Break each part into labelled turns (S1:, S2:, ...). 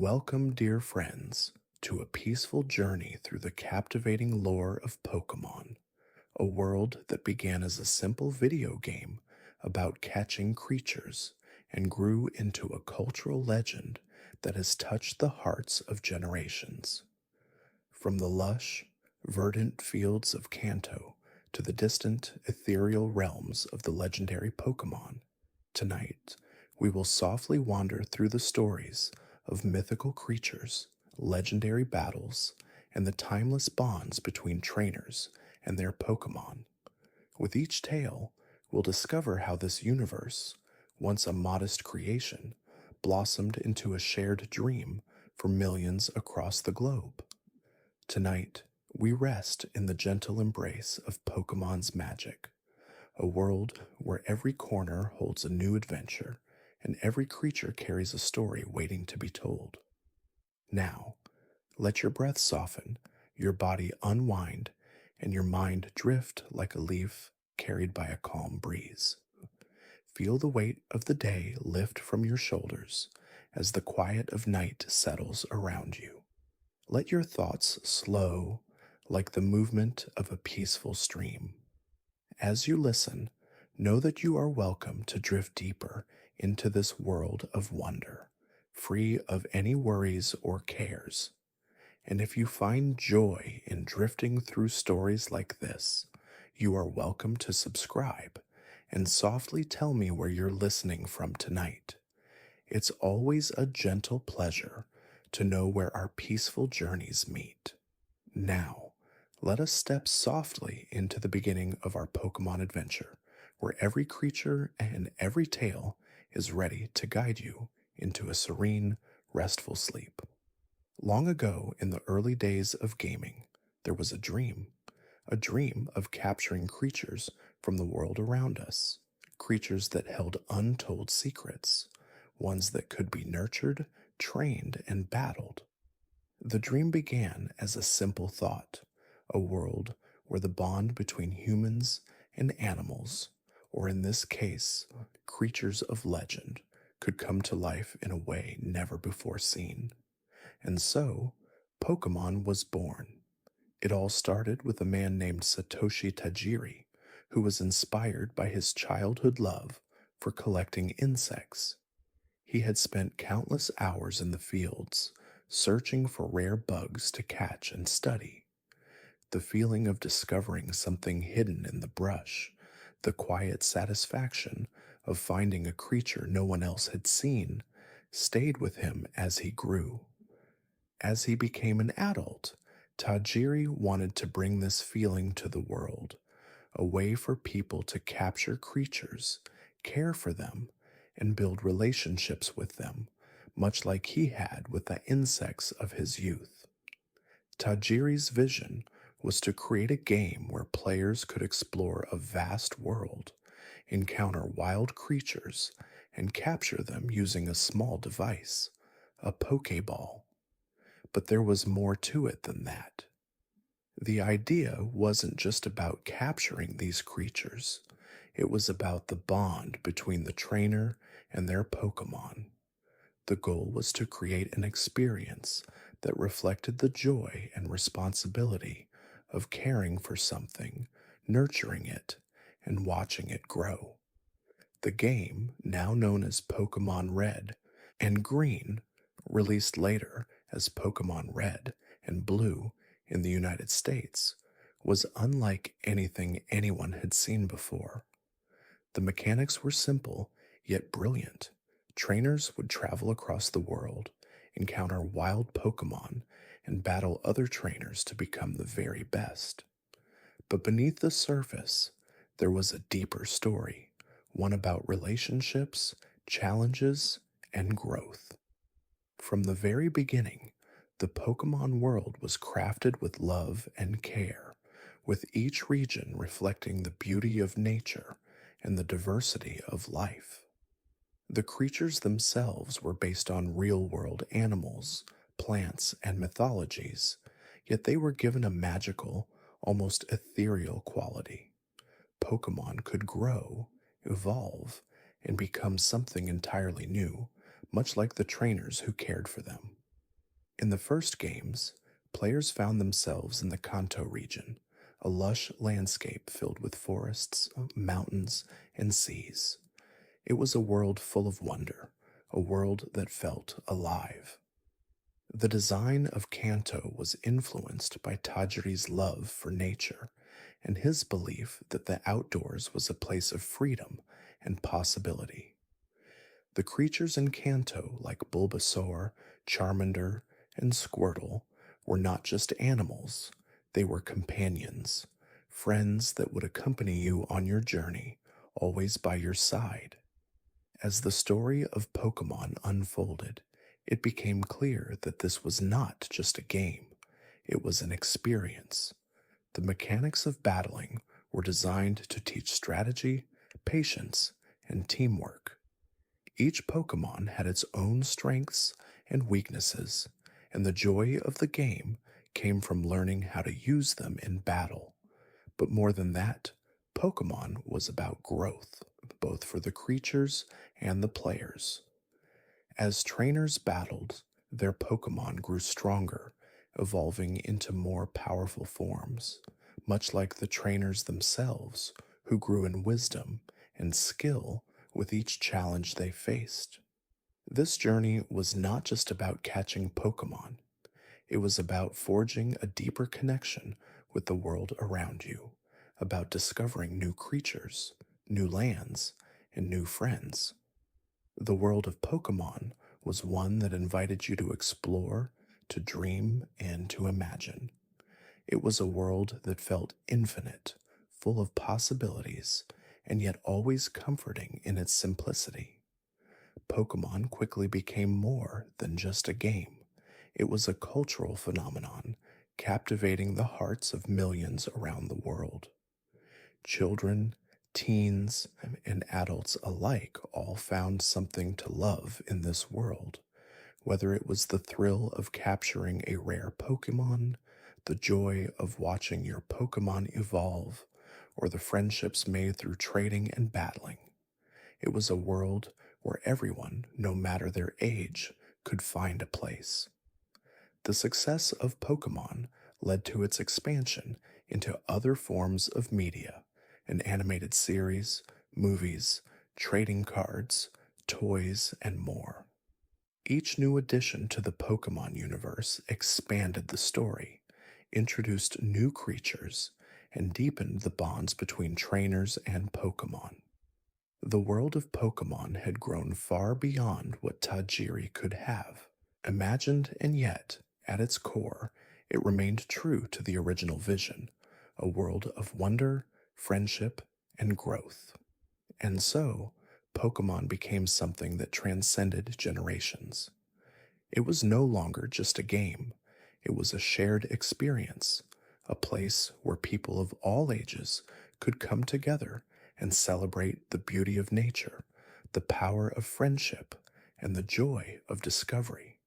S1: Welcome, dear friends, to a peaceful journey through the captivating lore of Pokémon, a world that began as a simple video game about catching creatures and grew into a cultural legend that has touched the hearts of generations. From the lush, verdant fields of Kanto to the distant, ethereal realms of the legendary Pokémon, tonight we will softly wander through the stories of mythical creatures, legendary battles, and the timeless bonds between trainers and their Pokémon. With each tale, we'll discover how this universe, once a modest creation, blossomed into a shared dream for millions across the globe. Tonight, we rest in the gentle embrace of Pokemon's magic, a world where every corner holds a new adventure and every creature carries a story waiting to be told. Now, let your breath soften, your body unwind, and your mind drift like a leaf carried by a calm breeze. Feel the weight of the day lift from your shoulders as the quiet of night settles around you. Let your thoughts slow like the movement of a peaceful stream. As you listen, know that you are welcome to drift deeper into this world of wonder, free of any worries or cares. And if you find joy in drifting through stories like this, you are welcome to subscribe and softly tell me where you're listening from tonight. It's always a gentle pleasure to know where our peaceful journeys meet. Now, let us step softly into the beginning of our Pokemon adventure, where every creature and every tale is ready to guide you into a serene, restful sleep. Long ago, in the early days of gaming, there was a dream of capturing creatures from the world around us, creatures that held untold secrets, ones that could be nurtured, trained, and battled. The dream began as a simple thought, a world where the bond between humans and animals, or in this case, creatures of legend, could come to life in a way never before seen. And so, Pokemon was born. It all started with a man named Satoshi Tajiri, who was inspired by his childhood love for collecting insects. He had spent countless hours in the fields, searching for rare bugs to catch and study. The feeling of discovering something hidden in the brush, the quiet satisfaction of finding a creature no one else had seen, stayed with him as he grew. As he became an adult, Tajiri wanted to bring this feeling to the world, a way for people to capture creatures, care for them, and build relationships with them, much like he had with the insects of his youth. Tajiri's vision was to create a game where players could explore a vast world, encounter wild creatures, and capture them using a small device, a Pokeball. But there was more to it than that. The idea wasn't just about capturing these creatures, it was about the bond between the trainer and their Pokemon. The goal was to create an experience that reflected the joy and responsibility of caring for something, nurturing it, and watching it grow. The game, now known as Pokemon Red and Green, released later as Pokemon Red and Blue in the United States, was unlike anything anyone had seen before. The mechanics were simple, yet brilliant. Trainers would travel across the world, encounter wild Pokemon, and battle other trainers to become the very best. But beneath the surface, there was a deeper story, one about relationships, challenges, and growth. From the very beginning, the Pokemon world was crafted with love and care, with each region reflecting the beauty of nature and the diversity of life. The creatures themselves were based on real-world animals, plants, and mythologies, yet they were given a magical, almost ethereal quality. Pokemon could grow, evolve, and become something entirely new, much like the trainers who cared for them. In the first games, players found themselves in the Kanto region, a lush landscape filled with forests, mountains, and seas. It was a world full of wonder, a world that felt alive. The design of Kanto was influenced by Tajiri's love for nature and his belief that the outdoors was a place of freedom and possibility. The creatures in Kanto, like Bulbasaur, Charmander, and Squirtle, were not just animals, they were companions, friends that would accompany you on your journey, always by your side. As the story of Pokemon unfolded, it became clear that this was not just a game, it was an experience. The mechanics of battling were designed to teach strategy, patience, and teamwork. Each Pokemon had its own strengths and weaknesses, and the joy of the game came from learning how to use them in battle. But more than that, Pokemon was about growth, both for the creatures and the players. As trainers battled, their Pokemon grew stronger, evolving into more powerful forms, much like the trainers themselves, who grew in wisdom and skill with each challenge they faced. This journey was not just about catching Pokemon, it was about forging a deeper connection with the world around you, about discovering new creatures, new lands, and new friends. The world of Pokemon was one that invited you to explore, to dream, and to imagine. It was a world that felt infinite, full of possibilities, and yet always comforting in its simplicity. Pokemon quickly became more than just a game. It was a cultural phenomenon, captivating the hearts of millions around the world. Children, teens, and adults alike all found something to love in this world, whether it was the thrill of capturing a rare Pokemon, the joy of watching your Pokemon evolve, or the friendships made through trading and battling. It was a world where everyone, no matter their age, could find a place. The success of Pokemon led to its expansion into other forms of media, an animated series, movies, trading cards, toys, and more. Each new addition to the Pokemon universe expanded the story, introduced new creatures, and deepened the bonds between trainers and Pokemon. The world of Pokemon had grown far beyond what Tajiri could have imagined, and yet, at its core, it remained true to the original vision, a world of wonder, friendship, and growth. And so, Pokemon became something that transcended generations. It was no longer just a game, it was a shared experience, a place where people of all ages could come together and celebrate the beauty of nature, the power of friendship, and the joy of discovery.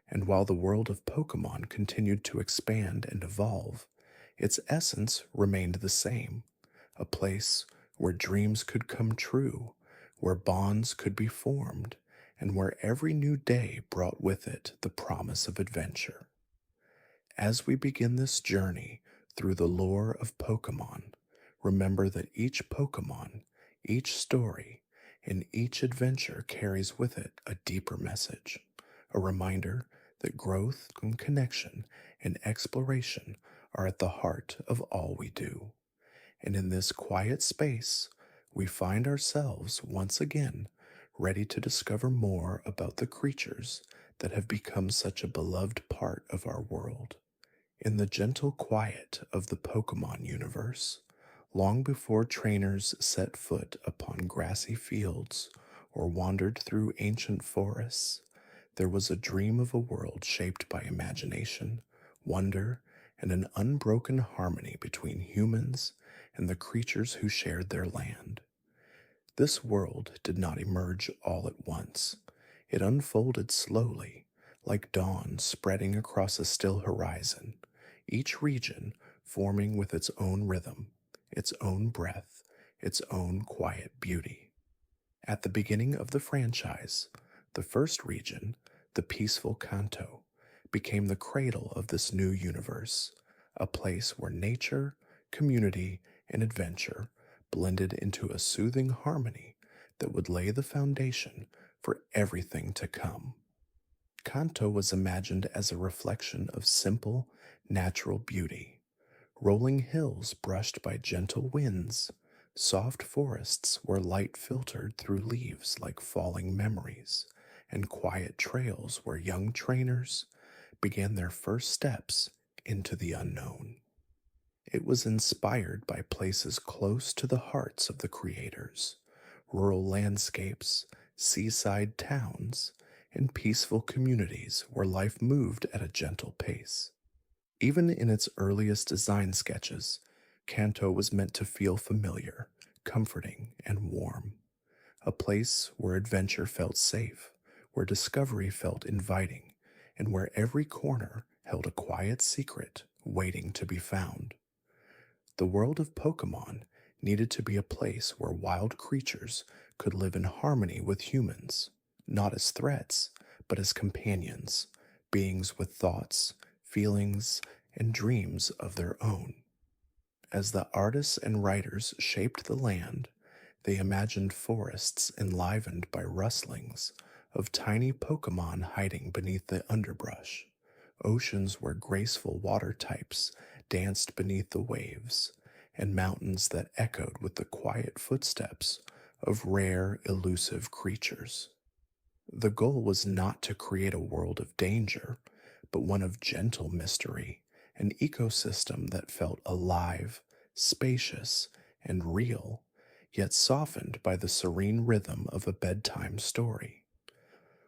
S1: And while the world of Pokemon continued to expand and evolve, its essence remained the same, a place where dreams could come true, where bonds could be formed, and where every new day brought with it the promise of adventure. As we begin this journey through the lore of Pokemon, remember that each Pokemon, each story, and each adventure carries with it a deeper message, a reminder that growth and connection and exploration are at the heart of all we do. And in this quiet space, we find ourselves once again ready to discover more about the creatures that have become such a beloved part of our world. In the gentle quiet of the Pokemon universe, long before trainers set foot upon grassy fields or wandered through ancient forests, there was a dream of a world shaped by imagination, wonder, and an unbroken harmony between humans and the creatures who shared their land. This world did not emerge all at once. It unfolded slowly, like dawn spreading across a still horizon, each region forming with its own rhythm, its own breath, its own quiet beauty. At the beginning of the franchise, the first region, the peaceful Kanto, became the cradle of this new universe, a place where nature, community, and adventure blended into a soothing harmony that would lay the foundation for everything to come. Kanto was imagined as a reflection of simple, natural beauty: rolling hills brushed by gentle winds, soft forests where light filtered through leaves like falling memories, and quiet trails where young trainers began their first steps into the unknown. It was inspired by places close to the hearts of the creators: rural landscapes, seaside towns, and peaceful communities where life moved at a gentle pace. Even in its earliest design sketches, Kanto was meant to feel familiar, comforting, and warm, a place where adventure felt safe, where discovery felt inviting, and where every corner held a quiet secret waiting to be found. The world of Pokemon needed to be a place where wild creatures could live in harmony with humans, not as threats, but as companions, beings with thoughts, feelings, and dreams of their own. As the artists and writers shaped the land, they imagined forests enlivened by rustlings of tiny Pokemon hiding beneath the underbrush, oceans where graceful water types danced beneath the waves, and mountains that echoed with the quiet footsteps of rare, elusive creatures. The goal was not to create a world of danger, but one of gentle mystery, an ecosystem that felt alive, spacious, and real, yet softened by the serene rhythm of a bedtime story.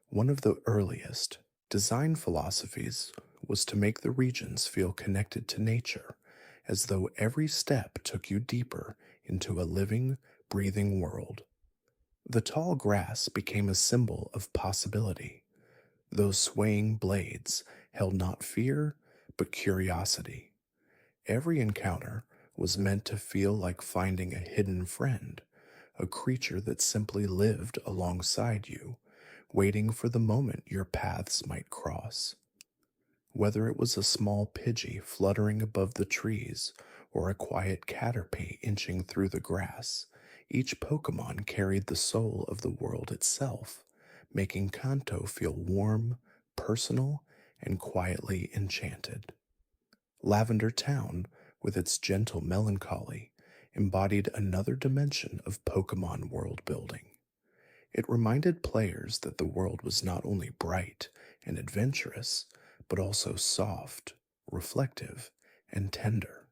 S1: One of the earliest design philosophies was to make the regions feel connected to nature, as though every step took you deeper into a living, breathing world. The tall grass became a symbol of possibility. Those swaying blades held not fear, but curiosity. Every encounter was meant to feel like finding a hidden friend, a creature that simply lived alongside you, waiting for the moment your paths might cross. Whether it was a small Pidgey fluttering above the trees or a quiet Caterpie inching through the grass, each Pokemon carried the soul of the world itself, making Kanto feel warm, personal, and quietly enchanted. Lavender Town, with its gentle melancholy, embodied another dimension of Pokemon world building. It reminded players that the world was not only bright and adventurous, but also soft, reflective, and tender.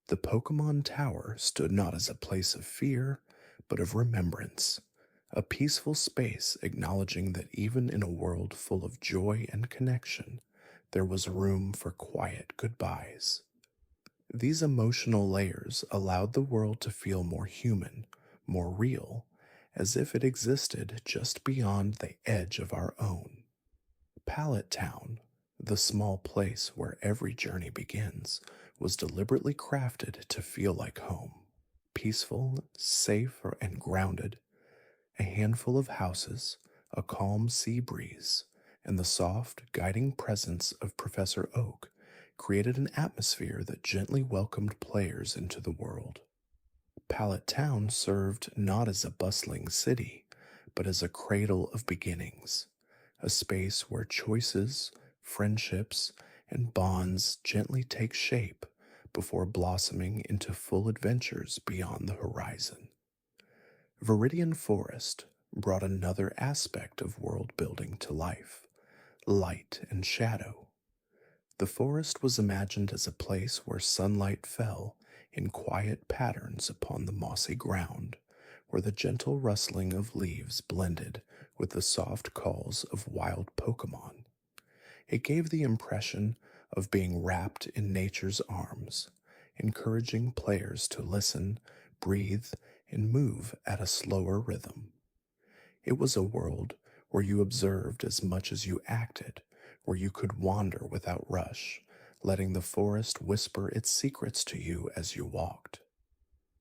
S1: The Pokemon Tower stood not as a place of fear, but of remembrance, a peaceful space acknowledging that even in a world full of joy and connection, there was room for quiet goodbyes. These emotional layers allowed the world to feel more human, more real, as if it existed just beyond the edge of our own. Pallet Town, the small place where every journey begins, was deliberately crafted to feel like home. Peaceful, safe, and grounded, a handful of houses, a calm sea breeze, and the soft, guiding presence of Professor Oak created an atmosphere that gently welcomed players into the world. Pallet Town served not as a bustling city, but as a cradle of beginnings, a space where choices, friendships, and bonds gently take shape before blossoming into full adventures beyond the horizon. Viridian Forest brought another aspect of world building to life: light and shadow. The forest was imagined as a place where sunlight fell in quiet patterns upon the mossy ground, where the gentle rustling of leaves blended with the soft calls of wild Pokemon. It gave the impression of being wrapped in nature's arms, encouraging players to listen, breathe, and move at a slower rhythm. It was a world where you observed as much as you acted, where you could wander without rush, letting the forest whisper its secrets to you as you walked.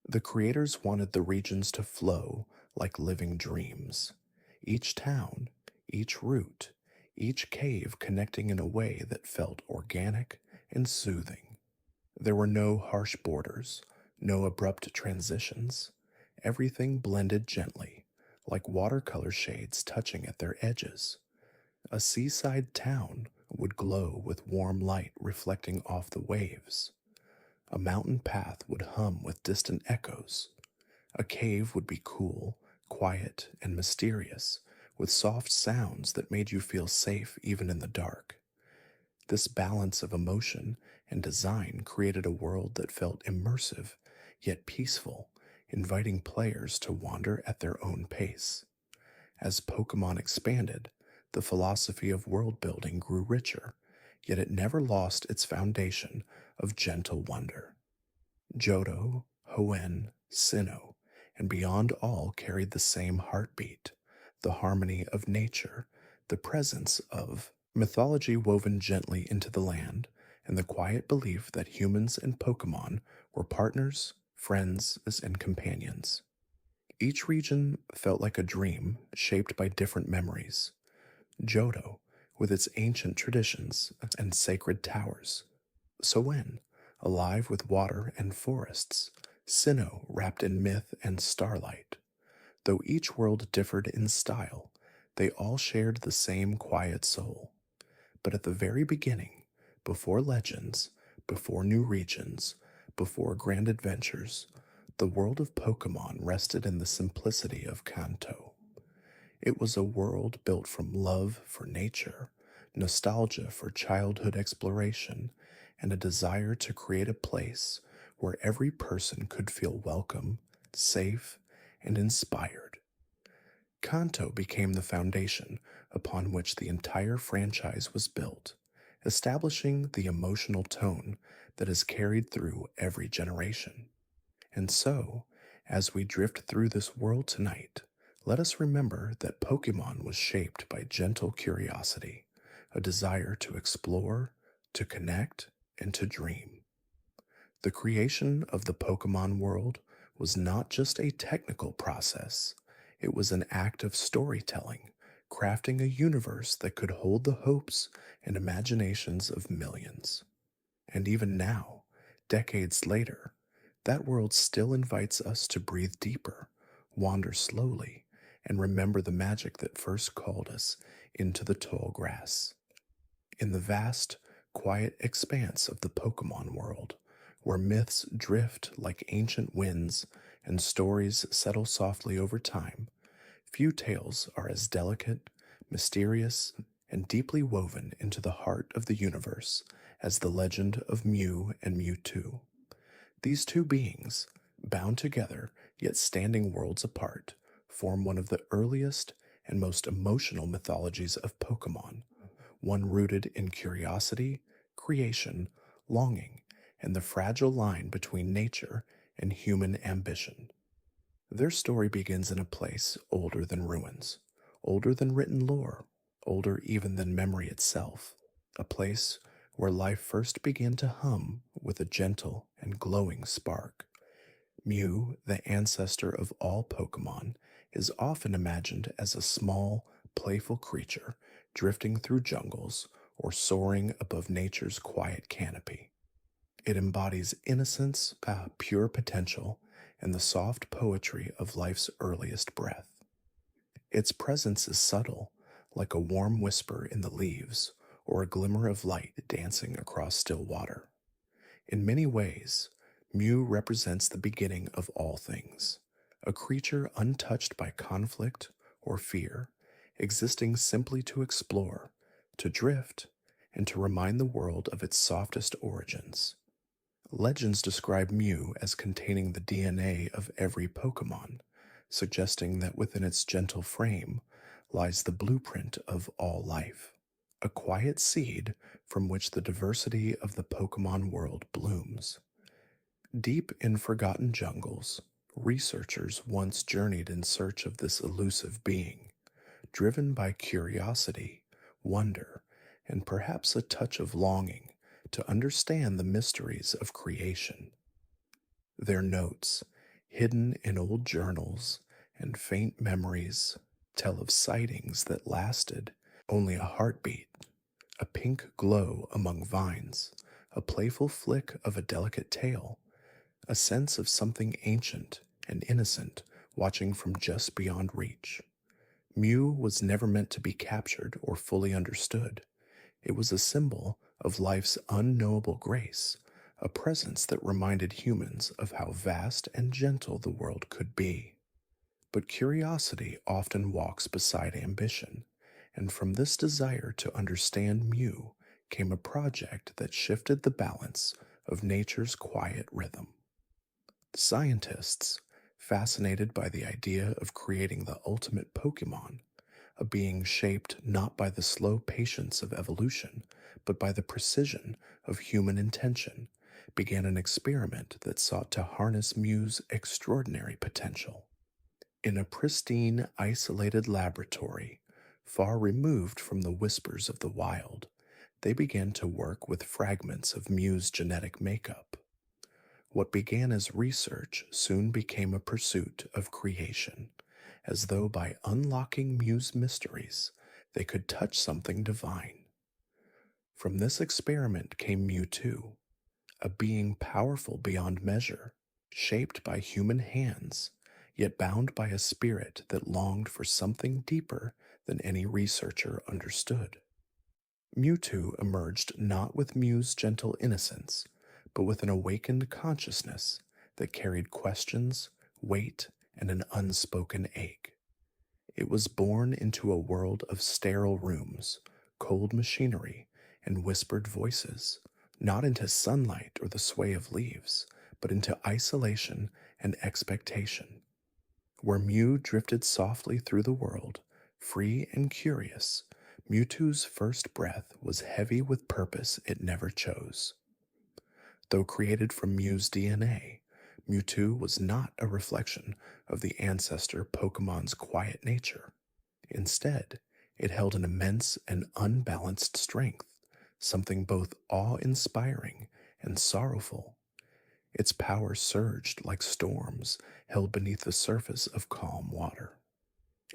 S1: The creators wanted the regions to flow like living dreams. Each town, each route, each cave connecting in a way that felt organic and soothing. There were no harsh borders, no abrupt transitions. Everything blended gently, like watercolor shades touching at their edges. A seaside town would glow with warm light reflecting off the waves. A mountain path would hum with distant echoes. A cave would be cool, quiet, and mysterious, with soft sounds that made you feel safe even in the dark. This balance of emotion and design created a world that felt immersive, yet peaceful, inviting players to wander at their own pace. As Pokemon expanded, the philosophy of world building grew richer, yet it never lost its foundation of gentle wonder. Johto, Hoenn, Sinnoh, and beyond all carried the same heartbeat, the harmony of nature, the presence of mythology woven gently into the land, and the quiet belief that humans and Pokemon were partners, friends, and companions. Each region felt like a dream shaped by different memories. Johto, with its ancient traditions and sacred towers. Soen, alive with water and forests. Sinnoh, wrapped in myth and starlight. Though each world differed in style, they all shared the same quiet soul. But at the very beginning, before legends, before new regions, before grand adventures, the world of Pokemon rested in the simplicity of Kanto. It was a world built from love for nature, nostalgia for childhood exploration, and a desire to create a place where every person could feel welcome, safe, and inspired. Kanto became the foundation upon which the entire franchise was built, establishing the emotional tone that is carried through every generation. And so, as we drift through this world tonight, let us remember that Pokemon was shaped by gentle curiosity, a desire to explore, to connect, and to dream. The creation of the Pokemon world was not just a technical process, it was an act of storytelling, crafting a universe that could hold the hopes and imaginations of millions. And even now, decades later, that world still invites us to breathe deeper, wander slowly, and remember the magic that first called us into the tall grass. In the vast, quiet expanse of the Pokemon world, where myths drift like ancient winds and stories settle softly over time, few tales are as delicate, mysterious, and deeply woven into the heart of the universe as the legend of Mew and Mewtwo. These two beings, bound together yet standing worlds apart, form one of the earliest and most emotional mythologies of Pokemon, one rooted in curiosity, creation, longing, and the fragile line between nature and human ambition. Their story begins in a place older than ruins, older than written lore, older even than memory itself, a place where life first began to hum with a gentle and glowing spark. Mew, the ancestor of all Pokemon, is often imagined as a small, playful creature drifting through jungles or soaring above nature's quiet canopy. It embodies innocence, pure potential, and the soft poetry of life's earliest breath. Its presence is subtle, like a warm whisper in the leaves or a glimmer of light dancing across still water. In many ways, Mew represents the beginning of all things, a creature untouched by conflict or fear, existing simply to explore, to drift, and to remind the world of its softest origins. Legends describe Mew as containing the DNA of every Pokemon, suggesting that within its gentle frame lies the blueprint of all life, a quiet seed from which the diversity of the Pokemon world blooms. Deep in forgotten jungles, researchers once journeyed in search of this elusive being, driven by curiosity, wonder, and perhaps a touch of longing to understand the mysteries of creation. Their notes, hidden in old journals and faint memories, tell of sightings that lasted only a heartbeat, a pink glow among vines, a playful flick of a delicate tail, a sense of something ancient and innocent watching from just beyond reach. Mew was never meant to be captured or fully understood. It was a symbol of life's unknowable grace, a presence that reminded humans of how vast and gentle the world could be. But curiosity often walks beside ambition, and from this desire to understand Mew came a project that shifted the balance of nature's quiet rhythm. Scientists, fascinated by the idea of creating the ultimate Pokémon, a being shaped not by the slow patience of evolution, but by the precision of human intention, began an experiment that sought to harness Mew's extraordinary potential. In a pristine, isolated laboratory, far removed from the whispers of the wild, they began to work with fragments of Mew's genetic makeup. What began as research soon became a pursuit of creation, as though by unlocking Mew's mysteries, they could touch something divine. From this experiment came Mewtwo, a being powerful beyond measure, shaped by human hands, yet bound by a spirit that longed for something deeper than any researcher understood. Mewtwo emerged not with Mew's gentle innocence, but with an awakened consciousness that carried questions, weight, and an unspoken ache. It was born into a world of sterile rooms, cold machinery, and whispered voices, not into sunlight or the sway of leaves, but into isolation and expectation. Where Mew drifted softly through the world, free and curious, Mewtwo's first breath was heavy with purpose it never chose. Though created from Mew's DNA, Mewtwo was not a reflection of the ancestor Pokemon's quiet nature. Instead, it held an immense and unbalanced strength, something both awe-inspiring and sorrowful. Its power surged like storms held beneath the surface of calm water.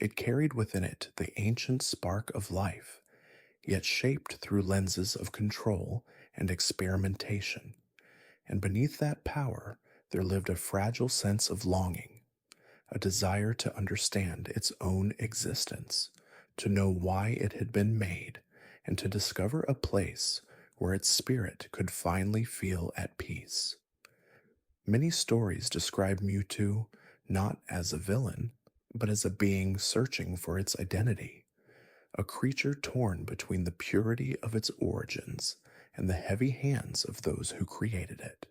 S1: It carried within it the ancient spark of life, yet shaped through lenses of control and experimentation. And beneath that power, there lived a fragile sense of longing, a desire to understand its own existence, to know why it had been made, and to discover a place where its spirit could finally feel at peace. Many stories describe Mewtwo not as a villain, but as a being searching for its identity, a creature torn between the purity of its origins and the heavy hands of those who created it.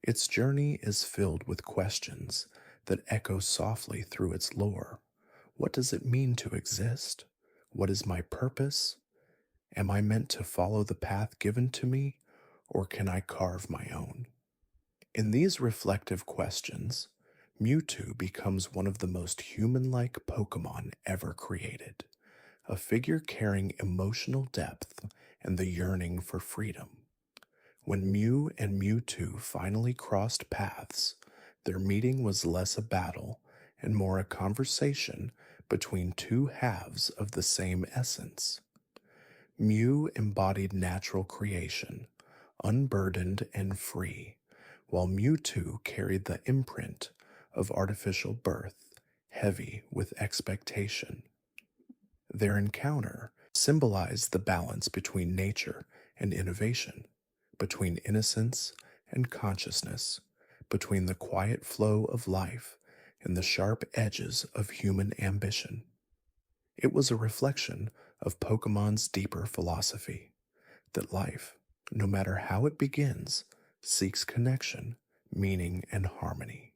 S1: Its journey is filled with questions that echo softly through its lore. What does it mean to exist? What is my purpose? Am I meant to follow the path given to me, or can I carve my own? In these reflective questions, Mewtwo becomes one of the most human-like Pokémon ever created, a figure carrying emotional depth and the yearning for freedom. When Mew and Mewtwo finally crossed paths, their meeting was less a battle and more a conversation between two halves of the same essence. Mew embodied natural creation, unburdened and free, while Mewtwo carried the imprint of artificial birth, heavy with expectation. Their encounter symbolized the balance between nature and innovation, between innocence and consciousness, between the quiet flow of life and the sharp edges of human ambition. It was a reflection of Pokemon's deeper philosophy, that life, no matter how it begins, seeks connection, meaning, and harmony.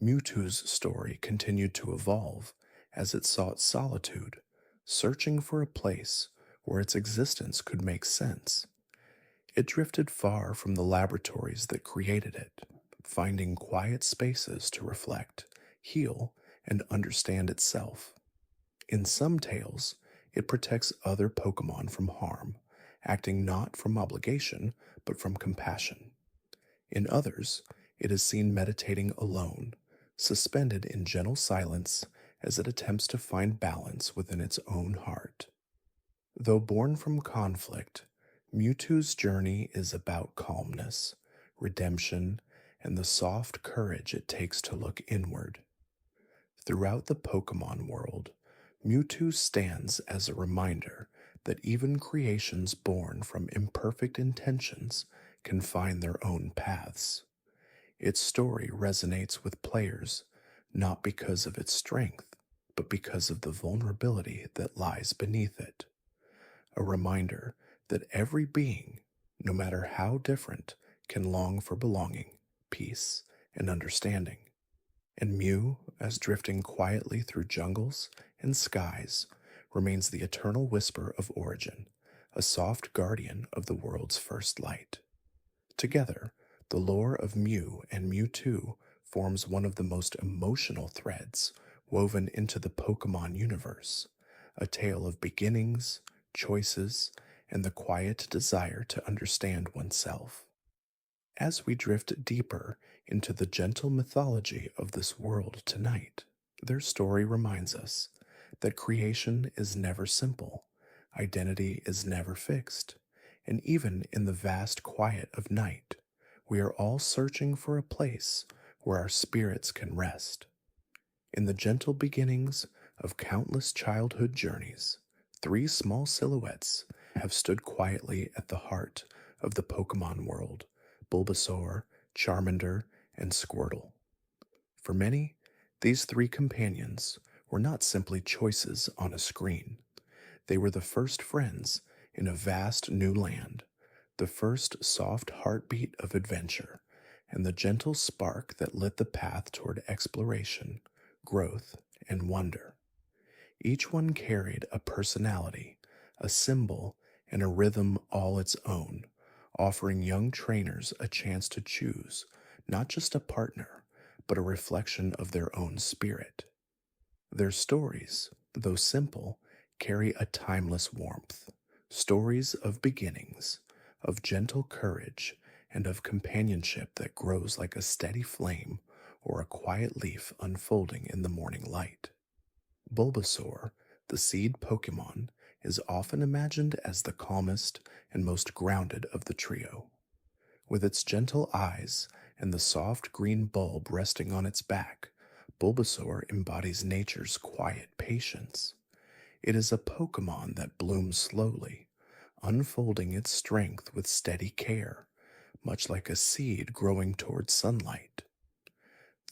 S1: Mewtwo's story continued to evolve as it sought solitude, searching for a place where its existence could make sense. It drifted far from the laboratories that created it, finding quiet spaces to reflect, heal, and understand itself. In some tales, it protects other Pokemon from harm, acting not from obligation, but from compassion. In others, it is seen meditating alone, suspended in gentle silence as it attempts to find balance within its own heart. Though born from conflict, Mewtwo's journey is about calmness, redemption, and the soft courage it takes to look inward. Throughout the Pokemon world, Mewtwo stands as a reminder that even creations born from imperfect intentions can find their own paths. Its story resonates with players not because of its strength, but because of the vulnerability that lies beneath it. A reminder that every being, no matter how different, can long for belonging, peace, and understanding. And Mew, as drifting quietly through jungles and skies, remains the eternal whisper of origin, a soft guardian of the world's first light. Together, the lore of Mew and Mewtwo forms one of the most emotional threads woven into the Pokemon universe, a tale of beginnings, choices, and the quiet desire to understand oneself. As we drift deeper into the gentle mythology of this world tonight, their story reminds us that creation is never simple, identity is never fixed, and even in the vast quiet of night, we are all searching for a place where our spirits can rest. In the gentle beginnings of countless childhood journeys, three small silhouettes have stood quietly at the heart of the Pokemon world: Bulbasaur, Charmander, and Squirtle. For many, these three companions were not simply choices on a screen. They were the first friends in a vast new land, the first soft heartbeat of adventure, and the gentle spark that lit the path toward exploration, growth, and wonder. Each one carried a personality, a symbol, and a rhythm all its own, offering young trainers a chance to choose not just a partner, but a reflection of their own spirit. Their stories, though simple, carry a timeless warmth, stories of beginnings, of gentle courage, and of companionship that grows like a steady flame or a quiet leaf unfolding in the morning light. Bulbasaur, the seed Pokemon, is often imagined as the calmest and most grounded of the trio. With its gentle eyes and the soft green bulb resting on its back, Bulbasaur embodies nature's quiet patience. It is a Pokemon that blooms slowly, unfolding its strength with steady care, much like a seed growing towards sunlight.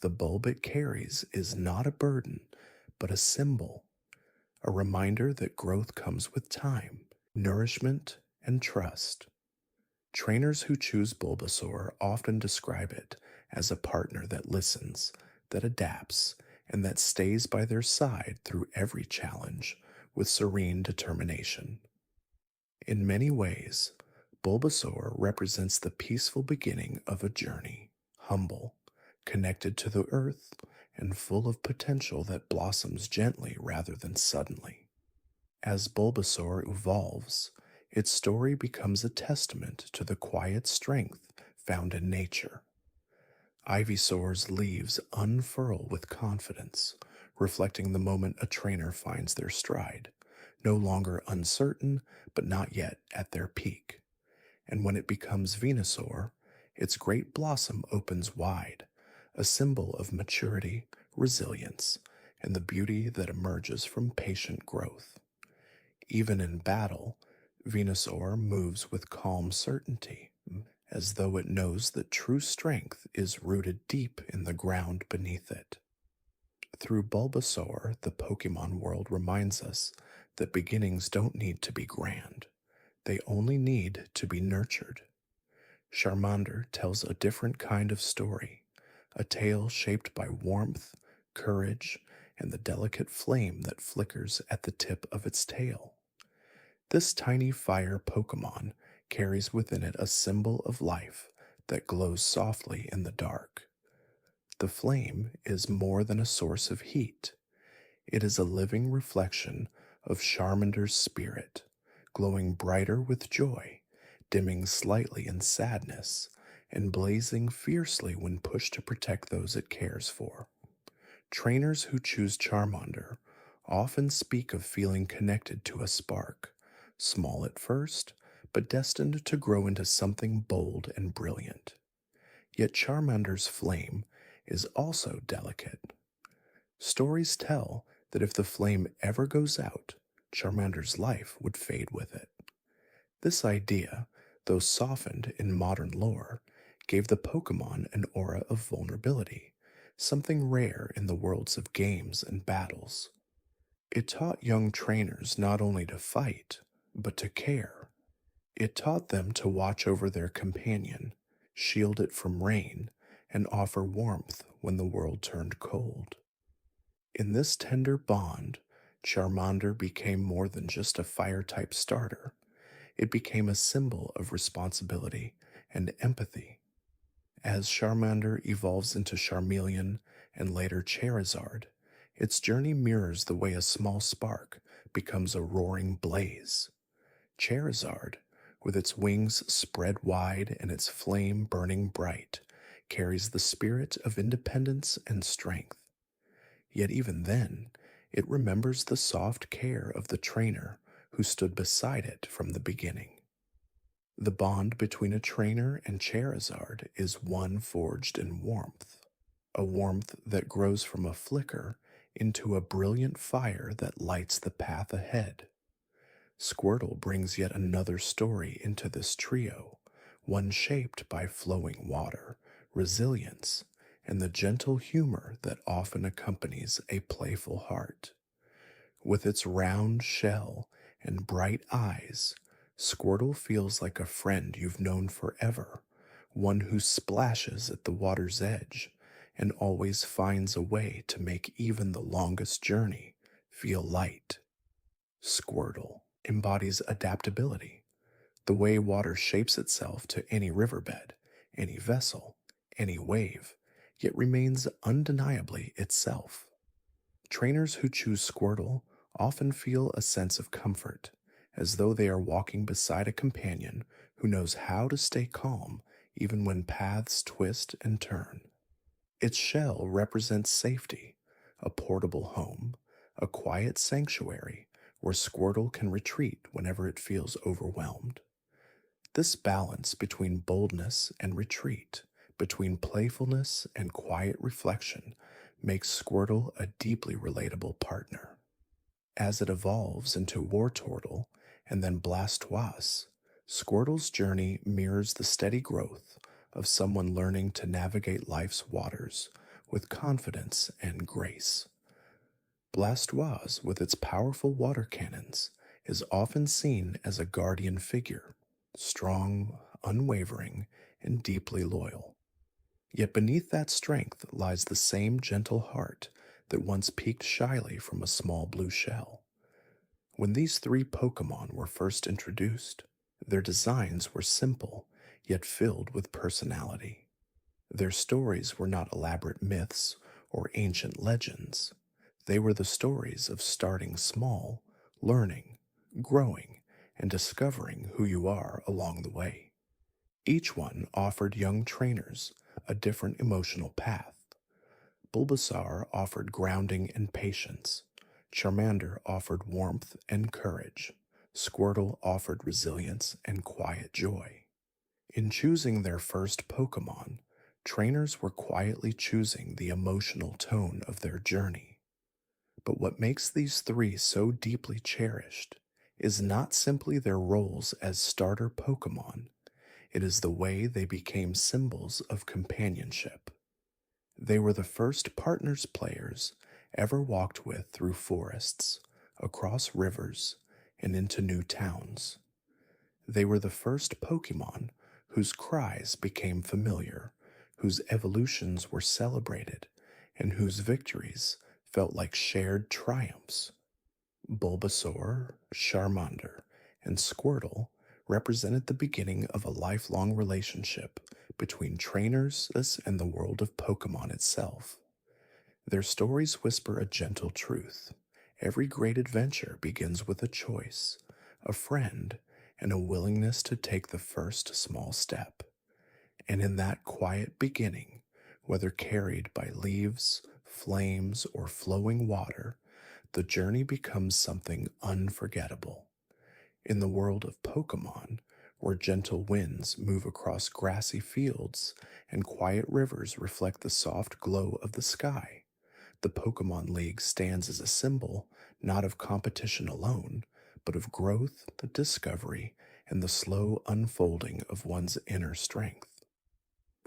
S1: The bulb it carries is not a burden, but a symbol, a reminder that growth comes with time, nourishment, and trust. Trainers who choose Bulbasaur often describe it as a partner that listens, that adapts, and that stays by their side through every challenge with serene determination. In many ways, Bulbasaur represents the peaceful beginning of a journey, humble, connected to the earth, and full of potential that blossoms gently rather than suddenly. As Bulbasaur evolves, its story becomes a testament to the quiet strength found in nature. Ivysaur's leaves unfurl with confidence, reflecting the moment a trainer finds their stride, no longer uncertain but not yet at their peak. And when it becomes Venusaur, its great blossom opens wide, a symbol of maturity, resilience, and the beauty that emerges from patient growth. Even in battle, Venusaur moves with calm certainty, as though it knows that true strength is rooted deep in the ground beneath it. Through Bulbasaur, the Pokemon world reminds us that beginnings don't need to be grand. They only need to be nurtured. Charmander tells a different kind of story, a tale shaped by warmth, courage, and the delicate flame that flickers at the tip of its tail. This tiny fire Pokemon carries within it a symbol of life that glows softly in the dark. The flame is more than a source of heat. It is a living reflection of Charmander's spirit, glowing brighter with joy, dimming slightly in sadness, and blazing fiercely when pushed to protect those it cares for. Trainers who choose Charmander often speak of feeling connected to a spark, small at first, but destined to grow into something bold and brilliant. Yet Charmander's flame is also delicate. Stories tell that if the flame ever goes out, Charmander's life would fade with it. This idea, though softened in modern lore, gave the Pokemon an aura of vulnerability, something rare in the worlds of games and battles. It taught young trainers not only to fight, but to care. It taught them to watch over their companion, shield it from rain, and offer warmth when the world turned cold. In this tender bond, Charmander became more than just a fire type starter. It became a symbol of responsibility and empathy. As Charmander evolves into Charmeleon and later Charizard, its journey mirrors the way a small spark becomes a roaring blaze. Charizard, with its wings spread wide and its flame burning bright, carries the spirit of independence and strength. Yet even then, it remembers the soft care of the trainer who stood beside it from the beginning. The bond between a trainer and Charizard is one forged in warmth, a warmth that grows from a flicker into a brilliant fire that lights the path ahead. Squirtle brings yet another story into this trio, one shaped by flowing water, resilience, and the gentle humor that often accompanies a playful heart. With its round shell and bright eyes, Squirtle feels like a friend you've known forever, one who splashes at the water's edge and always finds a way to make even the longest journey feel light. Squirtle embodies adaptability, the way water shapes itself to any riverbed, any vessel, any wave, yet remains undeniably itself. Trainers who choose Squirtle often feel a sense of comfort, as though they are walking beside a companion who knows how to stay calm even when paths twist and turn. Its shell represents safety, a portable home, a quiet sanctuary where Squirtle can retreat whenever it feels overwhelmed. This balance between boldness and retreat, between playfulness and quiet reflection, makes Squirtle a deeply relatable partner. As it evolves into Wartortle and then Blastoise, Squirtle's journey mirrors the steady growth of someone learning to navigate life's waters with confidence and grace. Blastoise, with its powerful water cannons, is often seen as a guardian figure, strong, unwavering, and deeply loyal. Yet beneath that strength lies the same gentle heart that once peeked shyly from a small blue shell. When these three Pokémon were first introduced, their designs were simple, yet filled with personality. Their stories were not elaborate myths or ancient legends. They were the stories of starting small, learning, growing, and discovering who you are along the way. Each one offered young trainers a different emotional path. Bulbasaur offered grounding and patience. Charmander offered warmth and courage. Squirtle offered resilience and quiet joy. In choosing their first Pokemon, trainers were quietly choosing the emotional tone of their journey. But what makes these three so deeply cherished is not simply their roles as starter Pokemon, it is the way they became symbols of companionship. They were the first partners players ever walked with through forests, across rivers, and into new towns. They were the first Pokemon whose cries became familiar, whose evolutions were celebrated, and whose victories felt like shared triumphs. Bulbasaur, Charmander, and Squirtle represented the beginning of a lifelong relationship between trainers and the world of Pokemon itself. Their stories whisper a gentle truth. Every great adventure begins with a choice, a friend, and a willingness to take the first small step. And in that quiet beginning, whether carried by leaves, flames, or flowing water, the journey becomes something unforgettable. In the world of Pokemon, where gentle winds move across grassy fields and quiet rivers reflect the soft glow of the sky, the Pokemon League stands as a symbol not of competition alone, but of growth, discovery, and the slow unfolding of one's inner strength.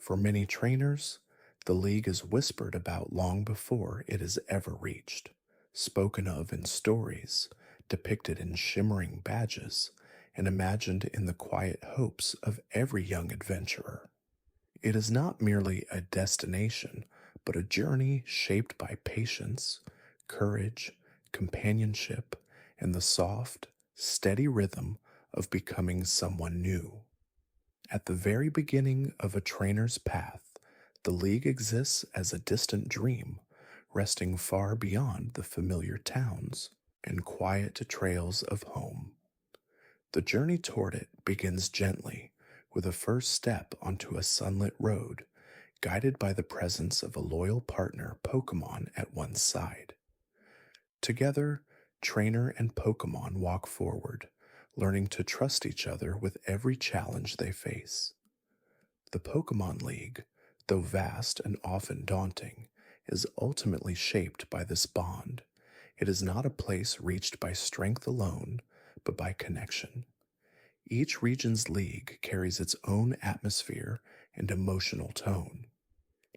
S1: For many trainers, the League is whispered about long before it is ever reached, spoken of in stories, depicted in shimmering badges, and imagined in the quiet hopes of every young adventurer. It is not merely a destination, but a journey shaped by patience, courage, companionship, and the soft, steady rhythm of becoming someone new. At the very beginning of a trainer's path, the League exists as a distant dream, resting far beyond the familiar towns and quiet trails of home. The journey toward it begins gently, with a first step onto a sunlit road, guided by the presence of a loyal partner Pokemon at one's side. Together, trainer and Pokemon walk forward, learning to trust each other with every challenge they face. The Pokemon League, though vast and often daunting, is ultimately shaped by this bond. It is not a place reached by strength alone, but by connection. Each region's league carries its own atmosphere and emotional tone.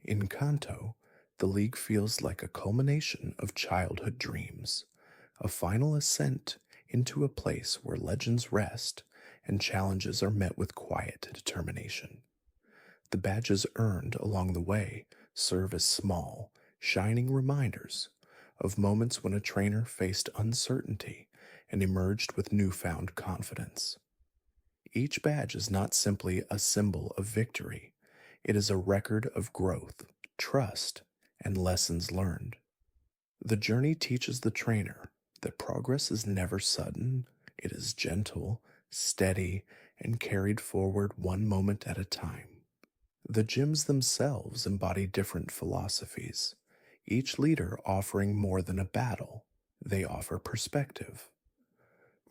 S1: In Kanto, the league feels like a culmination of childhood dreams, a final ascent into a place where legends rest and challenges are met with quiet determination. The badges earned along the way serve as small, shining reminders of moments when a trainer faced uncertainty and emerged with newfound confidence. Each badge is not simply a symbol of victory, it is a record of growth, trust, and lessons learned. The journey teaches the trainer that progress is never sudden, it is gentle, steady, and carried forward one moment at a time. The gyms themselves embody different philosophies, each leader offering more than a battle, they offer perspective.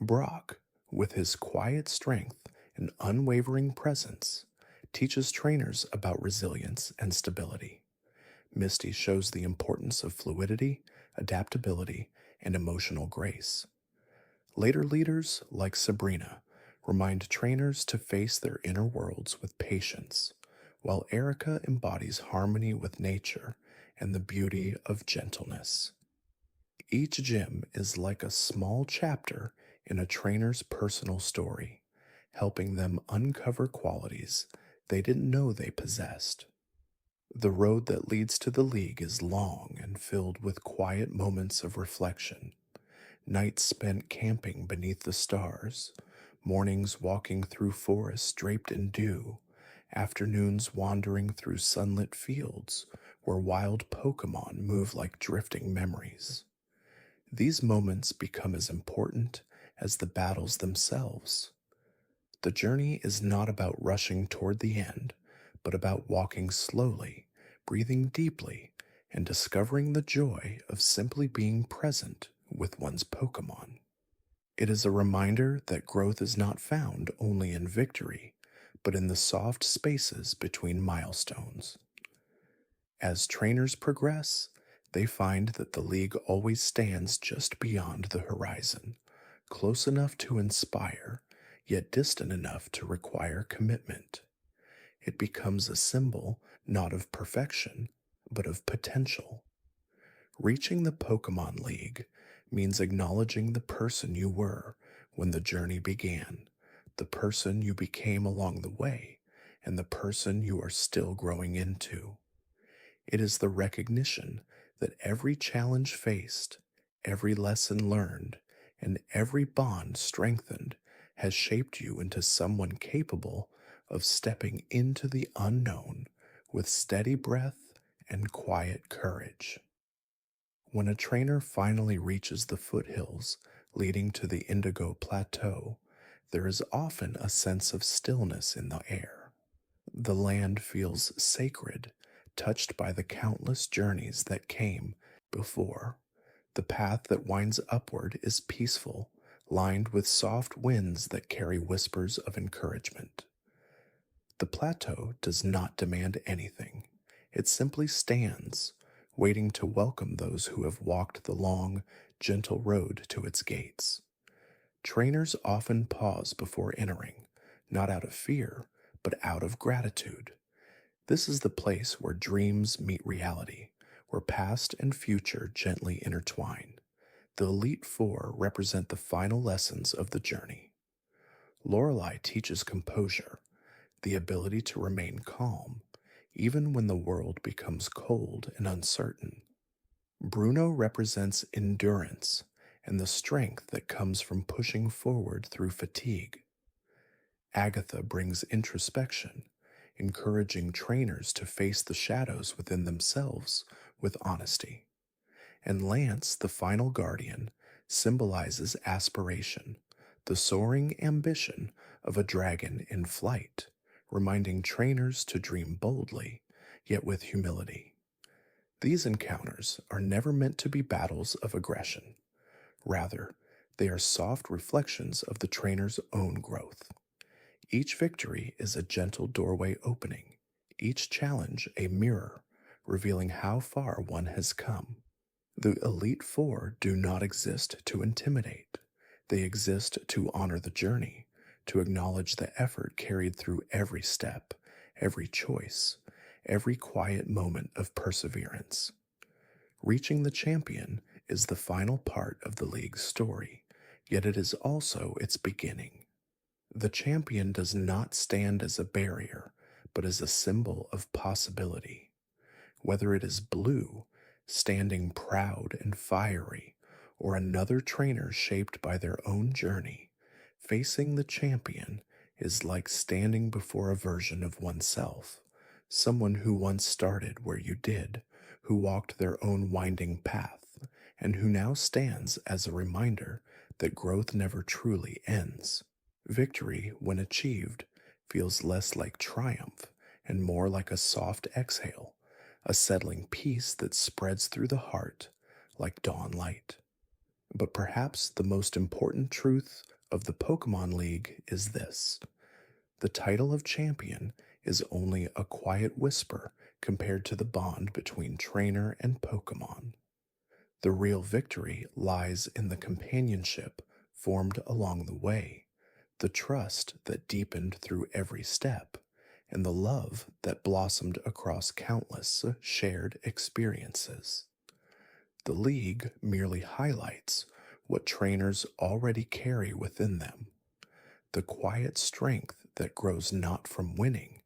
S1: Brock, with his quiet strength and unwavering presence, teaches trainers about resilience and stability. Misty shows the importance of fluidity, adaptability, and emotional grace. Later leaders, like Sabrina, remind trainers to face their inner worlds with patience, while Erica embodies harmony with nature and the beauty of gentleness. Each gym is like a small chapter in a trainer's personal story, helping them uncover qualities they didn't know they possessed. The road that leads to the league is long and filled with quiet moments of reflection, nights spent camping beneath the stars, mornings walking through forests draped in dew, afternoons wandering through sunlit fields where wild Pokemon move like drifting memories. These moments become as important as the battles themselves. The journey is not about rushing toward the end, but about walking slowly, breathing deeply, and discovering the joy of simply being present with one's Pokemon. It is a reminder that growth is not found only in victory, but in the soft spaces between milestones. As trainers progress, they find that the League always stands just beyond the horizon, close enough to inspire, yet distant enough to require commitment. It becomes a symbol not of perfection, but of potential. Reaching the Pokemon League means acknowledging the person you were when the journey began, the person you became along the way, and the person you are still growing into. It is the recognition that every challenge faced, every lesson learned, and every bond strengthened has shaped you into someone capable of stepping into the unknown with steady breath and quiet courage. When a trainer finally reaches the foothills leading to the Indigo Plateau, there is often a sense of stillness in the air. The land feels sacred, touched by the countless journeys that came before. The path that winds upward is peaceful, lined with soft winds that carry whispers of encouragement. The plateau does not demand anything. It simply stands, waiting to welcome those who have walked the long, gentle road to its gates. Trainers often pause before entering, not out of fear, but out of gratitude. This is the place where dreams meet reality, where past and future gently intertwine. The Elite Four represent the final lessons of the journey. Lorelei teaches composure, the ability to remain calm, even when the world becomes cold and uncertain. Bruno represents endurance and the strength that comes from pushing forward through fatigue. Agatha brings introspection, encouraging trainers to face the shadows within themselves with honesty. And Lance, the final guardian, symbolizes aspiration, the soaring ambition of a dragon in flight, reminding trainers to dream boldly, yet with humility. These encounters are never meant to be battles of aggression. Rather, they are soft reflections of the trainer's own growth. Each victory is a gentle doorway opening, each challenge a mirror, revealing how far one has come. The Elite Four do not exist to intimidate. They exist to honor the journey, to acknowledge the effort carried through every step, every choice, every quiet moment of perseverance. Reaching the champion is the final part of the league's story, yet it is also its beginning. The champion does not stand as a barrier, but as a symbol of possibility. Whether it is blue, standing proud and fiery, or another trainer shaped by their own journey, facing the champion is like standing before a version of oneself, someone who once started where you did, who walked their own winding path, and who now stands as a reminder that growth never truly ends. Victory, when achieved, feels less like triumph and more like a soft exhale, a settling peace that spreads through the heart like dawn light. But perhaps the most important truth of the Pokemon League is this: the title of champion is only a quiet whisper compared to the bond between trainer and Pokemon. The real victory lies in the companionship formed along the way, the trust that deepened through every step, and the love that blossomed across countless shared experiences. The League merely highlights what trainers already carry within them, the quiet strength that grows not from winning,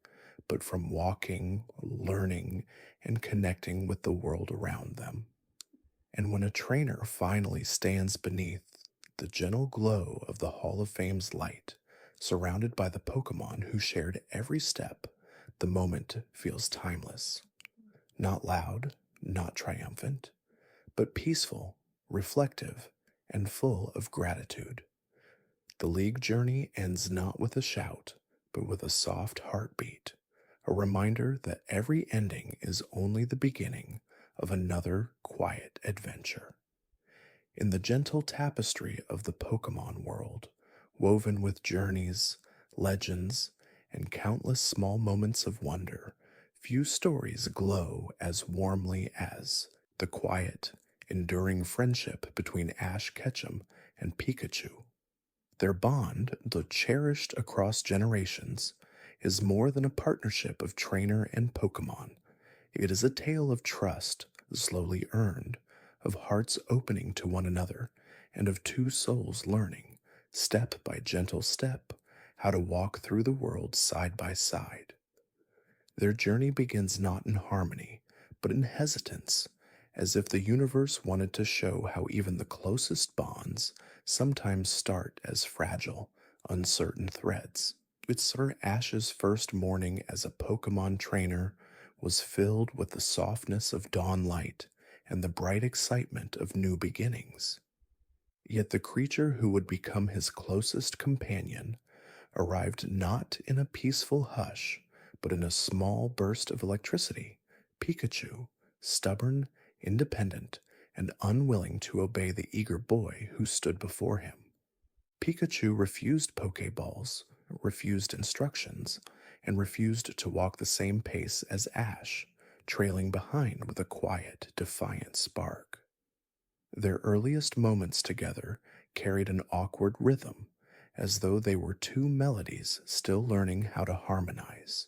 S1: but from walking, learning, and connecting with the world around them. And when a trainer finally stands beneath the gentle glow of the Hall of Fame's light, surrounded by the Pokemon who shared every step, the moment feels timeless. Not loud, not triumphant, but peaceful, reflective, and full of gratitude. The League journey ends not with a shout, but with a soft heartbeat, a reminder that every ending is only the beginning of another quiet adventure. In the gentle tapestry of the Pokemon world, woven with journeys, legends, and countless small moments of wonder, few stories glow as warmly as the quiet, enduring friendship between Ash Ketchum and Pikachu. Their bond, though cherished across generations, is more than a partnership of trainer and Pokemon. It is a tale of trust, slowly earned, of hearts opening to one another, and of two souls learning, step by gentle step, how to walk through the world side by side. Their journey begins not in harmony, but in hesitance, as if the universe wanted to show how even the closest bonds sometimes start as fragile, uncertain threads. Sir Ash's first morning as a Pokemon trainer was filled with the softness of dawn light and the bright excitement of new beginnings. Yet the creature who would become his closest companion arrived not in a peaceful hush, but in a small burst of electricity. Pikachu, stubborn, independent, and unwilling to obey the eager boy who stood before him. Pikachu refused Pokeballs, refused instructions, and refused to walk the same pace as Ash, trailing behind with a quiet, defiant spark. Their earliest moments together carried an awkward rhythm, as though they were two melodies still learning how to harmonize.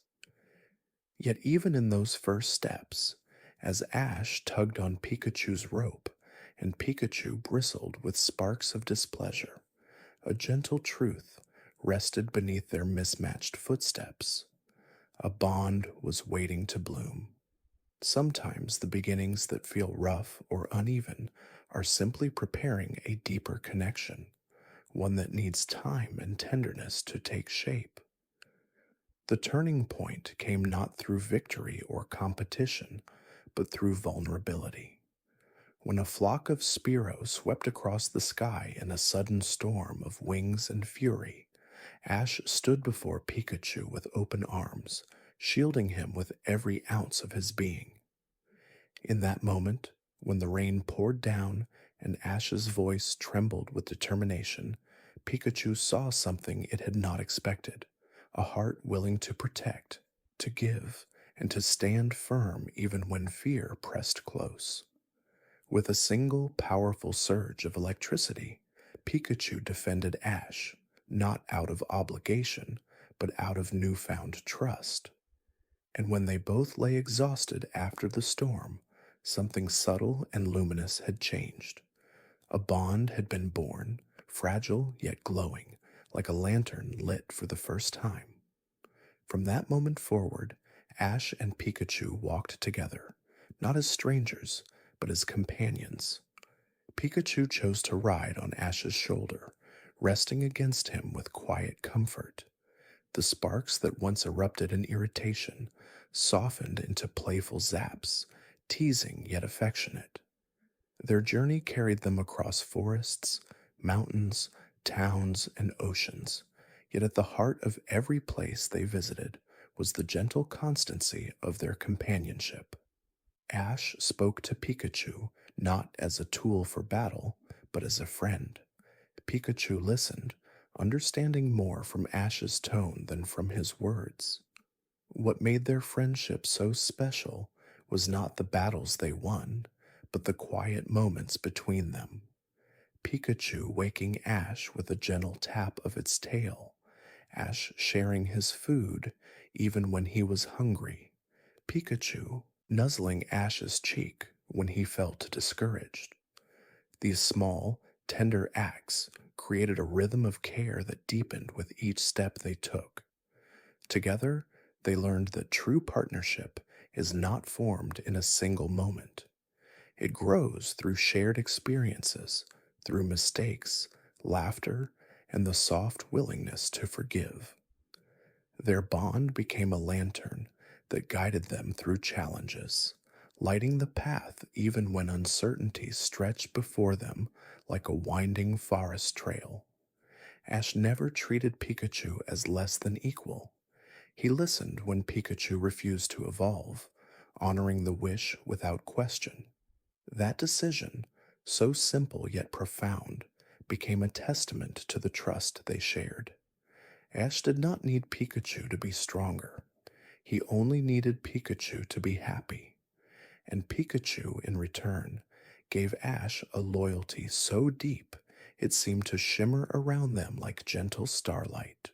S1: Yet, even in those first steps, as Ash tugged on Pikachu's rope and Pikachu bristled with sparks of displeasure, a gentle truth rested beneath their mismatched footsteps. A bond was waiting to bloom. Sometimes the beginnings that feel rough or uneven are simply preparing a deeper connection, one that needs time and tenderness to take shape. The turning point came not through victory or competition, but through vulnerability. When a flock of Spearow swept across the sky in a sudden storm of wings and fury, Ash stood before Pikachu with open arms, shielding him with every ounce of his being. In that moment, when the rain poured down and Ash's voice trembled with determination, Pikachu saw something it had not expected, a heart willing to protect, to give, and to stand firm even when fear pressed close. With a single powerful surge of electricity, Pikachu defended Ash, not out of obligation, but out of newfound trust. And when they both lay exhausted after the storm, something subtle and luminous had changed. A bond had been born, fragile yet glowing, like a lantern lit for the first time. From that moment forward, Ash and Pikachu walked together, not as strangers, but as companions. Pikachu chose to ride on Ash's shoulder, resting against him with quiet comfort. The sparks that once erupted in irritation softened into playful zaps, teasing yet affectionate. Their journey carried them across forests, mountains, towns, and oceans, yet at the heart of every place they visited was the gentle constancy of their companionship. Ash spoke to Pikachu not as a tool for battle, but as a friend. Pikachu listened, understanding more from Ash's tone than from his words. What made their friendship so special was not the battles they won, but the quiet moments between them. Pikachu waking Ash with a gentle tap of its tail, Ash sharing his food even when he was hungry, Pikachu nuzzling Ash's cheek when he felt discouraged. These small, tender acts created a rhythm of care that deepened with each step they took. Together, they learned that true partnership is not formed in a single moment. It grows through shared experiences, through mistakes, laughter, and the soft willingness to forgive. Their bond became a lantern that guided them through challenges, lighting the path even when uncertainty stretched before them like a winding forest trail. Ash never treated Pikachu as less than equal. He listened when Pikachu refused to evolve, honoring the wish without question. That decision, so simple yet profound, became a testament to the trust they shared. Ash did not need Pikachu to be stronger. He only needed Pikachu to be happy. And Pikachu, in return, gave Ash a loyalty so deep it seemed to shimmer around them like gentle starlight.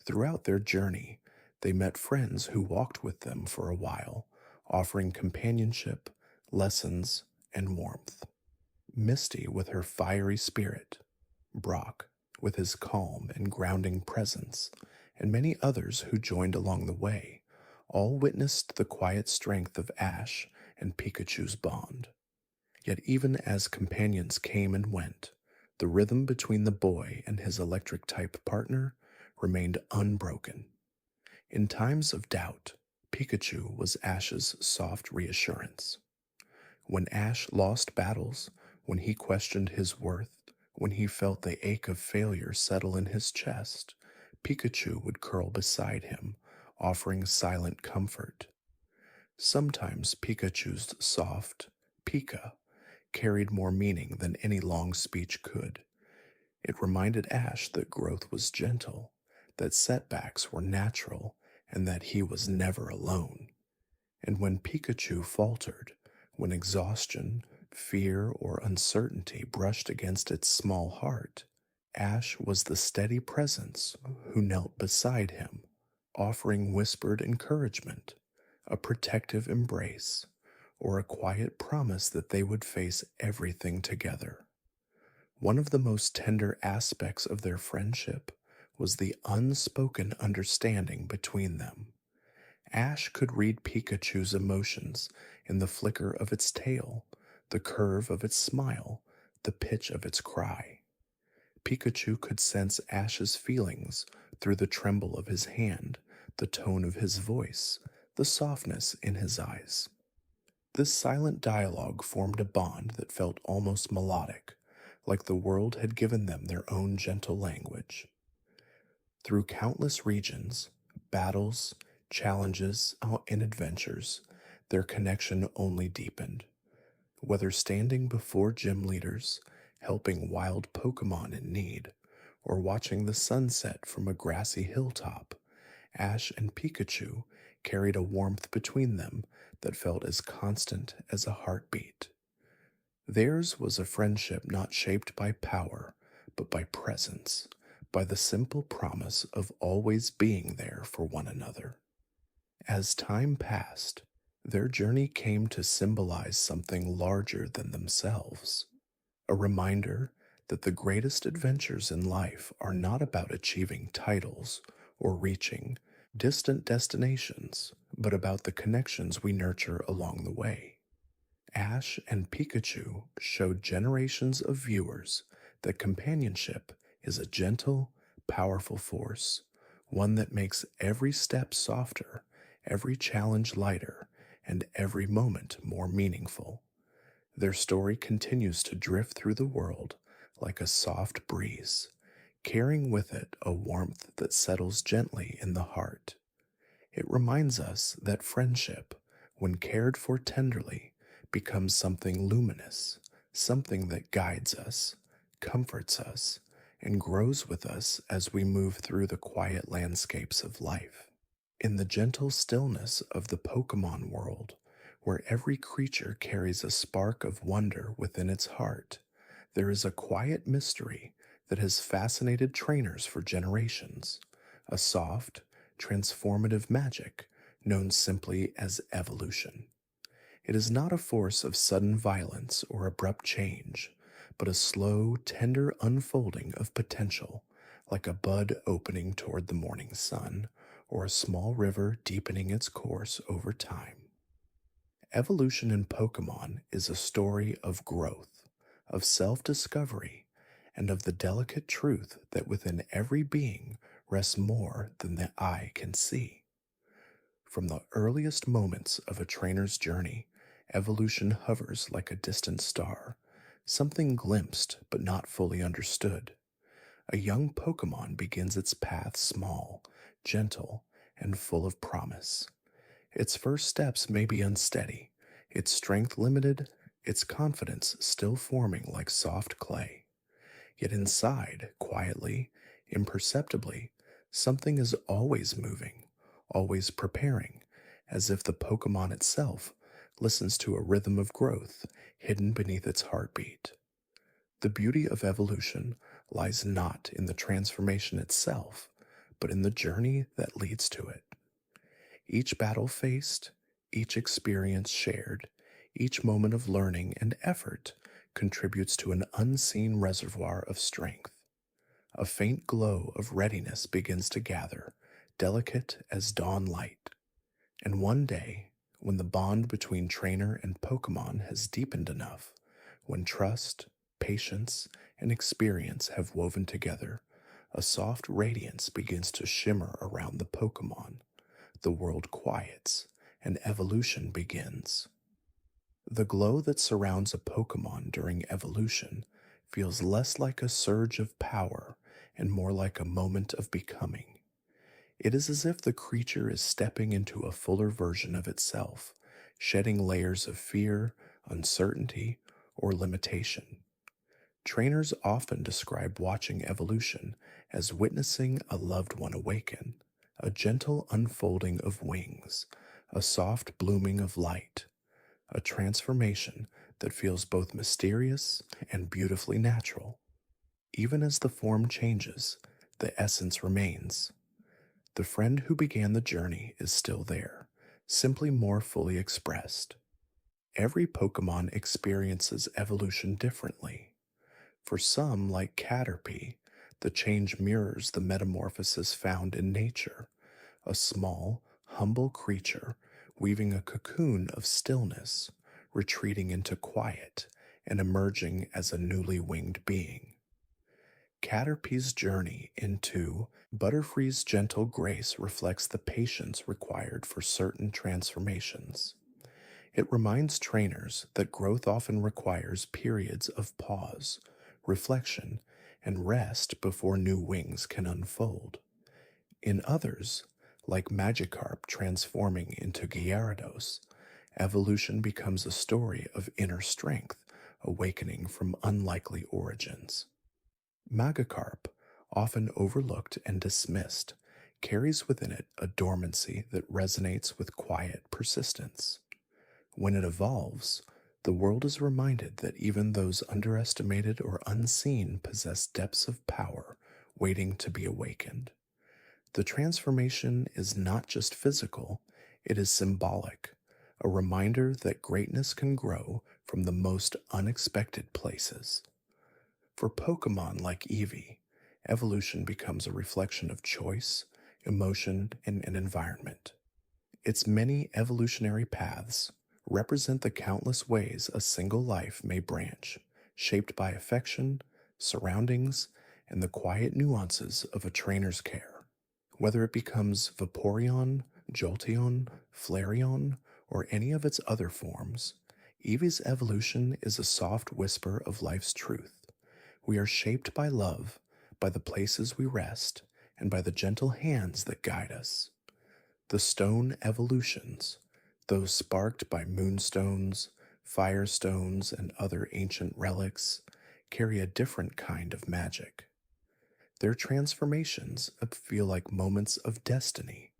S1: Throughout their journey, they met friends who walked with them for a while, offering companionship, lessons, and warmth. Misty with her fiery spirit, Brock with his calm and grounding presence, and many others who joined along the way, all witnessed the quiet strength of Ash and Pikachu's bond. Yet even as companions came and went, the rhythm between the boy and his electric-type partner remained unbroken. In times of doubt, Pikachu was Ash's soft reassurance. When Ash lost battles, when he questioned his worth, when he felt the ache of failure settle in his chest, Pikachu would curl beside him, offering silent comfort. Sometimes Pikachu's soft Pika carried more meaning than any long speech could. It reminded Ash that growth was gentle, that setbacks were natural, and that he was never alone. And when Pikachu faltered, when exhaustion, fear, or uncertainty brushed against its small heart, Ash was the steady presence who knelt beside him, offering whispered encouragement, a protective embrace, or a quiet promise that they would face everything together. One of the most tender aspects of their friendship was the unspoken understanding between them. Ash could read Pikachu's emotions in the flicker of its tail, the curve of its smile, the pitch of its cry. Pikachu could sense Ash's feelings through the tremble of his hand, the tone of his voice, the softness in his eyes. This silent dialogue formed a bond that felt almost melodic, like the world had given them their own gentle language. Through countless regions, battles, challenges, and adventures, their connection only deepened. Whether standing before gym leaders, helping wild Pokémon in need, or watching the sunset from a grassy hilltop, Ash and Pikachu carried a warmth between them that felt as constant as a heartbeat. Theirs was a friendship not shaped by power, but by presence, by the simple promise of always being there for one another. As time passed, their journey came to symbolize something larger than themselves, a reminder that the greatest adventures in life are not about achieving titles or reaching distant destinations, but about the connections we nurture along the way. Ash and Pikachu showed generations of viewers that companionship is a gentle, powerful force, one that makes every step softer, every challenge lighter, and every moment more meaningful. Their story continues to drift through the world like a soft breeze, carrying with it a warmth that settles gently in the heart. It reminds us that friendship, when cared for tenderly, becomes something luminous, something that guides us, comforts us, and grows with us as we move through the quiet landscapes of life. In the gentle stillness of the Pokemon world, where every creature carries a spark of wonder within its heart, there is a quiet mystery that has fascinated trainers for generations, a soft, transformative magic known simply as evolution. It is not a force of sudden violence or abrupt change, but a slow, tender unfolding of potential, like a bud opening toward the morning sun, or a small river deepening its course over time. Evolution in Pokemon is a story of growth, of self discovery, and of the delicate truth that within every being rests more than the eye can see. From the earliest moments of a trainer's journey, evolution hovers like a distant star, something glimpsed but not fully understood. A young Pokemon begins its path small, gentle, and full of promise. Its first steps may be unsteady, its strength limited, its confidence still forming like soft clay. Yet inside, quietly, imperceptibly, something is always moving, always preparing, as if the Pokemon itself listens to a rhythm of growth hidden beneath its heartbeat. The beauty of evolution lies not in the transformation itself, but in the journey that leads to it. Each battle faced, each experience shared, each moment of learning and effort contributes to an unseen reservoir of strength. A faint glow of readiness begins to gather, delicate as dawn light. And one day, when the bond between trainer and Pokemon has deepened enough, when trust, patience, and experience have woven together, a soft radiance begins to shimmer around the Pokemon. The world quiets, and evolution begins. The glow that surrounds a Pokemon during evolution feels less like a surge of power and more like a moment of becoming. It is as if the creature is stepping into a fuller version of itself, shedding layers of fear, uncertainty, or limitation. Trainers often describe watching evolution as witnessing a loved one awaken, a gentle unfolding of wings, a soft blooming of light, a transformation that feels both mysterious and beautifully natural. Even as the form changes, the essence remains. The friend who began the journey is still there, simply more fully expressed. Every Pokemon experiences evolution differently. For some, like Caterpie, the change mirrors the metamorphosis found in nature, a small, humble creature weaving a cocoon of stillness, retreating into quiet, and emerging as a newly winged being. Caterpie's journey into Butterfree's gentle grace reflects the patience required for certain transformations. It reminds trainers that growth often requires periods of pause, reflection, and rest before new wings can unfold. In others, like Magikarp transforming into Gyarados, evolution becomes a story of inner strength awakening from unlikely origins. Magikarp, often overlooked and dismissed, carries within it a dormancy that resonates with quiet persistence. When it evolves, the world is reminded that even those underestimated or unseen possess depths of power waiting to be awakened. The transformation is not just physical, it is symbolic, a reminder that greatness can grow from the most unexpected places. For Pokemon like Eevee, evolution becomes a reflection of choice, emotion, and an environment. Its many evolutionary paths represent the countless ways a single life may branch, shaped by affection, surroundings, and the quiet nuances of a trainer's care. Whether it becomes Vaporeon, Jolteon, Flareon, or any of its other forms, Eevee's evolution is a soft whisper of life's truth. We are shaped by love, by the places we rest, and by the gentle hands that guide us. The stone evolutions, those sparked by moonstones, firestones, and other ancient relics, carry a different kind of magic. Their transformations feel like moments of destiny,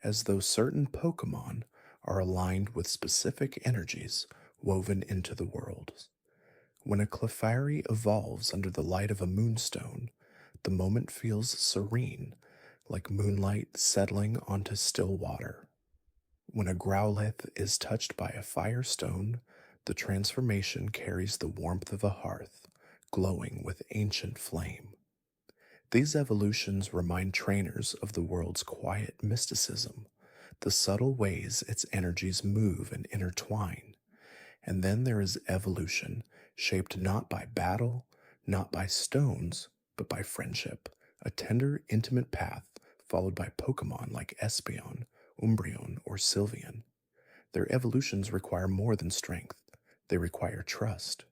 S1: as though certain Pokemon are aligned with specific energies woven into the world. When a Clefairy evolves under the light of a moonstone, the moment feels serene, like moonlight settling onto still water. When a Growlithe is touched by a firestone, the transformation carries the warmth of a hearth, glowing with ancient flame. These evolutions remind trainers of the world's quiet mysticism, the subtle ways its energies move and intertwine. And then there is evolution, shaped not by battle, not by stones, but by friendship, a tender, intimate path followed by Pokemon like Espeon, Umbreon, or Sylveon. Their evolutions require more than strength, they require trust.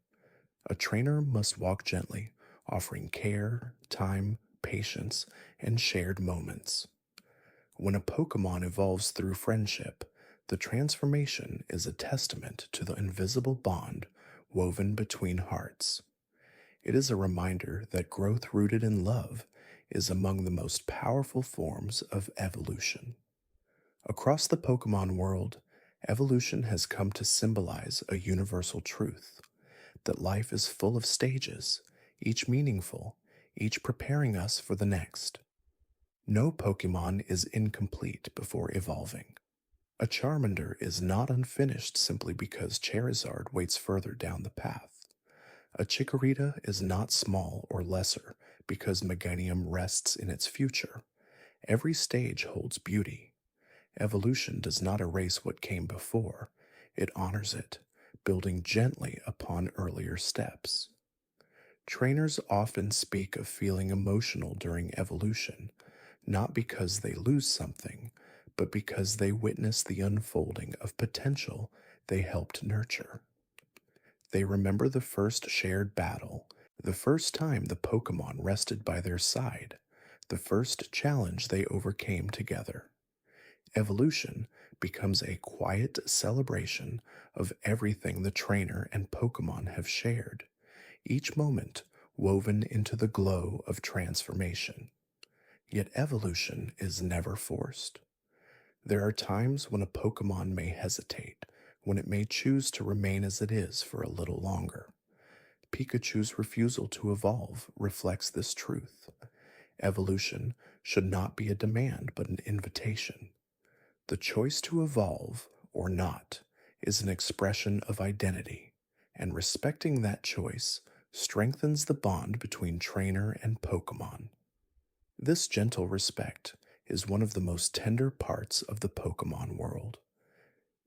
S1: A trainer must walk gently, offering care, time, patience, and shared moments. When a Pokemon evolves through friendship, the transformation is a testament to the invisible bond woven between hearts. It is a reminder that growth rooted in love is among the most powerful forms of evolution. Across the Pokemon world, evolution has come to symbolize a universal truth that life is full of stages, each meaningful, each preparing us for the next. No Pokemon is incomplete before evolving. A Charmander is not unfinished simply because Charizard waits further down the path. A Chikorita is not small or lesser because Meganium rests in its future. Every stage holds beauty. Evolution does not erase what came before, it honors it, building gently upon earlier steps. Trainers often speak of feeling emotional during evolution, not because they lose something, but because they witness the unfolding of potential they helped nurture. They remember the first shared battle, the first time the Pokemon rested by their side, the first challenge they overcame together. Evolution becomes a quiet celebration of everything the trainer and Pokemon have shared. Each moment woven into the glow of transformation. Yet evolution is never forced. There are times when a Pokemon may hesitate, when it may choose to remain as it is for a little longer. Pikachu's refusal to evolve reflects this truth. Evolution should not be a demand but an invitation. The choice to evolve or not is an expression of identity, and respecting that choice strengthens the bond between trainer and Pokemon. This gentle respect is one of the most tender parts of the Pokemon world.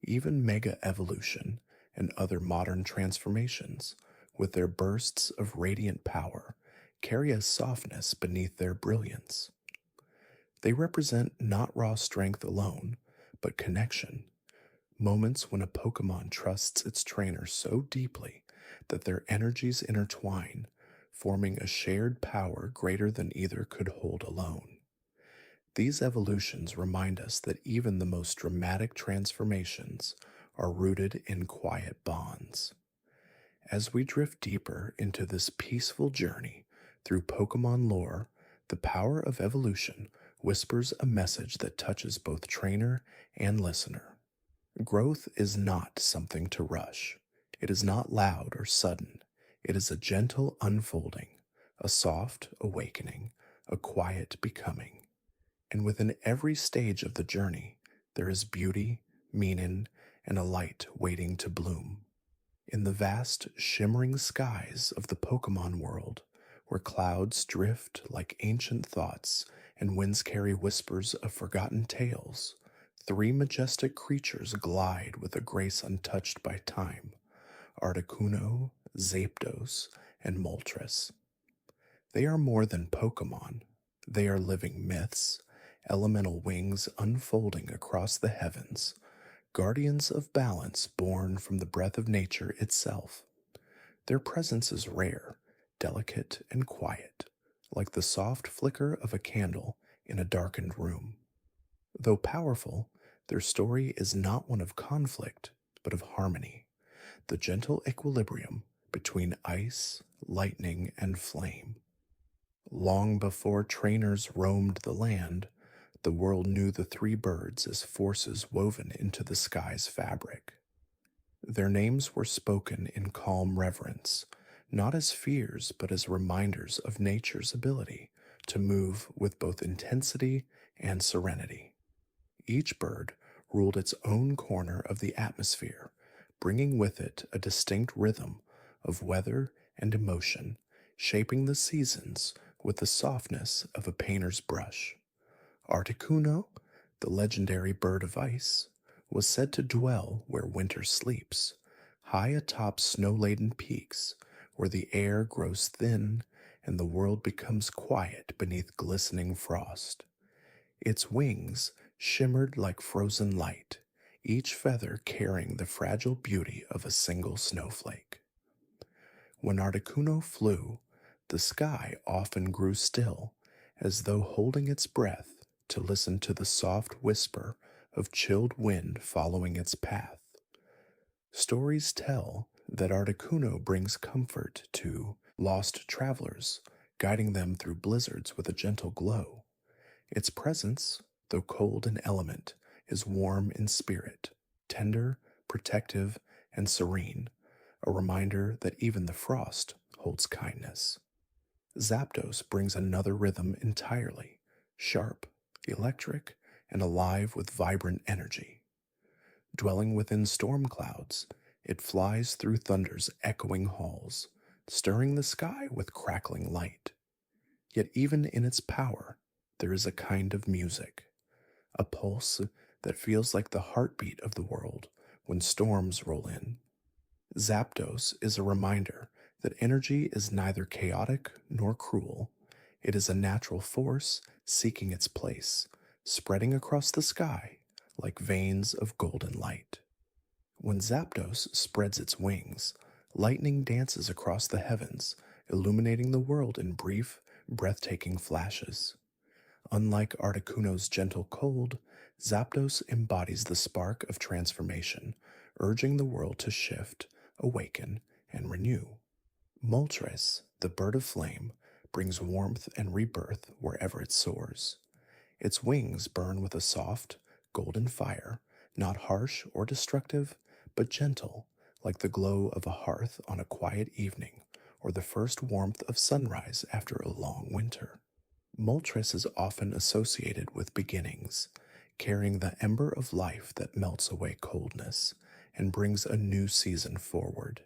S1: Even Mega Evolution and other modern transformations, with their bursts of radiant power, carry a softness beneath their brilliance. They represent not raw strength alone, but connection, moments when a Pokemon trusts its trainer so deeply that their energies intertwine, forming a shared power greater than either could hold alone. These evolutions remind us that even the most dramatic transformations are rooted in quiet bonds. As we drift deeper into this peaceful journey through Pokemon lore, the power of evolution whispers a message that touches both trainer and listener. Growth is not something to rush. It is not loud or sudden. It is a gentle unfolding, a soft awakening, a quiet becoming. And within every stage of the journey, there is beauty, meaning, and a light waiting to bloom. In the vast, shimmering skies of the Pokemon world, where clouds drift like ancient thoughts and winds carry whispers of forgotten tales, three majestic creatures glide with a grace untouched by time: Articuno, Zapdos, and Moltres. They are more than Pokemon. They are living myths, elemental wings unfolding across the heavens, guardians of balance born from the breath of nature itself. Their presence is rare, delicate, and quiet, like the soft flicker of a candle in a darkened room. Though powerful, their story is not one of conflict, but of harmony, the gentle equilibrium between ice, lightning, and flame. Long before trainers roamed the land, the world knew the three birds as forces woven into the sky's fabric. Their names were spoken in calm reverence, not as fears but as reminders of nature's ability to move with both intensity and serenity. Each bird ruled its own corner of the atmosphere, bringing with it a distinct rhythm of weather and emotion, shaping the seasons with the softness of a painter's brush. Articuno, the legendary bird of ice, was said to dwell where winter sleeps, high atop snow-laden peaks, where the air grows thin and the world becomes quiet beneath glistening frost. Its wings shimmered like frozen light, each feather carrying the fragile beauty of a single snowflake. When Articuno flew, the sky often grew still, as though holding its breath to listen to the soft whisper of chilled wind following its path. Stories tell that Articuno brings comfort to lost travelers, guiding them through blizzards with a gentle glow. Its presence, though cold in element, is warm in spirit, tender, protective, and serene, a reminder that even the frost holds kindness. Zapdos brings another rhythm entirely, sharp, electric, and alive with vibrant energy. Dwelling within storm clouds, it flies through thunder's echoing halls, stirring the sky with crackling light. Yet even in its power, there is a kind of music, a pulse that feels like the heartbeat of the world when storms roll in. Zapdos is a reminder that energy is neither chaotic nor cruel. It is a natural force seeking its place, spreading across the sky like veins of golden light. When Zapdos spreads its wings, lightning dances across the heavens, illuminating the world in brief, breathtaking flashes. Unlike Articuno's gentle cold, Zapdos embodies the spark of transformation, urging the world to shift, awaken, and renew. Moltres, the bird of flame, brings warmth and rebirth wherever it soars. Its wings burn with a soft, golden fire, not harsh or destructive, but gentle, like the glow of a hearth on a quiet evening or the first warmth of sunrise after a long winter. Moltres is often associated with beginnings, carrying the ember of life that melts away coldness and brings a new season forward.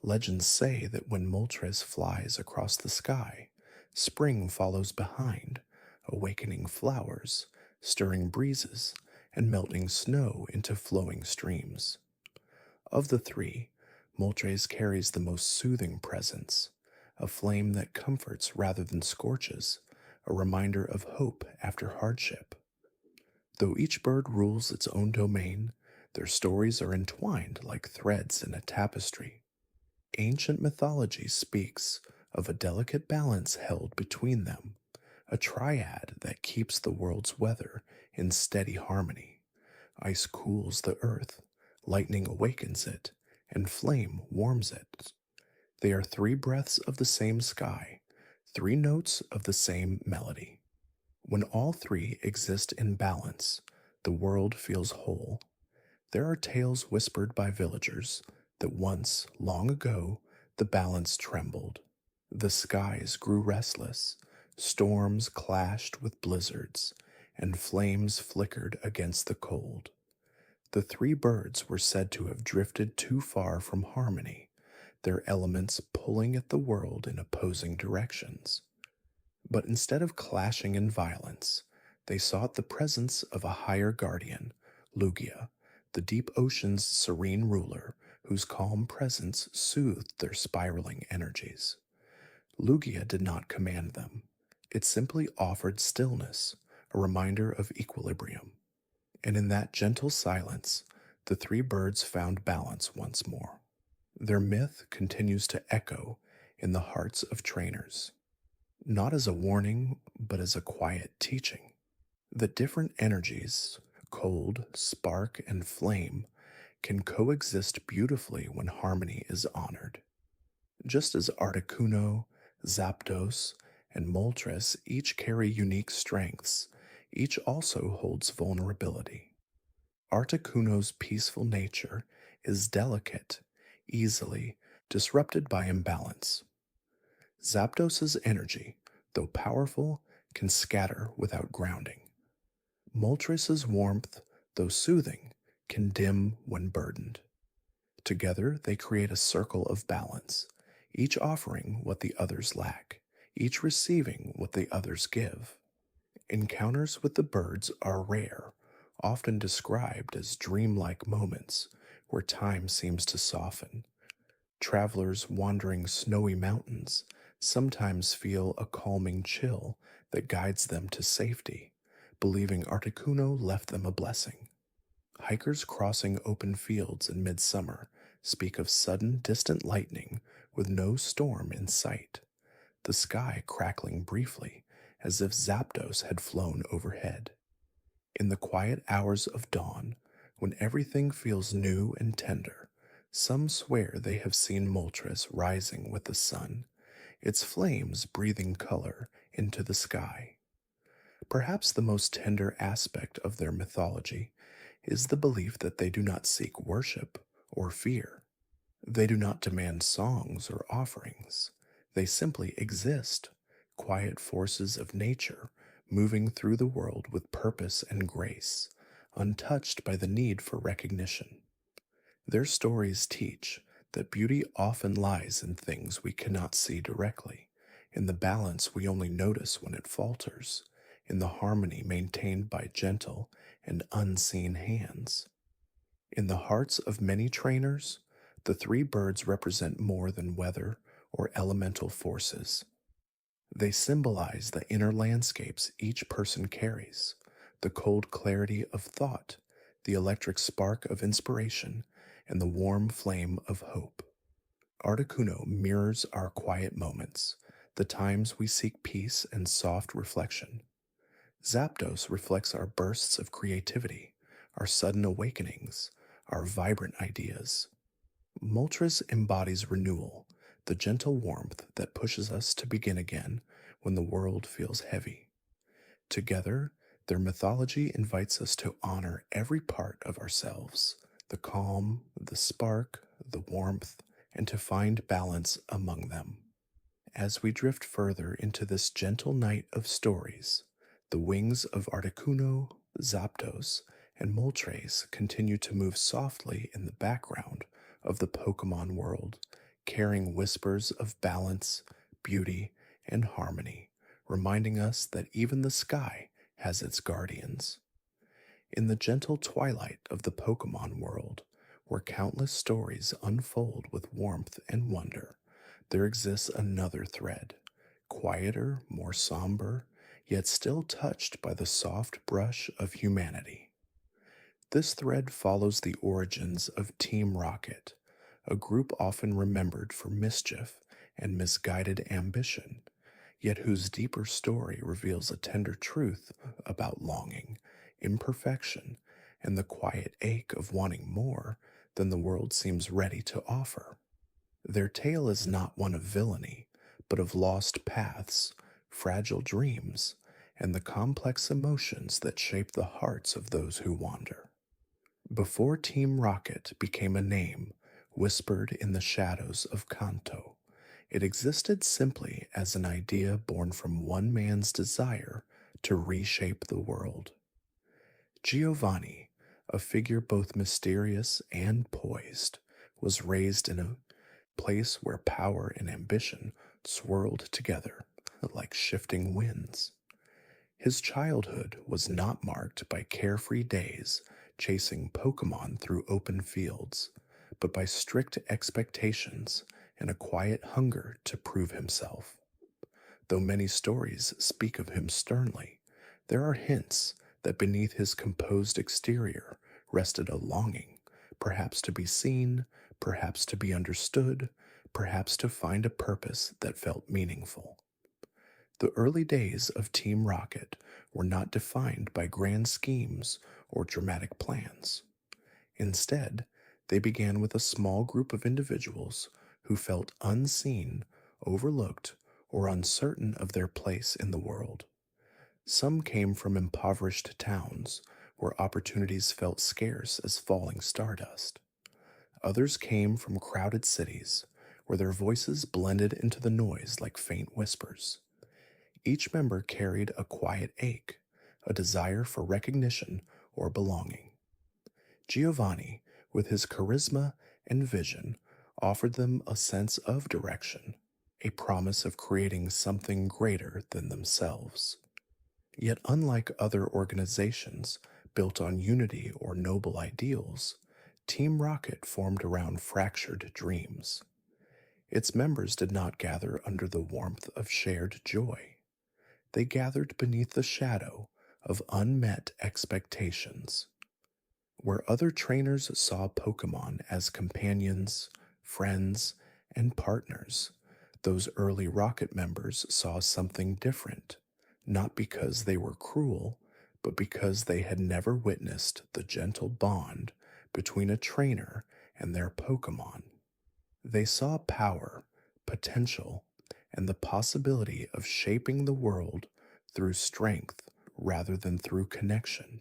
S1: Legends say that when Moltres flies across the sky, spring follows behind, awakening flowers, stirring breezes, and melting snow into flowing streams. Of the three, Moltres carries the most soothing presence, a flame that comforts rather than scorches, a reminder of hope after hardship. Though each bird rules its own domain, their stories are entwined like threads in a tapestry. Ancient mythology speaks of a delicate balance held between them, a triad that keeps the world's weather in steady harmony. Ice cools the earth, lightning awakens it, and flame warms it. They are three breaths of the same sky, three notes of the same melody. When all three exist in balance, the world feels whole. There are tales whispered by villagers that once, long ago, the balance trembled. The skies grew restless, storms clashed with blizzards, and flames flickered against the cold. The three birds were said to have drifted too far from harmony, their elements pulling at the world in opposing directions. But instead of clashing in violence, they sought the presence of a higher guardian, Lugia, the deep ocean's serene ruler, whose calm presence soothed their spiraling energies. Lugia did not command them. It simply offered stillness, a reminder of equilibrium. And in that gentle silence, the three birds found balance once more. Their myth continues to echo in the hearts of trainers, not as a warning, but as a quiet teaching. That different energies, cold, spark, and flame, can coexist beautifully when harmony is honored. Just as Articuno, Zapdos, and Moltres each carry unique strengths, each also holds vulnerability. Articuno's peaceful nature is delicate, easily disrupted by imbalance. Zapdos's energy, though powerful, can scatter without grounding. Moltres' warmth, though soothing, can dim when burdened. Together, they create a circle of balance, each offering what the others lack, each receiving what the others give. Encounters with the birds are rare, often described as dreamlike moments where time seems to soften. Travelers wandering snowy mountains sometimes feel a calming chill that guides them to safety, believing Articuno left them a blessing. Hikers crossing open fields in midsummer speak of sudden distant lightning with no storm in sight, the sky crackling briefly as if Zapdos had flown overhead. In the quiet hours of dawn, when everything feels new and tender, some swear they have seen Moltres rising with the sun, its flames breathing color into the sky. Perhaps the most tender aspect of their mythology is the belief that they do not seek worship or fear. They do not demand songs or offerings. They simply exist, quiet forces of nature moving through the world with purpose and grace, untouched by the need for recognition. Their stories teach that beauty often lies in things we cannot see directly, in the balance we only notice when it falters, in the harmony maintained by gentle and unseen hands. In the hearts of many trainers, the three birds represent more than weather or elemental forces. They symbolize the inner landscapes each person carries, the cold clarity of thought, the electric spark of inspiration, and the warm flame of hope. Articuno mirrors our quiet moments, the times we seek peace and soft reflection. Zapdos reflects our bursts of creativity, our sudden awakenings, our vibrant ideas. Moltres embodies renewal, the gentle warmth that pushes us to begin again when the world feels heavy. Together, their mythology invites us to honor every part of ourselves, the calm, the spark, the warmth, and to find balance among them. As we drift further into this gentle night of stories, the wings of Articuno, Zapdos, and Moltres continue to move softly in the background of the Pokemon world, carrying whispers of balance, beauty, and harmony, reminding us that even the sky has its guardians. In the gentle twilight of the Pokemon world, where countless stories unfold with warmth and wonder, there exists another thread, quieter, more somber, yet still touched by the soft brush of humanity. This thread follows the origins of Team Rocket, a group often remembered for mischief and misguided ambition, yet whose deeper story reveals a tender truth about longing, imperfection, and the quiet ache of wanting more than the world seems ready to offer. Their tale is not one of villainy, but of lost paths, fragile dreams, and the complex emotions that shape the hearts of those who wander. Before Team Rocket became a name whispered in the shadows of Kanto, it existed simply as an idea born from one man's desire to reshape the world. Giovanni, a figure both mysterious and poised, was raised in a place where power and ambition swirled together like shifting winds. His childhood was not marked by carefree days chasing Pokemon through open fields, but by strict expectations and a quiet hunger to prove himself. Though many stories speak of him sternly, there are hints that beneath his composed exterior rested a longing, perhaps to be seen, perhaps to be understood, perhaps to find a purpose that felt meaningful. The early days of Team Rocket were not defined by grand schemes or dramatic plans. Instead, they began with a small group of individuals who felt unseen, overlooked, or uncertain of their place in the world. Some came from impoverished towns where opportunities felt scarce as falling stardust. Others came from crowded cities where their voices blended into the noise like faint whispers. Each member carried a quiet ache, a desire for recognition or belonging. Giovanni, with his charisma and vision, offered them a sense of direction, a promise of creating something greater than themselves. Yet, unlike other organizations built on unity or noble ideals, Team Rocket formed around fractured dreams. Its members did not gather under the warmth of shared joy. They gathered beneath the shadow of unmet expectations. Where other trainers saw Pokemon as companions, friends, and partners, those early Rocket members saw something different, not because they were cruel, but because they had never witnessed the gentle bond between a trainer and their Pokemon. They saw power, potential, and the possibility of shaping the world through strength rather than through connection.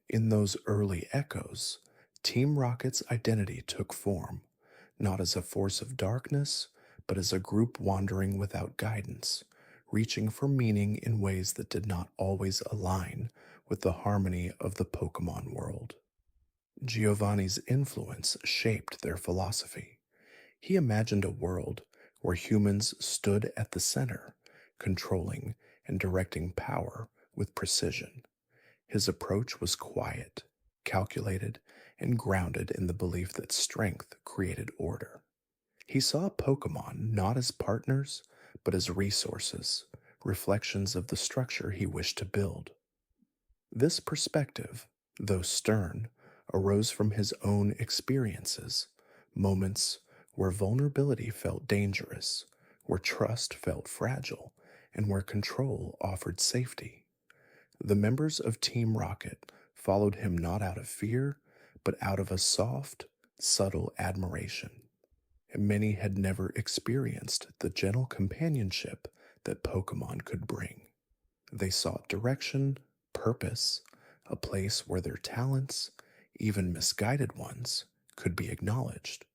S1: In those early echoes, Team Rocket's identity took form, not as a force of darkness, but as a group wandering without guidance, reaching for meaning in ways that did not always align with the harmony of the Pokemon world. Giovanni's influence shaped their philosophy. He imagined a world where humans stood at the center, controlling and directing power with precision. His approach was quiet, calculated, and grounded in the belief that strength created order. He saw Pokemon not as partners, but as resources, reflections of the structure he wished to build. This perspective, though stern, arose from his own experiences, moments where vulnerability felt dangerous, where trust felt fragile, and where control offered safety. The members of Team Rocket followed him not out of fear, but out of a soft, subtle admiration. and many had never experienced the gentle companionship that Pokemon could bring. They sought direction, purpose, a place where their talents, even misguided ones, could be acknowledged.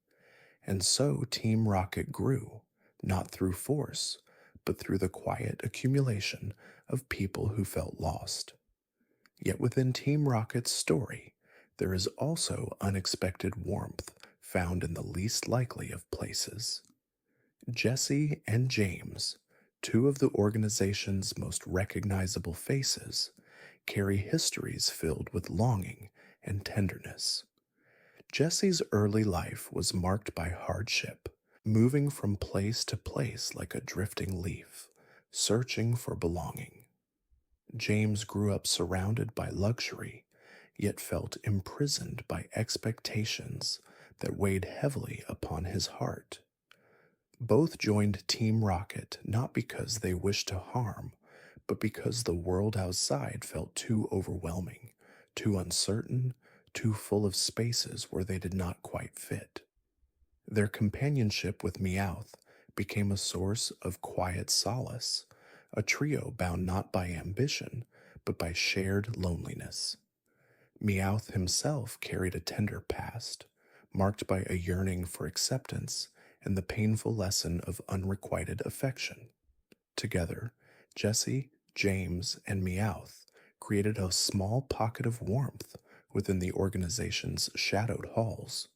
S1: And so Team Rocket grew, not through force, but through the quiet accumulation of people who felt lost. Yet within Team Rocket's story, there is also unexpected warmth found in the least likely of places. Jesse and James, two of the organization's most recognizable faces, carry histories filled with longing and tenderness. Jesse's early life was marked by hardship, moving from place to place like a drifting leaf, searching for belonging. James grew up surrounded by luxury, yet felt imprisoned by expectations that weighed heavily upon his heart. Both joined Team Rocket not because they wished to harm, but because the world outside felt too overwhelming, too uncertain, too full of spaces where they did not quite fit. Their companionship with Meowth became a source of quiet solace, a trio bound not by ambition, but by shared loneliness. Meowth himself carried a tender past, marked by a yearning for acceptance and the painful lesson of unrequited affection. Together, Jesse, James, and Meowth created a small pocket of warmth within the organization's shadowed halls.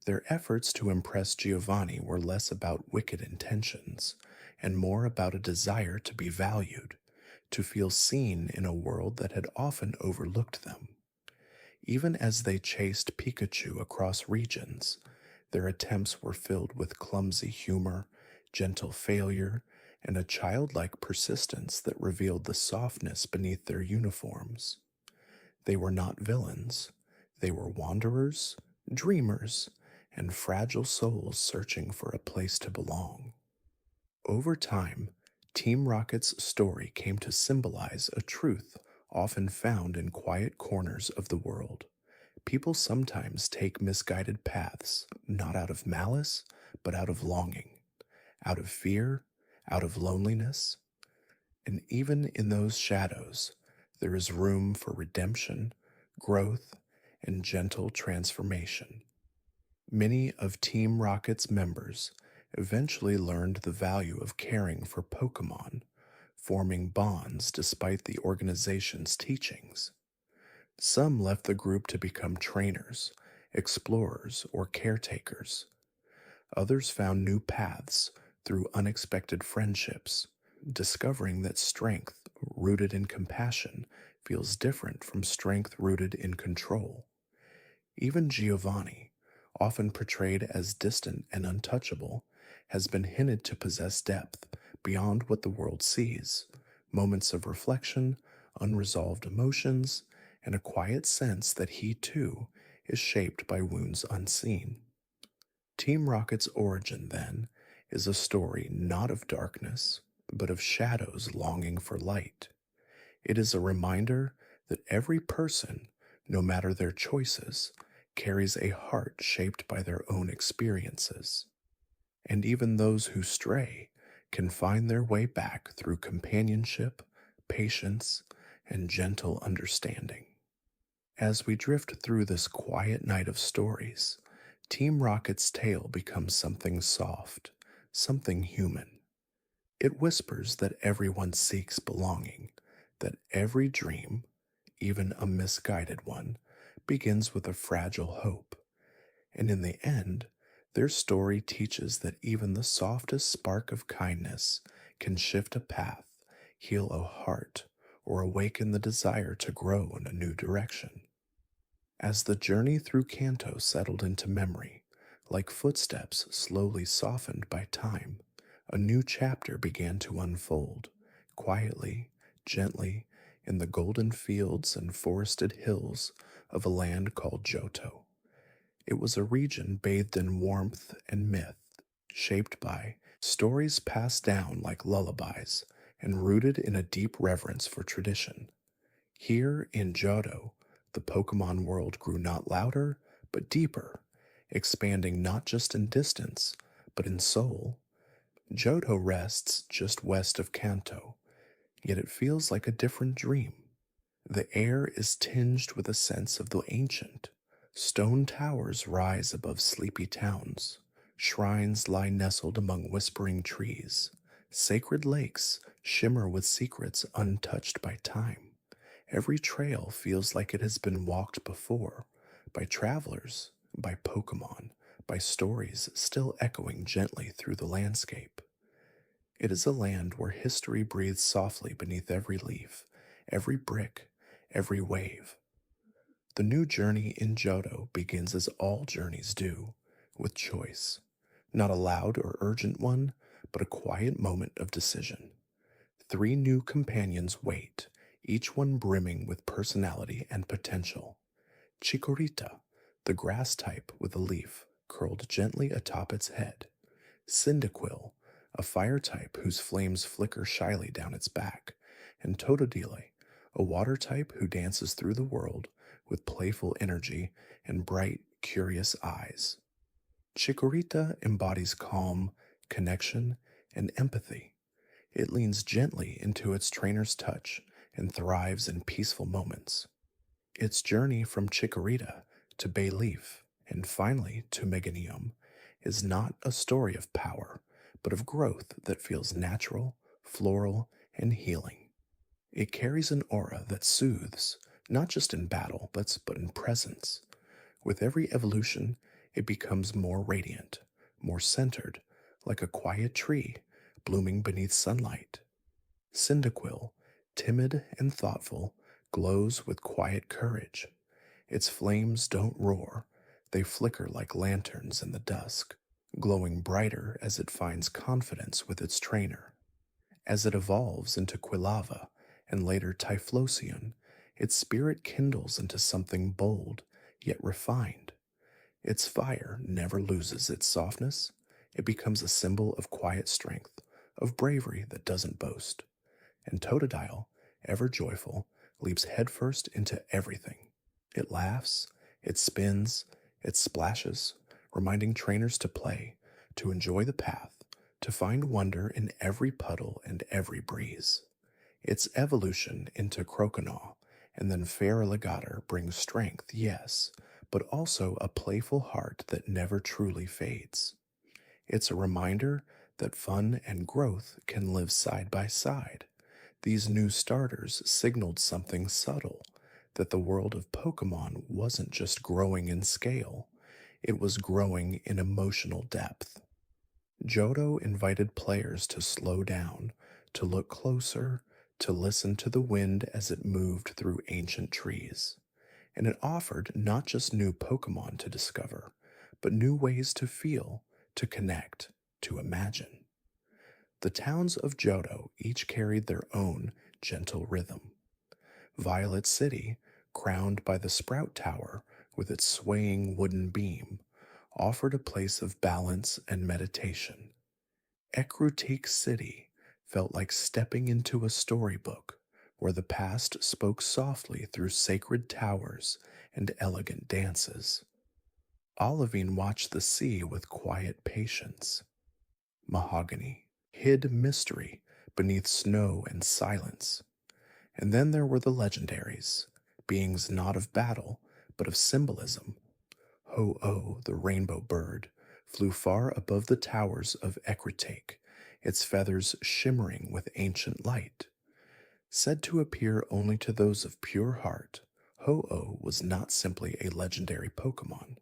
S1: Their efforts to impress Giovanni were less about wicked intentions and more about a desire to be valued, to feel seen in a world that had often overlooked them. Even as they chased Pikachu across regions, their attempts were filled with clumsy humor, gentle failure, and a childlike persistence that revealed the softness beneath their uniforms. They were not villains, they were wanderers, dreamers, and fragile souls searching for a place to belong. Over time, Team Rocket's story came to symbolize a truth often found in quiet corners of the world. People sometimes take misguided paths, not out of malice, but out of longing, out of fear, out of loneliness. And even in those shadows, there is room for redemption, growth, and gentle transformation. Many of Team Rocket's members eventually learned the value of caring for Pokemon, forming bonds despite the organization's teachings. Some left the group to become trainers, explorers, or caretakers. Others found new paths through unexpected friendships, discovering that strength rooted in compassion feels different from strength rooted in control. Even Giovanni, often portrayed as distant and untouchable, has been hinted to possess depth beyond what the world sees, moments of reflection, unresolved emotions, and a quiet sense that he too is shaped by wounds unseen. Team Rocket's origin, then, is a story not of darkness, but of shadows longing for light. It is a reminder that every person, no matter their choices, carries a heart shaped by their own experiences. And even those who stray can find their way back through companionship, patience, and gentle understanding. As we drift through this quiet night of stories, Team Rocket's tale becomes something soft, something human. It whispers that everyone seeks belonging, that every dream, even a misguided one, begins with a fragile hope. And in the end, their story teaches that even the softest spark of kindness can shift a path, heal a heart, or awaken the desire to grow in a new direction. As the journey through Kanto settled into memory, like footsteps slowly softened by time, a new chapter began to unfold, quietly, gently, in the golden fields and forested hills of a land called Johto. It was a region bathed in warmth and myth, shaped by stories passed down like lullabies and rooted in a deep reverence for tradition. Here in Johto, the Pokemon world grew not louder, but deeper, expanding not just in distance, but in soul. Johto rests just west of Kanto, yet it feels like a different dream. The air is tinged with a sense of the ancient. Stone towers rise above sleepy towns. Shrines lie nestled among whispering trees. Sacred lakes shimmer with secrets untouched by time. Every trail feels like it has been walked before, by travelers, by Pokémon, by stories still echoing gently through the landscape. It is a land where history breathes softly beneath every leaf, every brick, every wave. The new journey in Johto begins as all journeys do, with choice. Not a loud or urgent one, but a quiet moment of decision. Three new companions wait, each one brimming with personality and potential. Chikorita, the grass type with a leaf curled gently atop its head. Cyndaquil, a fire type whose flames flicker shyly down its back. And Totodile, a water type who dances through the world with playful energy and bright, curious eyes. Chikorita embodies calm, connection, and empathy. It leans gently into its trainer's touch and thrives in peaceful moments. Its journey from Chikorita to Bayleaf and finally to Meganium is not a story of power, but of growth that feels natural, floral, and healing. It carries an aura that soothes, not just in battle, but in presence. With every evolution, it becomes more radiant, more centered, like a quiet tree blooming beneath sunlight. Cyndaquil, timid and thoughtful, glows with quiet courage. Its flames don't roar, they flicker like lanterns in the dusk, glowing brighter as it finds confidence with its trainer. As it evolves into Quilava and later Typhlosion, its spirit kindles into something bold yet refined. Its fire never loses its softness. It becomes a symbol of quiet strength, of bravery that doesn't boast. And Totodile, ever joyful, leaps headfirst into everything. It laughs, it spins, it splashes, reminding trainers to play, to enjoy the path, to find wonder in every puddle and every breeze. Its evolution into Croconaw and then Feraligatr brings strength, yes, but also a playful heart that never truly fades. It's a reminder that fun and growth can live side by side. These new starters signaled something subtle, that the world of Pokemon wasn't just growing in scale, it was growing in emotional depth. Johto invited players to slow down, to look closer, to listen to the wind as it moved through ancient trees. And it offered not just new Pokemon to discover, but new ways to feel, to connect, to imagine. The towns of Johto each carried their own gentle rhythm. Violet City, crowned by the Sprout Tower with its swaying wooden beam, offered a place of balance and meditation. Ecruteak City felt like stepping into a storybook where the past spoke softly through sacred towers and elegant dances. Olivine watched the sea with quiet patience. Mahogany hid mystery beneath snow and silence. And then there were the legendaries, beings not of battle, but of symbolism. Ho-Oh, the rainbow bird, flew far above the towers of Ecruteak, its feathers shimmering with ancient light. Said to appear only to those of pure heart, Ho-Oh was not simply a legendary Pokemon.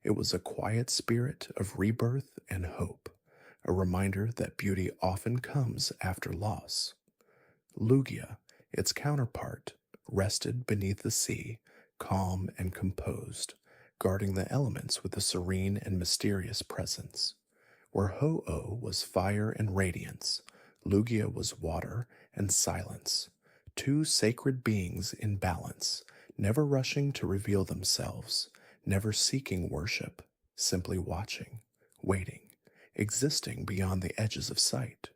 S1: It was a quiet spirit of rebirth and hope, a reminder that beauty often comes after loss. Lugia, its counterpart, rested beneath the sea, calm and composed, guarding the elements with a serene and mysterious presence. Where Ho-Oh was fire and radiance, Lugia was water and silence, two sacred beings in balance, never rushing to reveal themselves, never seeking worship, simply watching, waiting, existing beyond the edges of sight.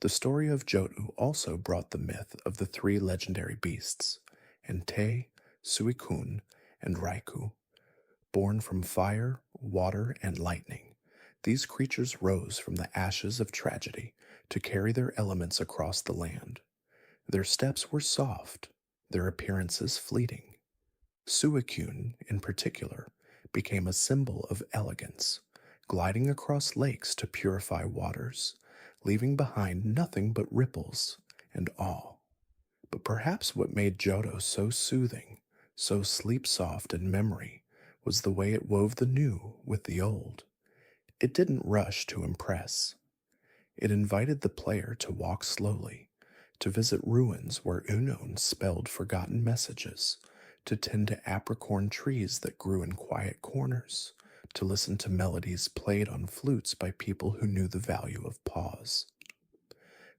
S1: The story of Johto also brought the myth of the three legendary beasts, Entei, Suicune, and Raikou. Born from fire, water, and lightning, these creatures rose from the ashes of tragedy to carry their elements across the land. Their steps were soft, their appearances fleeting. Suicune, in particular, became a symbol of elegance, gliding across lakes to purify waters, leaving behind nothing but ripples and awe. But perhaps what made Johto so soothing, so sleep soft in memory, was the way it wove the new with the old. It didn't rush to impress. It invited the player to walk slowly, to visit ruins where Unknown spelled forgotten messages, to tend to apricorn trees that grew in quiet corners, to listen to melodies played on flutes by people who knew the value of pause.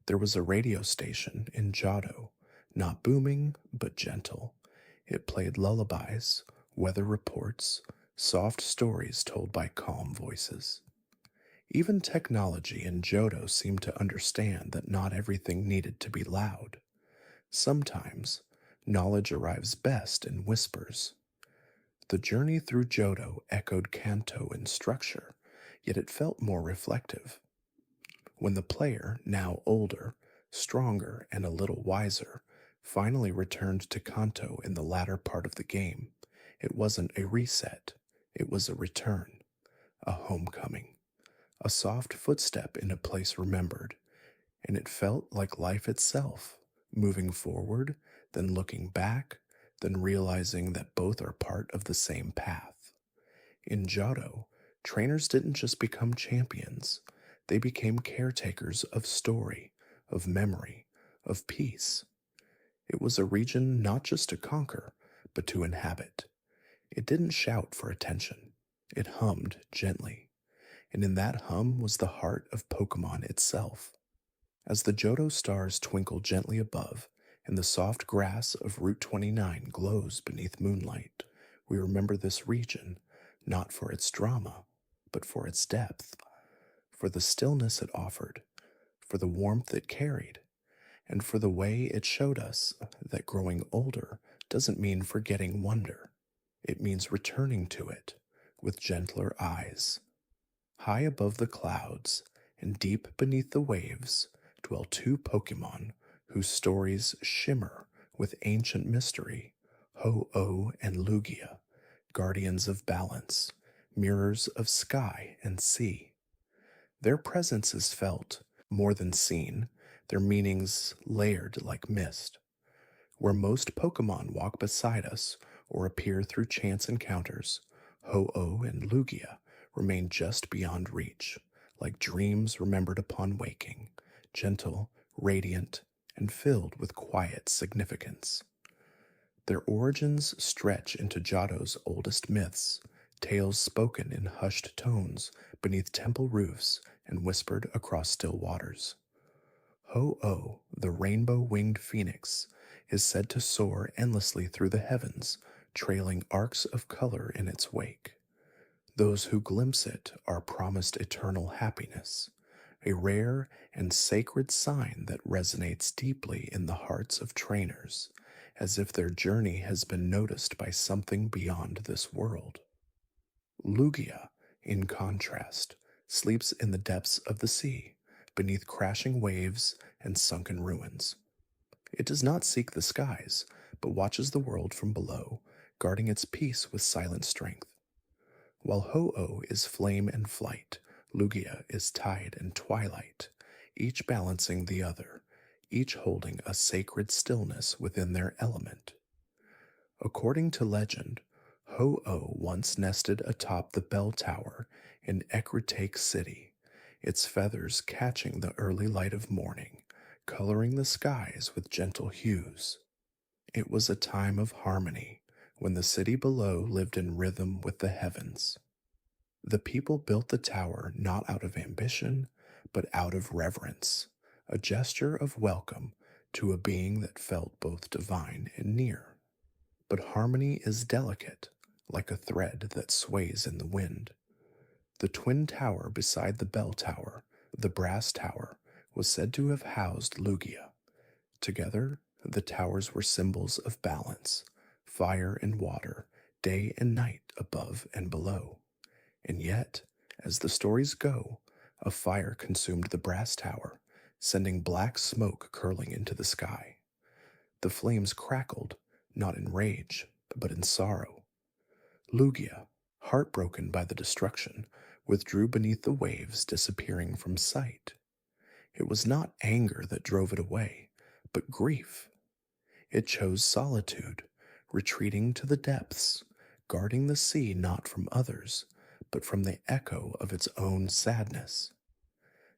S1: There was a radio station in Johto, not booming, but gentle. It played lullabies, weather reports, soft stories told by calm voices. Even technology in Johto seemed to understand that not everything needed to be loud. Sometimes, knowledge arrives best in whispers. The journey through Johto echoed Kanto in structure, yet it felt more reflective. When the player, now older, stronger, and a little wiser, finally returned to Kanto in the latter part of the game, it wasn't a reset, it was a return, a homecoming, a soft footstep in a place remembered, and it felt like life itself, moving forward, then looking back, then realizing that both are part of the same path. In Johto, trainers didn't just become champions, they became caretakers of story, of memory, of peace. It was a region not just to conquer, but to inhabit. It didn't shout for attention, it hummed gently, and in that hum was the heart of Pokémon itself. As the Johto stars twinkle gently above, and the soft grass of Route 29 glows beneath moonlight, we remember this region not for its drama, but for its depth, for the stillness it offered, for the warmth it carried, and for the way it showed us that growing older doesn't mean forgetting wonder. It means returning to it with gentler eyes. High above the clouds and deep beneath the waves dwell two Pokémon whose stories shimmer with ancient mystery, Ho-Oh and Lugia, guardians of balance, mirrors of sky and sea. Their presence is felt, more than seen, their meanings layered like mist. Where most Pokémon walk beside us or appear through chance encounters, Ho-Oh and Lugia remain just beyond reach, like dreams remembered upon waking, gentle, radiant, and filled with quiet significance. Their origins stretch into Johto's oldest myths, tales spoken in hushed tones beneath temple roofs and whispered across still waters. Ho-Oh, the rainbow-winged phoenix, is said to soar endlessly through the heavens, trailing arcs of color in its wake. Those who glimpse it are promised eternal happiness, a rare and sacred sign that resonates deeply in the hearts of trainers, as if their journey has been noticed by something beyond this world. Lugia, in contrast, sleeps in the depths of the sea, beneath crashing waves and sunken ruins. It does not seek the skies, but watches the world from below, guarding its peace with silent strength. While Ho-Oh is flame and flight, Lugia is tide and twilight, each balancing the other, each holding a sacred stillness within their element. According to legend, Ho-Oh once nested atop the bell tower in Ecruteak City, its feathers catching the early light of morning, coloring the skies with gentle hues. It was a time of harmony, when the city below lived in rhythm with the heavens. The people built the tower not out of ambition, but out of reverence, a gesture of welcome to a being that felt both divine and near. But harmony is delicate, like a thread that sways in the wind. The twin tower beside the bell tower, the brass tower, was said to have housed Lugia. Together, the towers were symbols of balance, fire and water, day and night above and below. And yet, as the stories go, a fire consumed the brass tower, sending black smoke curling into the sky. The flames crackled, not in rage, but in sorrow. Lugia, heartbroken by the destruction, withdrew beneath the waves, disappearing from sight. It was not anger that drove it away, but grief. It chose solitude, retreating to the depths, guarding the sea not from others, but from the echo of its own sadness.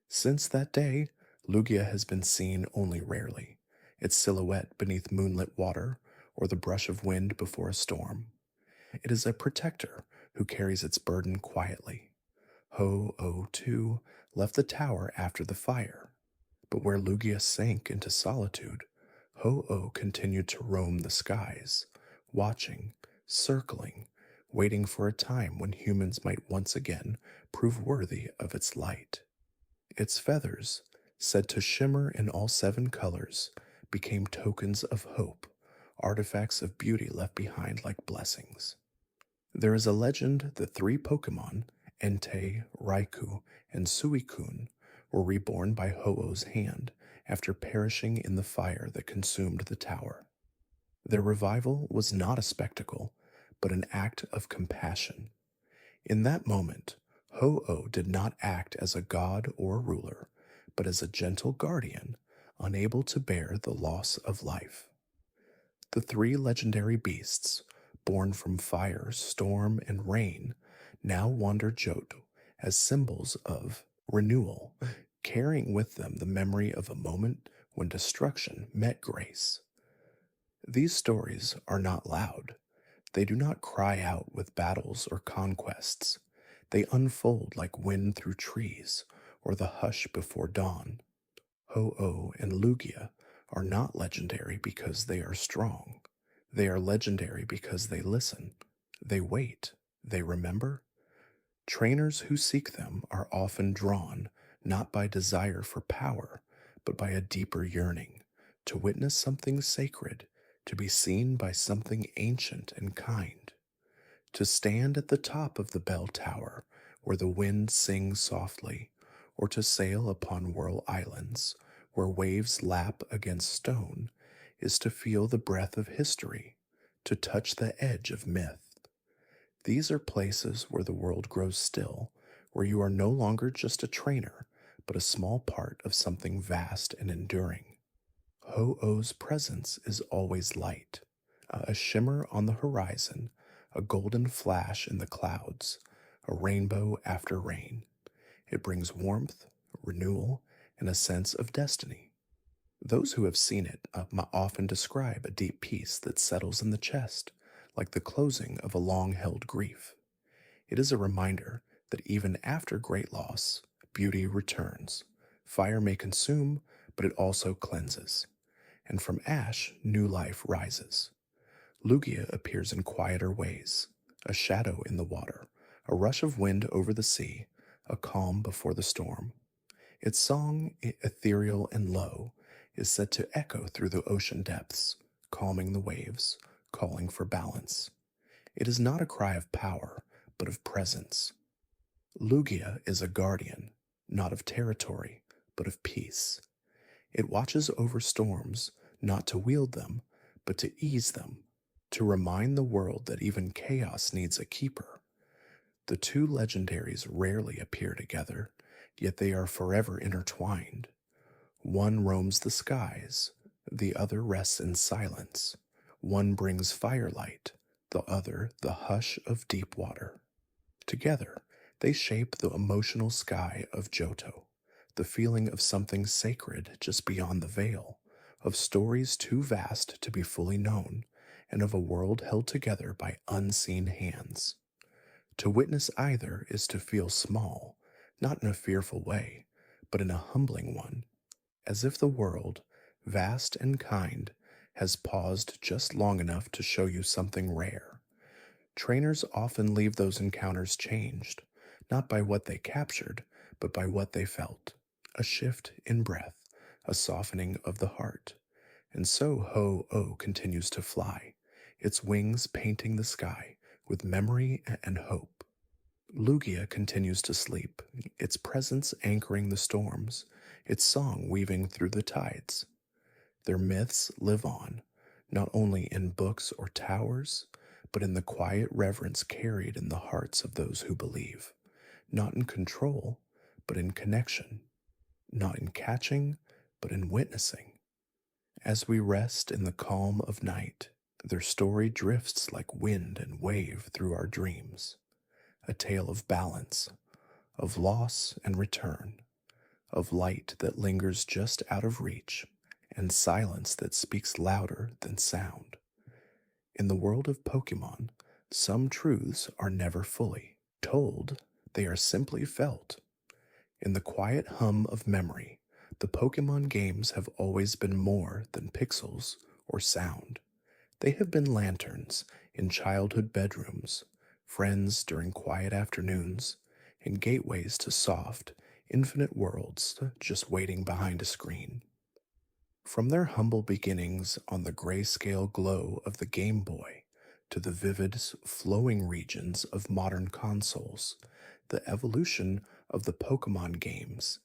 S1: Since that day, Lugia has been seen only rarely, its silhouette beneath moonlit water or the brush of wind before a storm. It is a protector who carries its burden quietly. Ho-Oh, too, left the tower after the fire, but where Lugia sank into solitude, Ho-Oh continued to roam the skies, watching, circling, waiting for a time when humans might once again prove worthy of its light. Its feathers, said to shimmer in all 7 colors, became tokens of hope, artifacts of beauty left behind like blessings. There is a legend that 3 Pokémon, Entei, Raikou, and Suicune, were reborn by Ho-Oh's hand after perishing in the fire that consumed the tower. Their revival was not a spectacle, but an act of compassion. In that moment, Ho-Oh did not act as a god or ruler, but as a gentle guardian, unable to bear the loss of life. The 3 legendary beasts, born from fire, storm, and rain, now wander Johto as symbols of renewal, carrying with them the memory of a moment when destruction met grace. These stories are not loud. They do not cry out with battles or conquests. They unfold like wind through trees or the hush before dawn. Ho-Oh and Lugia are not legendary because they are strong. They are legendary because they listen, they wait, they remember. Trainers who seek them are often drawn not by desire for power, but by a deeper yearning to witness something sacred, to be seen by something ancient and kind, to stand at the top of the bell tower where the wind sings softly, or to sail upon whirl islands where waves lap against stone, is to feel the breath of history, to touch the edge of myth. These are places where the world grows still, where you are no longer just a trainer, but a small part of something vast and enduring. Ho-Oh's presence is always light, a shimmer on the horizon, a golden flash in the clouds, a rainbow after rain. It brings warmth, renewal, and a sense of destiny. Those who have seen it often describe a deep peace that settles in the chest, like the closing of a long-held grief. It is a reminder that even after great loss, beauty returns. Fire may consume, but it also cleanses. And from ash, new life rises. Lugia appears in quieter ways, a shadow in the water, a rush of wind over the sea, a calm before the storm. Its song, ethereal and low, is said to echo through the ocean depths, calming the waves, calling for balance. It is not a cry of power, but of presence. Lugia is a guardian, not of territory, but of peace. It watches over storms, not to wield them, but to ease them, to remind the world that even chaos needs a keeper. The 2 legendaries rarely appear together, yet they are forever intertwined. One roams the skies, the other rests in silence. One brings firelight, the other the hush of deep water. Together, they shape the emotional sky of Johto, the feeling of something sacred just beyond the veil, of stories too vast to be fully known, and of a world held together by unseen hands. To witness either is to feel small, not in a fearful way, but in a humbling one, as if the world, vast and kind, has paused just long enough to show you something rare. Trainers often leave those encounters changed, not by what they captured, but by what they felt. A shift in breath, a softening of the heart. And so Ho-Oh continues to fly, its wings painting the sky with memory and hope. Lugia continues to sleep, its presence anchoring the storms, its song weaving through the tides. Their myths live on, not only in books or towers, but in the quiet reverence carried in the hearts of those who believe, not in control, but in connection, not in catching, but in witnessing. As we rest in the calm of night, their story drifts like wind and wave through our dreams, a tale of balance, of loss and return, of light that lingers just out of reach, and silence that speaks louder than sound. In the world of Pokemon, some truths are never fully told, they are simply felt. In the quiet hum of memory, the Pokemon games have always been more than pixels or sound. They have been lanterns in childhood bedrooms, friends during quiet afternoons, and gateways to soft, infinite worlds just waiting behind a screen. From their humble beginnings on the grayscale glow of the Game Boy to the vivid, flowing regions of modern consoles, the evolution of the Pokemon games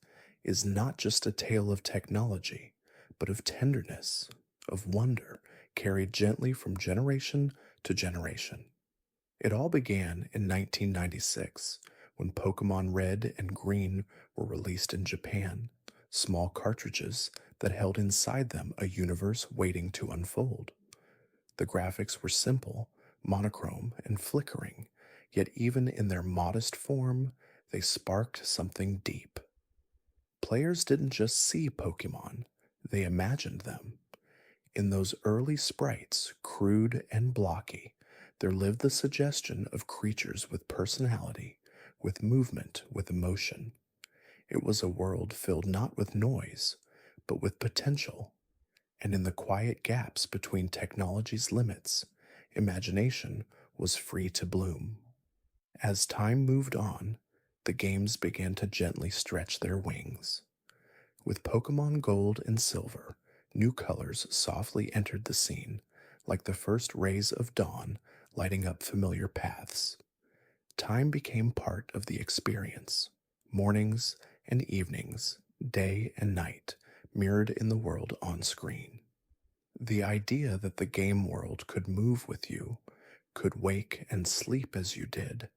S1: is not just a tale of technology, but of tenderness, of wonder carried gently from generation to generation. It all began in 1996 when Pokemon Red and Green were released in Japan, small cartridges that held inside them a universe waiting to unfold. The graphics were simple, monochrome, and flickering, yet even in their modest form, they sparked something deep. Players didn't just see Pokemon, they imagined them. In those early sprites, crude and blocky, there lived the suggestion of creatures with personality, with movement, with emotion. It was a world filled not with noise, but with potential. And in the quiet gaps between technology's limits, imagination was free to bloom. As time moved on, the games began to gently stretch their wings. With Pokemon Gold and Silver, new colors softly entered the scene, like the first rays of dawn lighting up familiar paths. Time became part of the experience. Mornings and evenings, day and night, mirrored in the world on screen. The idea that the game world could move with you, could wake and sleep as you did,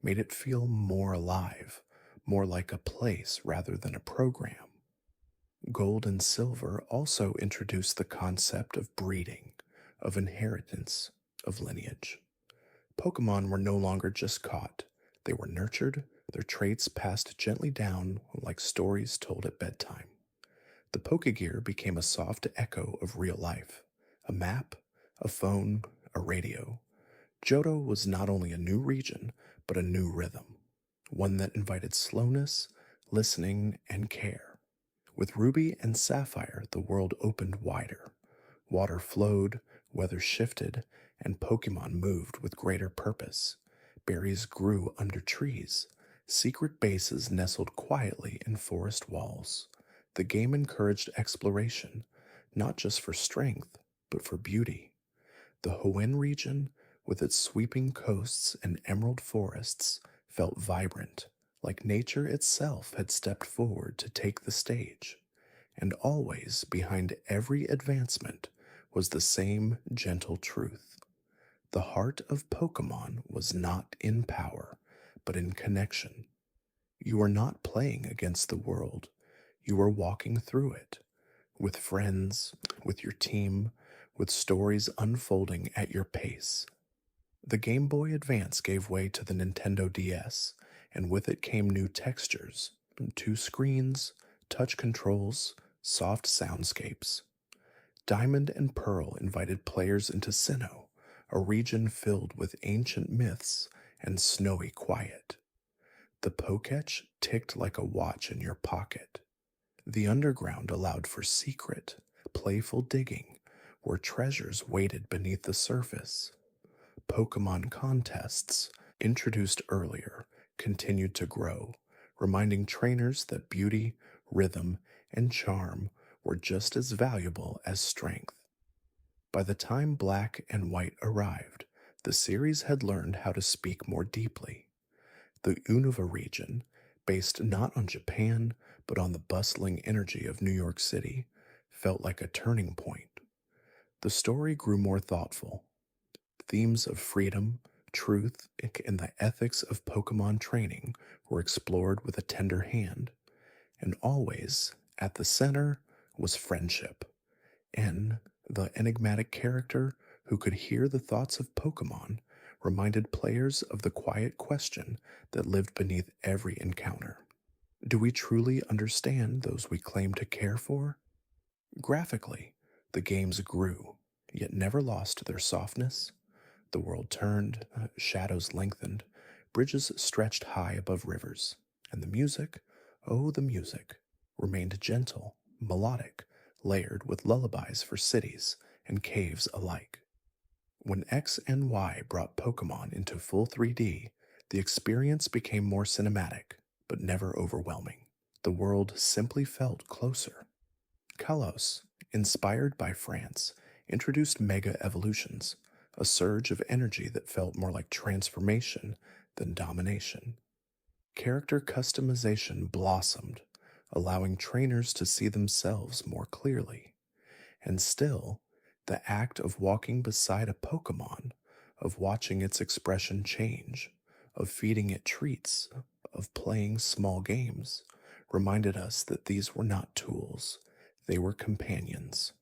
S1: made it feel more alive, more like a place rather than a program. Gold and Silver also introduced the concept of breeding, of inheritance, of lineage. Pokemon were no longer just caught, they were nurtured, their traits passed gently down like stories told at bedtime. The Pokegear became a soft echo of real life, a map, a phone, a radio. Johto was not only a new region, but a new rhythm, one that invited slowness, listening, and care. With Ruby and Sapphire, the world opened wider. Water flowed, weather shifted, and Pokemon moved with greater purpose. Berries grew under trees. Secret bases nestled quietly in forest walls. The game encouraged exploration, not just for strength, but for beauty. The Hoenn region, with its sweeping coasts and emerald forests, felt vibrant, like nature itself had stepped forward to take the stage. And always behind every advancement was the same gentle truth. The heart of Pokemon was not in power, but in connection. You are not playing against the world, you are walking through it, with friends, with your team, with stories unfolding at your pace. The Game Boy Advance gave way to the Nintendo DS, and with it came new textures, two screens, touch controls, soft soundscapes. Diamond and Pearl invited players into Sinnoh, a region filled with ancient myths and snowy quiet. The Poketch ticked like a watch in your pocket. The underground allowed for secret, playful digging, where treasures waited beneath the surface. Pokemon contests, introduced earlier, continued to grow, reminding trainers that beauty, rhythm, and charm were just as valuable as strength. By the time Black and White arrived, The series had learned how to speak more deeply. The Unova region, based not on Japan, but on the bustling energy of New York City, felt like a turning point. The story grew more thoughtful. Themes of freedom, truth, and the ethics of Pokemon training were explored with a tender hand, and always, at the center, was friendship. N, the enigmatic character who could hear the thoughts of Pokemon, reminded players of the quiet question that lived beneath every encounter. Do we truly understand those we claim to care for? Graphically, the games grew, yet never lost their softness. The world turned, shadows lengthened, bridges stretched high above rivers, and the music, oh, the music, remained gentle, melodic, layered with lullabies for cities and caves alike. When X and Y brought Pokemon into full 3D, the experience became more cinematic, but never overwhelming. The world simply felt closer. Kalos, inspired by France, introduced mega evolutions, a surge of energy that felt more like transformation than domination. Character customization blossomed, allowing trainers to see themselves more clearly. And still, the act of walking beside a Pokemon, of watching its expression change, of feeding it treats, of playing small games, reminded us that these were not tools, they were companions.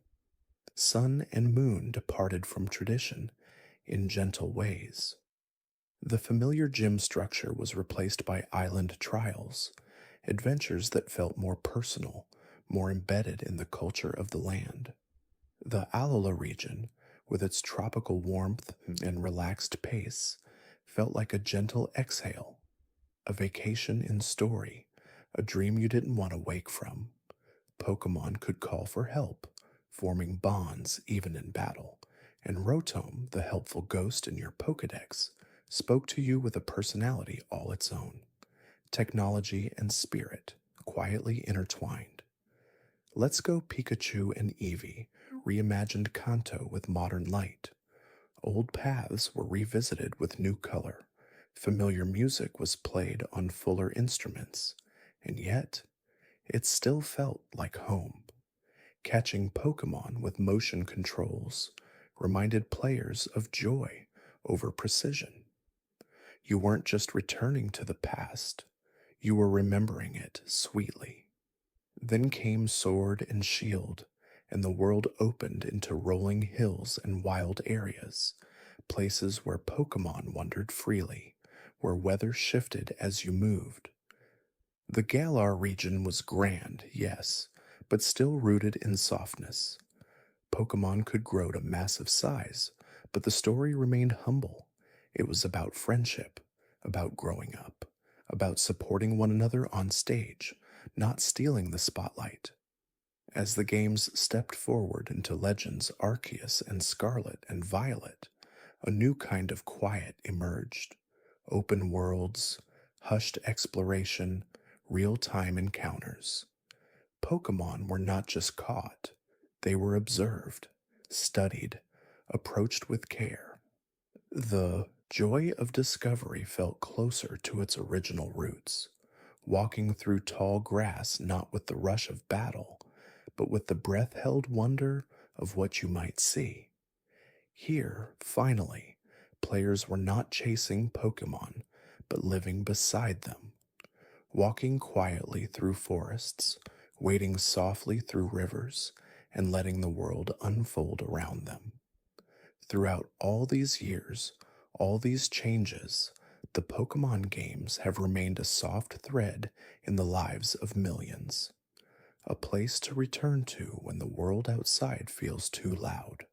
S1: Sun and Moon departed from tradition in gentle ways. The familiar gym structure was replaced by island trials, adventures that felt more personal, more embedded in the culture of the land. The Alola region, with its tropical warmth and relaxed pace, felt like a gentle exhale, a vacation in story, a dream you didn't want to wake from. Pokemon could call for help, forming bonds even in battle, and Rotom, the helpful ghost in your Pokedex, spoke to you with a personality all its own. Technology and spirit quietly intertwined. Let's Go Pikachu and Eevee reimagined Kanto with modern light. Old paths were revisited with new color. Familiar music was played on fuller instruments, and yet it still felt like home. Catching Pokemon with motion controls reminded players of joy over precision. You weren't just returning to the past, you were remembering it sweetly. Then came Sword and Shield, and the world opened into rolling hills and wild areas, places where Pokemon wandered freely, where weather shifted as you moved. The Galar region was grand, yes, but still rooted in softness. Pokemon could grow to massive size, but the story remained humble. It was about friendship, about growing up, about supporting one another on stage, not stealing the spotlight. As the games stepped forward into Legends Arceus and Scarlet and Violet, a new kind of quiet emerged. Open worlds, hushed exploration, real-time encounters. Pokemon were not just caught, they were observed, studied, approached with care. The joy of discovery felt closer to its original roots, walking through tall grass not with the rush of battle, but with the breath-held wonder of what you might see. Here, finally, players were not chasing Pokemon, but living beside them, walking quietly through forests, wading softly through rivers, and letting the world unfold around them. Throughout all these years, all these changes, the Pokemon games have remained a soft thread in the lives of millions, a place to return to when the world outside feels too loud,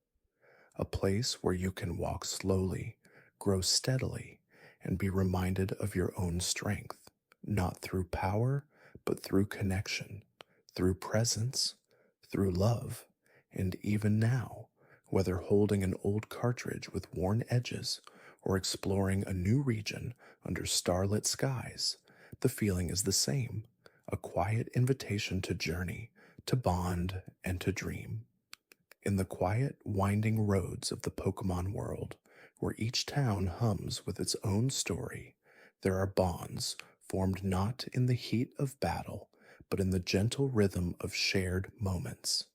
S1: a place where you can walk slowly, grow steadily, and be reminded of your own strength, not through power, but through connection, through presence, through love, and even now, whether holding an old cartridge with worn edges or exploring a new region under starlit skies, the feeling is the same, a quiet invitation to journey, to bond, and to dream. In the quiet, winding roads of the Pokemon world, Where each town hums with its own story, there are bonds formed not in the heat of battle, but in the gentle rhythm of shared moments.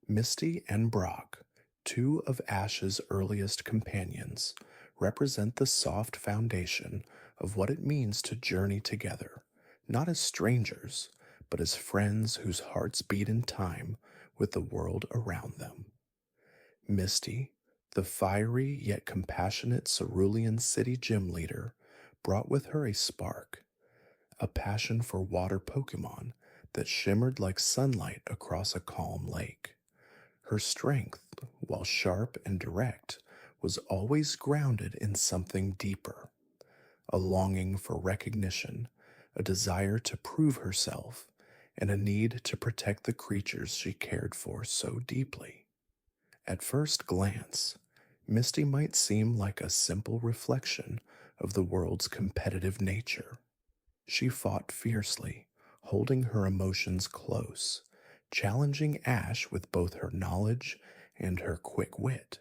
S1: Misty and Brock, two of Ash's earliest companions, represent the soft foundation of what it means to journey together, not as strangers, but as friends whose hearts beat in time with the world around them. Misty, the fiery yet compassionate Cerulean City gym leader, brought with her a spark, a passion for water Pokémon that shimmered like sunlight across a calm lake. Her strength, while sharp and direct, was always grounded in something deeper, a longing for recognition, a desire to prove herself, and a need to protect the creatures she cared for so deeply. At first glance, Misty might seem like a simple reflection of the world's competitive nature. She fought fiercely, holding her emotions close, challenging Ash with both her knowledge and her quick wit.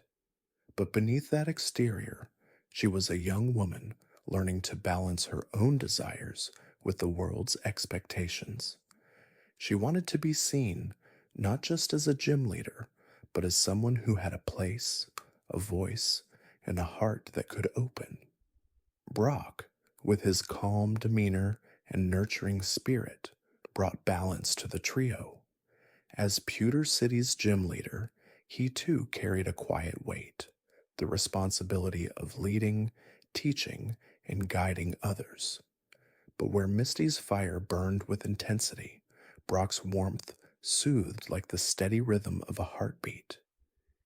S1: But beneath that exterior, she was a young woman learning to balance her own desires with the world's expectations. She wanted to be seen not just as a gym leader, but as someone who had a place, a voice, and a heart that could open. Brock, with his calm demeanor and nurturing spirit, brought balance to the trio. As Pewter City's gym leader, he too carried a quiet weight, the responsibility of leading, teaching, and guiding others. But where Misty's fire burned with intensity, Brock's warmth soothed like the steady rhythm of a heartbeat.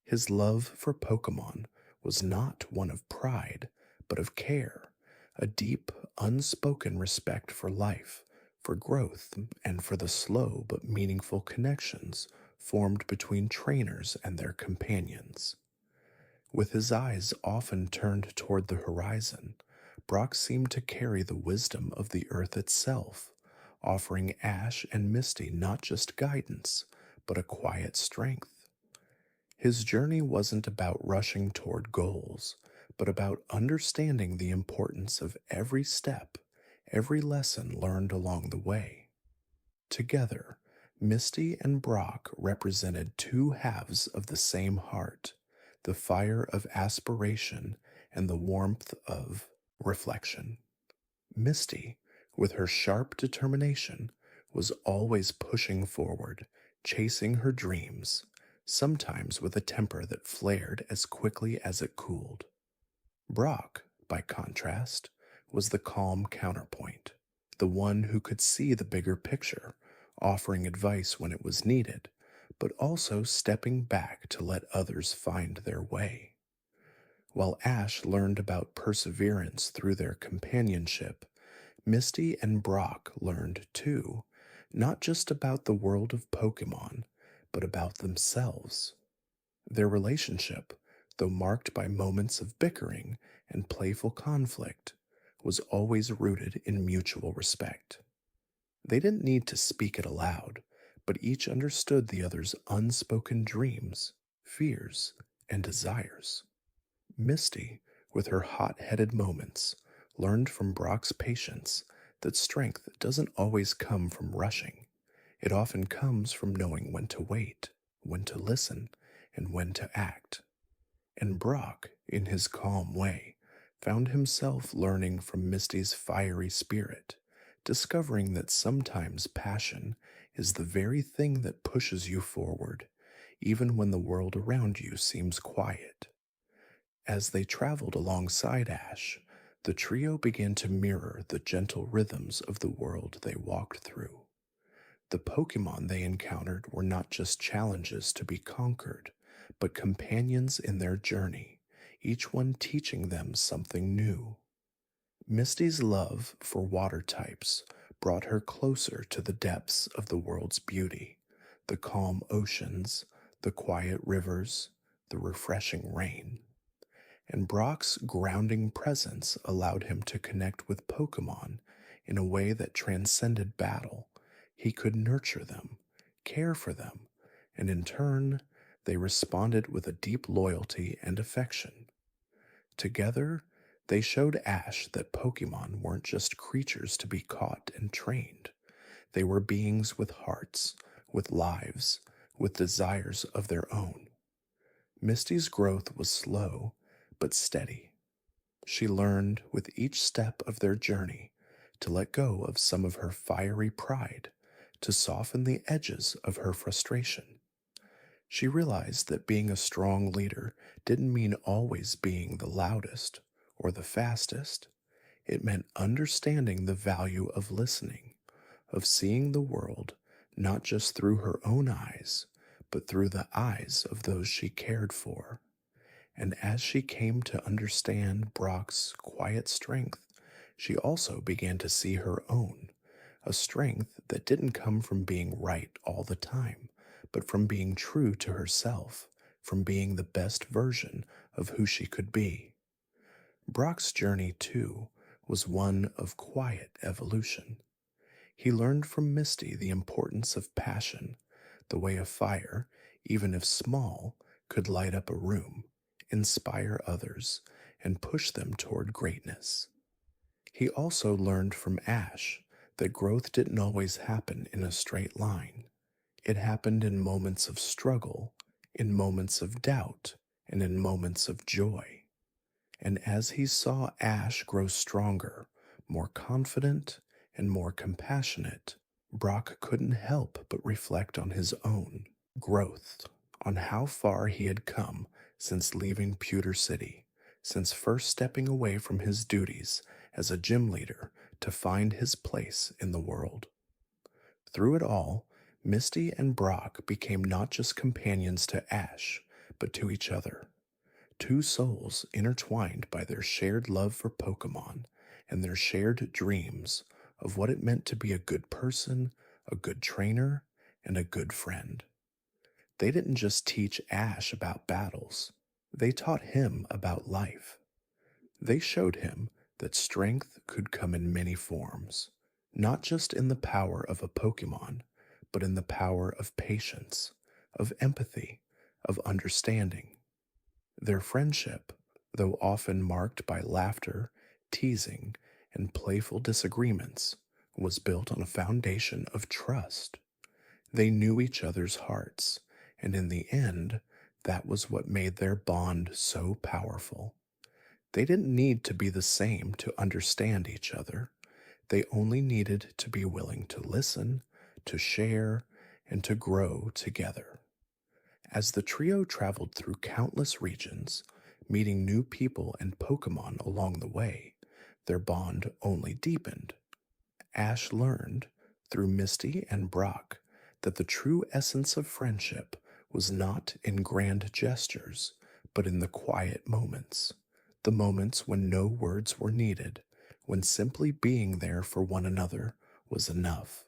S1: His love for Pokémon was not one of pride, but of care, a deep, unspoken respect for life, for growth, and for the slow but meaningful connections formed between trainers and their companions. With his eyes often turned toward the horizon, Brock seemed to carry the wisdom of the earth itself, offering Ash and Misty not just guidance, but a quiet strength. His journey wasn't about rushing toward goals, but about understanding the importance of every step, every lesson learned along the way. Together, Misty and Brock represented two halves of the same heart, the fire of aspiration and the warmth of reflection. Misty, with her sharp determination, was always pushing forward, chasing her dreams, sometimes with a temper that flared as quickly as it cooled. Brock, by contrast, was the calm counterpoint, the one who could see the bigger picture, offering advice when it was needed, but also stepping back to let others find their way. While Ash learned about perseverance through their companionship, Misty and Brock learned too, not just about the world of Pokémon, but about themselves. Their relationship, though marked by moments of bickering and playful conflict, was always rooted in mutual respect. They didn't need to speak it aloud, but each understood the other's unspoken dreams, fears, and desires. Misty, with her hot-headed moments, learned from Brock's patience that strength doesn't always come from rushing. It often comes from knowing when to wait, when to listen, and when to act. And Brock, in his calm way, found himself learning from Misty's fiery spirit, discovering that sometimes passion is the very thing that pushes you forward, even when the world around you seems quiet. As they traveled alongside Ash, the trio began to mirror the gentle rhythms of the world they walked through. The Pokémon they encountered were not just challenges to be conquered, but companions in their journey, each one teaching them something new. Misty's love for water types brought her closer to the depths of the world's beauty, the calm oceans, the quiet rivers, the refreshing rain. And Brock's grounding presence allowed him to connect with Pokémon in a way that transcended battle. He could nurture them, care for them, and in turn, they responded with a deep loyalty and affection. Together, they showed Ash that Pokemon weren't just creatures to be caught and trained. They were beings with hearts, with lives, with desires of their own. Misty's growth was slow, but steady. She learned with each step of their journey to let go of some of her fiery pride, to soften the edges of her frustration. She realized that being a strong leader didn't mean always being the loudest or the fastest. It meant understanding the value of listening, of seeing the world not just through her own eyes, but through the eyes of those she cared for. And as she came to understand Brock's quiet strength, she also began to see her own, a strength that didn't come from being right all the time, but from being true to herself, from being the best version of who she could be. Brock's journey, too, was one of quiet evolution. He learned from Misty the importance of passion, the way a fire, even if small, could light up a room, inspire others, and push them toward greatness. He also learned from Ash that growth didn't always happen in a straight line. It happened in moments of struggle, in moments of doubt, and in moments of joy. And as he saw Ash grow stronger, more confident, and more compassionate, Brock couldn't help but reflect on his own growth, on how far he had come since leaving Pewter City, since first stepping away from his duties as a gym leader to find his place in the world. Through it all, Misty and Brock became not just companions to Ash, but to each other. Two souls intertwined by their shared love for Pokemon and their shared dreams of what it meant to be a good person, a good trainer, and a good friend. They didn't just teach Ash about battles, they taught him about life. They showed him that strength could come in many forms, not just in the power of a Pokemon, but in the power of patience, of empathy, of understanding. Their friendship, though often marked by laughter, teasing, and playful disagreements, was built on a foundation of trust. They knew each other's hearts, and in the end, that was what made their bond so powerful. They didn't need to be the same to understand each other. They only needed to be willing to listen, to share, and to grow together. As the trio traveled through countless regions, meeting new people and Pokemon along the way, their bond only deepened. Ash learned, through Misty and Brock, that the true essence of friendship was not in grand gestures, but in the quiet moments, the moments when no words were needed, when simply being there for one another was enough.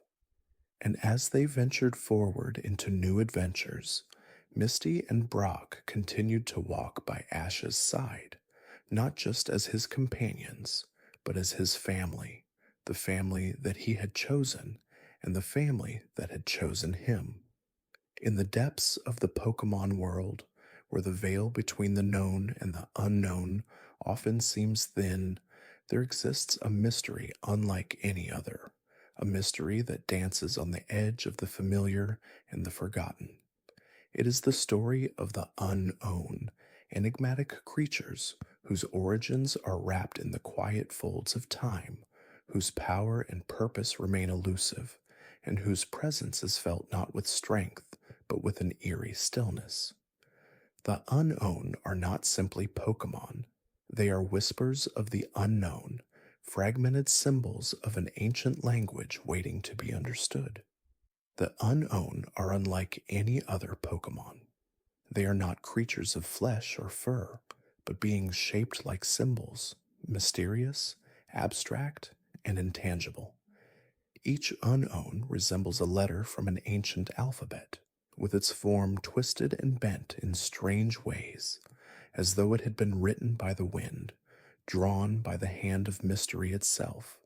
S1: And as they ventured forward into new adventures, Misty and Brock continued to walk by Ash's side, not just as his companions, but as his family, the family that he had chosen, and the family that had chosen him. In the depths of the Pokemon world, where the veil between the known and the unknown often seems thin, there exists a mystery unlike any other, a mystery that dances on the edge of the familiar and the forgotten. It is the story of the unknown, enigmatic creatures whose origins are wrapped in the quiet folds of time, whose power and purpose remain elusive, and whose presence is felt not with strength, but with an eerie stillness. The unknown are not simply Pokemon, they are whispers of the unknown, fragmented symbols of an ancient language waiting to be understood. The unknown are unlike any other Pokemon. They are not creatures of flesh or fur, but beings shaped like symbols, mysterious, abstract, and intangible. Each unknown resembles a letter from an ancient alphabet, with its form twisted and bent in strange ways, as though it had been written by the wind, drawn by the hand of mystery itself.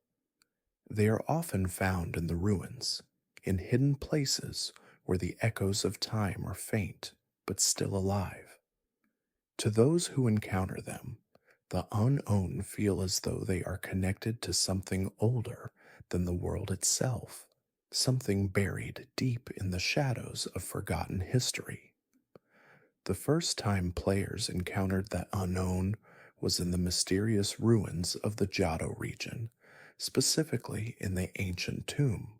S1: They are often found in the ruins, in hidden places where the echoes of time are faint but still alive. To those who encounter them, The unknown feel as though they are connected to something older than the world itself, something buried deep in the shadows of forgotten history. The first time players encountered that unknown was in the mysterious ruins of the Johto region, specifically in the ancient tomb.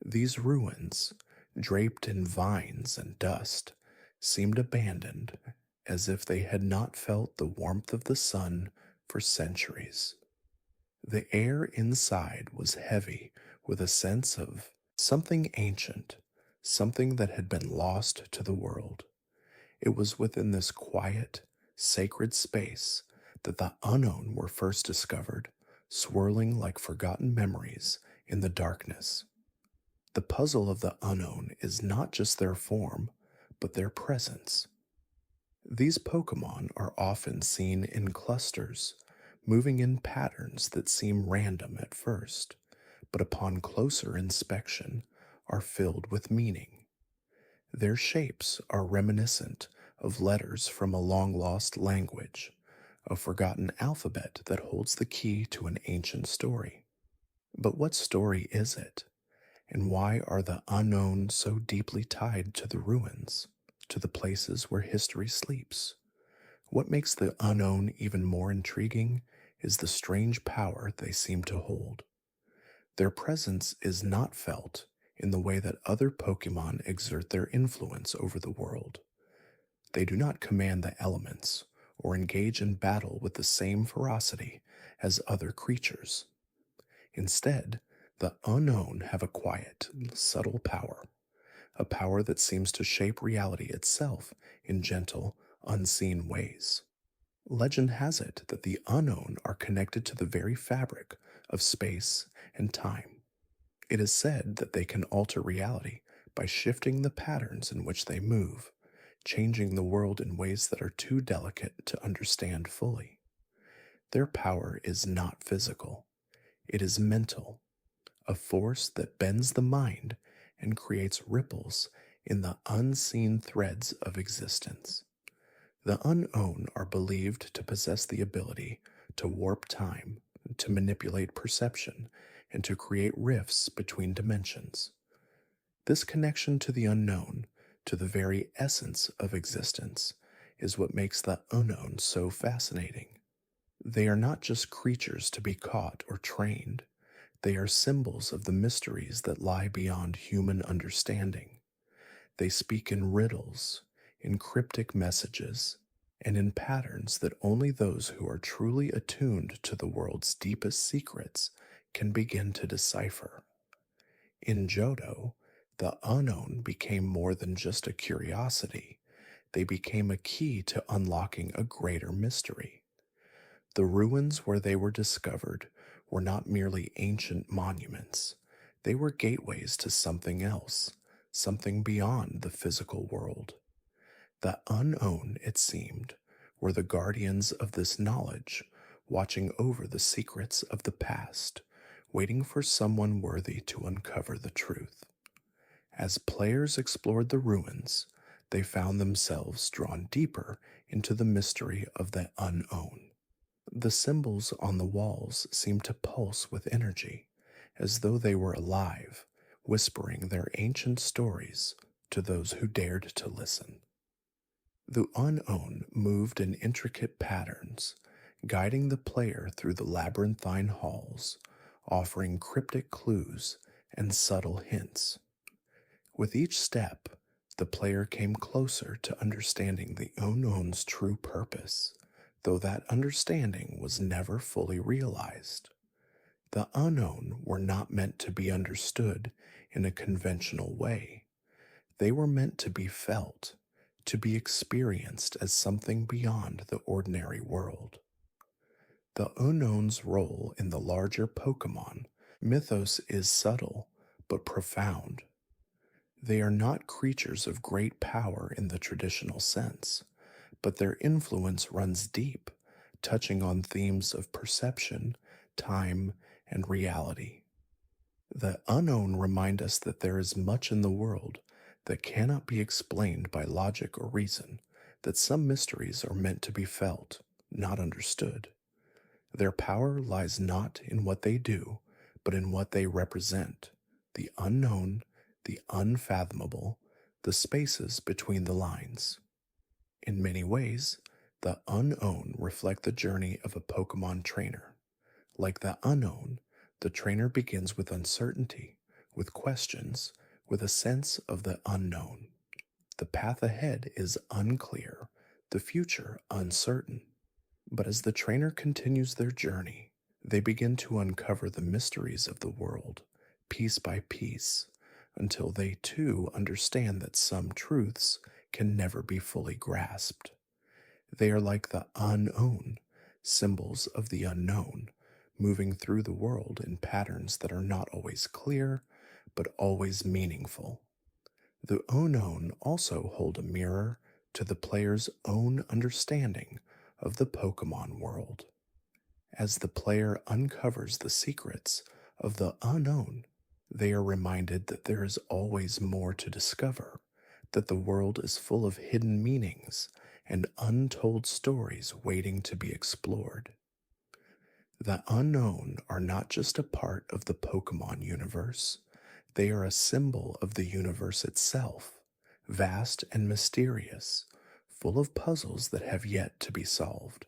S1: These ruins, draped in vines and dust, seemed abandoned, as if they had not felt the warmth of the sun for centuries. The air inside was heavy with a sense of something ancient, something that had been lost to the world. It was within this quiet, sacred space that the unknown were first discovered, swirling like forgotten memories in the darkness. The puzzle of the unknown is not just their form, but their presence. These Pokémon are often seen in clusters, moving in patterns that seem random at first, but upon closer inspection are filled with meaning. Their shapes are reminiscent of letters from a long lost language, a forgotten alphabet that holds the key to an ancient story. But what story is it? And why are the unknown so deeply tied to the ruins, to the places where history sleeps? What makes the unknown even more intriguing is the strange power they seem to hold. Their presence is not felt in the way that other Pokemon exert their influence over the world. They do not command the elements or engage in battle with the same ferocity as other creatures. Instead, the unknown have a quiet, subtle power, a power that seems to shape reality itself in gentle, unseen ways. Legend has it that the unknown are connected to the very fabric of space and time. It is said that they can alter reality by shifting the patterns in which they move, changing the world in ways that are too delicate to understand fully. Their power is not physical, it is mental, a force that bends the mind and creates ripples in the unseen threads of existence. The unknown are believed to possess the ability to warp time, to manipulate perception, and to create rifts between dimensions. This connection to the unknown, to the very essence of existence, is what makes the unknown so fascinating. They are not just creatures to be caught or trained, they are symbols of the mysteries that lie beyond human understanding. They speak in riddles, in cryptic messages, and in patterns that only those who are truly attuned to the world's deepest secrets can begin to decipher. In Johto, the unknown became more than just a curiosity, they became a key to unlocking a greater mystery. The ruins where they were discovered were not merely ancient monuments, they were gateways to something else, something beyond the physical world. The unknown, it seemed, were the guardians of this knowledge, watching over the secrets of the past, waiting for someone worthy to uncover the truth. As players explored the ruins, they found themselves drawn deeper into the mystery of the unknown. The symbols on the walls seemed to pulse with energy, as though they were alive, whispering their ancient stories to those who dared to listen. The unknown moved in intricate patterns, guiding the player through the labyrinthine halls, offering cryptic clues and subtle hints. With each step, the player came closer to understanding the unknown's true purpose, though that understanding was never fully realized. The unknown were not meant to be understood in a conventional way. They were meant to be felt, to be experienced as something beyond the ordinary world. The unknown's role in the larger Pokémon mythos is subtle but profound. They are not creatures of great power in the traditional sense, but their influence runs deep, touching on themes of perception, time, and reality. The unknown remind us that there is much in the world that cannot be explained by logic or reason, that some mysteries are meant to be felt, not understood. Their power lies not in what they do, but in what they represent: the unknown, the unfathomable, the spaces between the lines. In many ways, the unknown reflect the journey of a Pokemon trainer. Like the unknown, the trainer begins with uncertainty, with questions, with a sense of the unknown. The path ahead is unclear, the future uncertain. But as the trainer continues their journey, they begin to uncover the mysteries of the world, piece by piece, until they too understand that some truths can never be fully grasped. They are like the unknown, symbols of the unknown, moving through the world in patterns that are not always clear, but always meaningful. The unknown also hold a mirror to the player's own understanding of the Pokemon world. As the player uncovers the secrets of the unknown, they are reminded that there is always more to discover, that the world is full of hidden meanings and untold stories waiting to be explored. The unknown are not just a part of the Pokemon universe, they are a symbol of the universe itself, vast and mysterious, full of puzzles that have yet to be solved.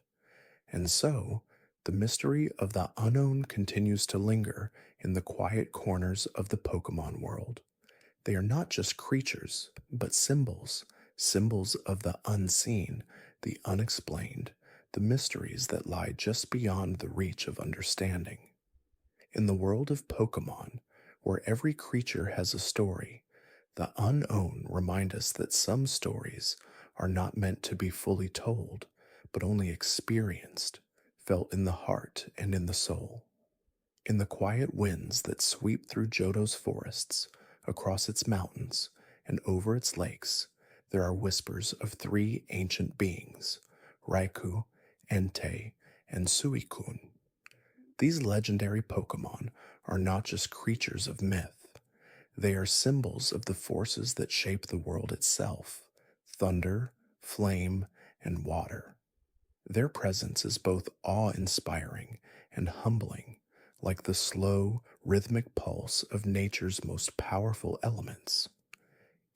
S1: And so, the mystery of the unknown continues to linger in the quiet corners of the Pokemon world. They are not just creatures, but symbols, symbols of the unseen, the unexplained, the mysteries that lie just beyond the reach of understanding. In the world of Pokemon, where every creature has a story, the unknown remind us that some stories are not meant to be fully told, but only experienced, felt in the heart and in the soul. In the quiet winds that sweep through Johto's forests, across its mountains, and over its lakes, there are whispers of three ancient beings: Raikou, Entei, and Suicune. These legendary Pokemon are not just creatures of myth, they are symbols of the forces that shape the world itself: thunder, flame, and water. Their presence is both awe inspiring and humbling, like the slow, rhythmic pulse of nature's most powerful elements.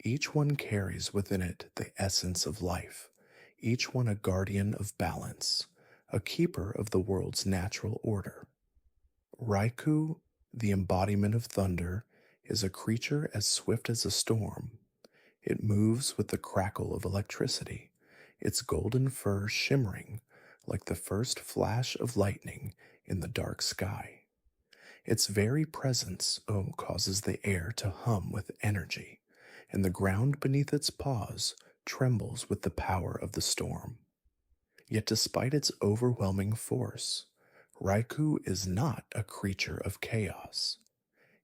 S1: Each one carries within it the essence of life, each one a guardian of balance, a keeper of the world's natural order. Raikou, the embodiment of thunder, is a creature as swift as a storm. It moves with the crackle of electricity, its golden fur shimmering like the first flash of lightning in the dark sky. Its very presence causes the air to hum with energy, and the ground beneath its paws trembles with the power of the storm. Yet despite its overwhelming force, Raikou is not a creature of chaos.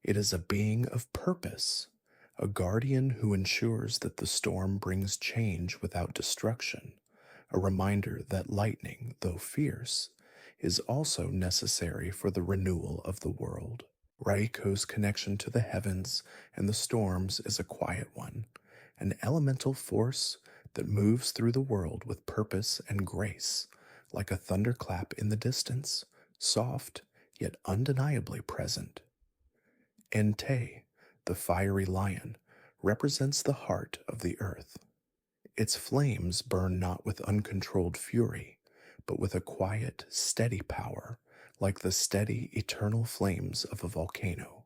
S1: It is a being of purpose, a guardian who ensures that the storm brings change without destruction, a reminder that lightning, though fierce, is also necessary for the renewal of the world. Raikou's connection to the heavens and the storms is a quiet one, an elemental force that moves through the world with purpose and grace, like a thunderclap in the distance, soft yet undeniably present. Entei, the fiery lion, represents the heart of the earth. Its flames burn not with uncontrolled fury, but with a quiet, steady power, like the steady, eternal flames of a volcano.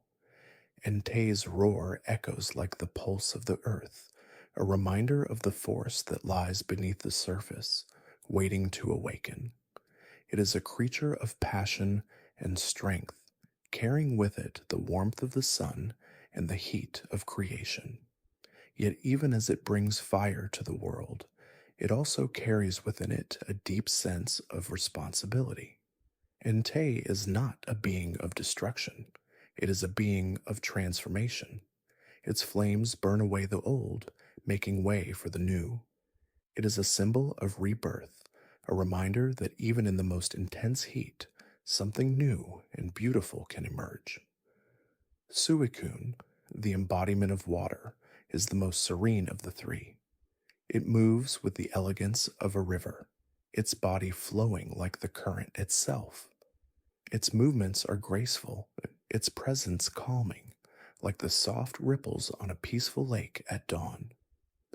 S1: Entei's roar echoes like the pulse of the earth, a reminder of the force that lies beneath the surface, waiting to awaken. It is a creature of passion and strength, carrying with it the warmth of the sun and the heat of creation. Yet even as it brings fire to the world, it also carries within it a deep sense of responsibility. Entei is not a being of destruction, it is a being of transformation. Its flames burn away the old, making way for the new. It is a symbol of rebirth, a reminder that even in the most intense heat, something new and beautiful can emerge. Suicune, the embodiment of water, is the most serene of the three. It moves with the elegance of a river, its body flowing like the current itself. Its movements are graceful, its presence calming, like the soft ripples on a peaceful lake at dawn.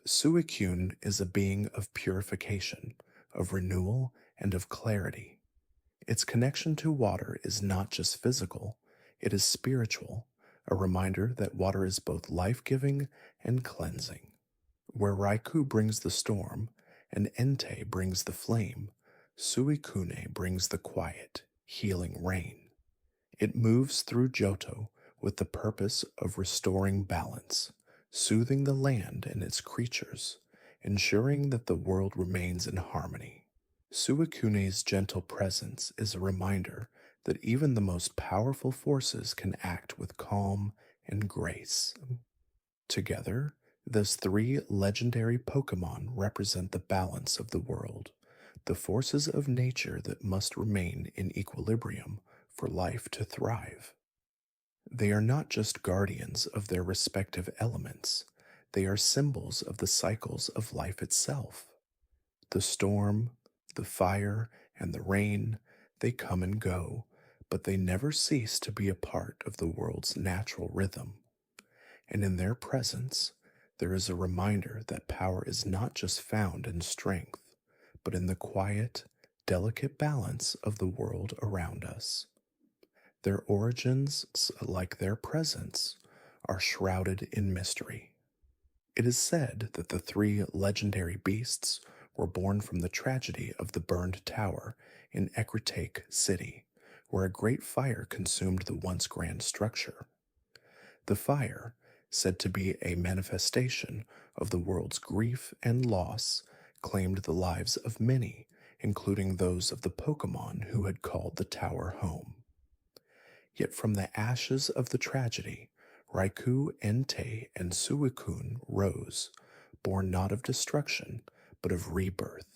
S1: Suicune is a being of purification, of renewal, and of clarity. Its connection to water is not just physical, it is spiritual, a reminder that water is both life giving and cleansing. Where Raikou brings the storm and Entei brings the flame, Suicune brings the quiet, healing rain. It moves through Johto with the purpose of restoring balance, soothing the land and its creatures, ensuring that the world remains in harmony. Suicune's gentle presence is a reminder that even the most powerful forces can act with calm and grace. Together, those three legendary Pokémon represent the balance of the world, the forces of nature that must remain in equilibrium for life to thrive. They are not just guardians of their respective elements, they are symbols of the cycles of life itself. The storm, the fire, and the rain, they come and go, but they never cease to be a part of the world's natural rhythm. And in their presence, there is a reminder that power is not just found in strength, but in the quiet, delicate balance of the world around us. Their origins, like their presence, are shrouded in mystery. It is said that the three legendary beasts were born from the tragedy of the burned tower in Ekritake City, where a great fire consumed the once grand structure. The fire, said to be a manifestation of the world's grief and loss, claimed the lives of many, including those of the Pokemon who had called the tower home. Yet from the ashes of the tragedy, Raikou, Entei, and Suicune rose, born not of destruction, but of rebirth.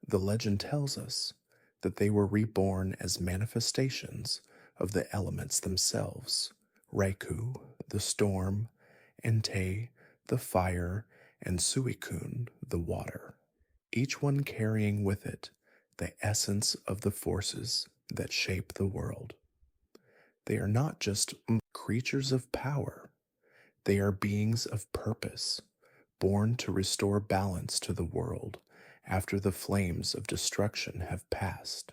S1: The legend tells us that they were reborn as manifestations of the elements themselves. Raikou, the storm, Entei, the fire, and Suicune, the water, each one carrying with it the essence of the forces that shape the world. They are not just creatures of power, they are beings of purpose, born to restore balance to the world after the flames of destruction have passed.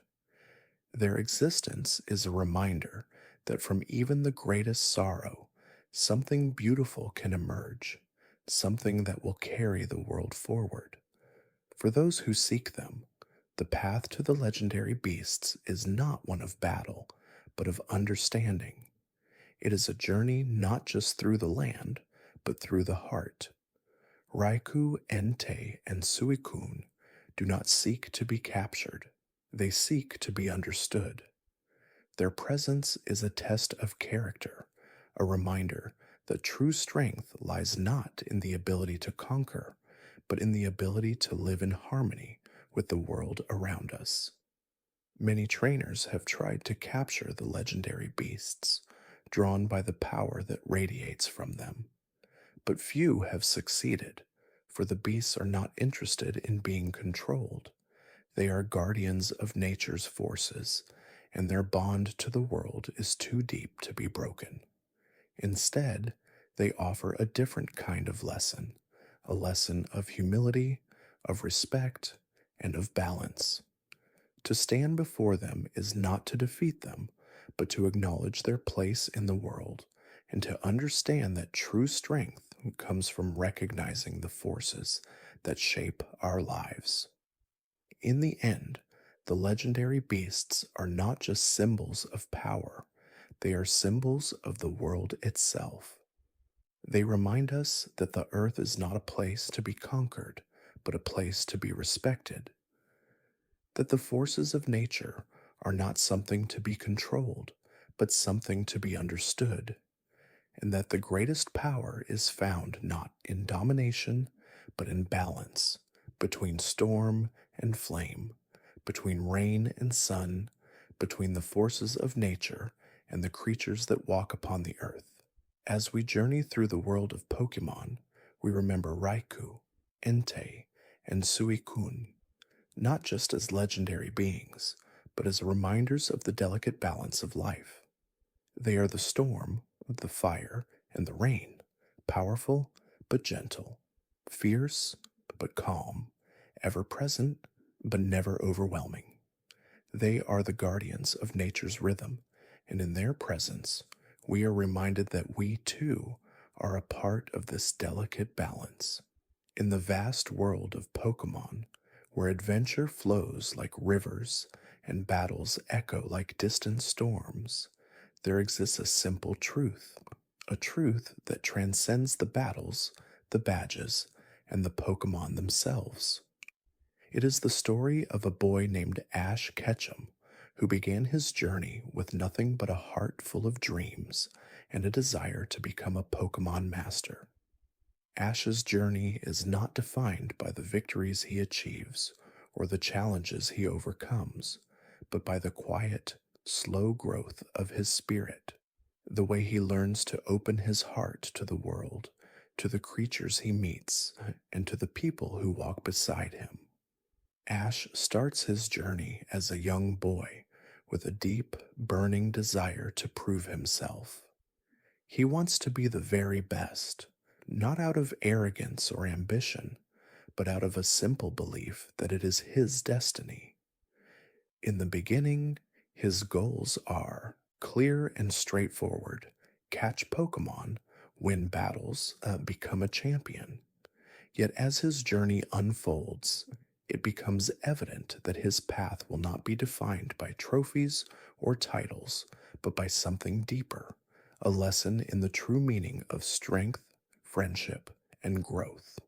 S1: Their existence is a reminder that from even the greatest sorrow, something beautiful can emerge, something that will carry the world forward. For those who seek them, the path to the legendary beasts is not one of battle, but of understanding. It is a journey not just through the land, but through the heart. Raikou, Entei, and Suicune do not seek to be captured, they seek to be understood. Their presence is a test of character, a reminder that true strength lies not in the ability to conquer, but in the ability to live in harmony with the world around us. Many trainers have tried to capture the legendary beasts, drawn by the power that radiates from them. But few have succeeded, for the beasts are not interested in being controlled. They are guardians of nature's forces, and their bond to the world is too deep to be broken. Instead, they offer a different kind of lesson, a lesson of humility, of respect, and of balance. To stand before them is not to defeat them, but to acknowledge their place in the world, and to understand that true strength comes from recognizing the forces that shape our lives. In the end, the legendary beasts are not just symbols of power, they are symbols of the world itself. They remind us that the earth is not a place to be conquered, but a place to be respected. That the forces of nature are not something to be controlled, but something to be understood. And that the greatest power is found not in domination, but in balance between storm and flame, between rain and sun, between the forces of nature and the creatures that walk upon the earth. As we journey through the world of Pokémon, we remember Raikou, Entei, and Suicune, not just as legendary beings, but as reminders of the delicate balance of life. They are the storm, the fire, and the rain, powerful but gentle, fierce but calm, ever present but never overwhelming. They are the guardians of nature's rhythm, and in their presence, we are reminded that we too are a part of this delicate balance. In the vast world of Pokemon, where adventure flows like rivers and battles echo like distant storms, there exists a simple truth, a truth that transcends the battles, the badges, and the Pokemon themselves. It is the story of a boy named Ash Ketchum who began his journey with nothing but a heart full of dreams and a desire to become a Pokemon master. Ash's journey is not defined by the victories he achieves or the challenges he overcomes, but by the quiet, slow growth of his spirit, the way he learns to open his heart to the world, to the creatures he meets, and to the people who walk beside him. Ash starts his journey as a young boy with a deep, burning desire to prove himself. He wants to be the very best, not out of arrogance or ambition, but out of a simple belief that it is his destiny. In the beginning, his goals are clear and straightforward: catch Pokemon, win battles, become a champion. Yet as his journey unfolds, it becomes evident that his path will not be defined by trophies or titles, but by something deeper, a lesson in the true meaning of strength, friendship, and growth.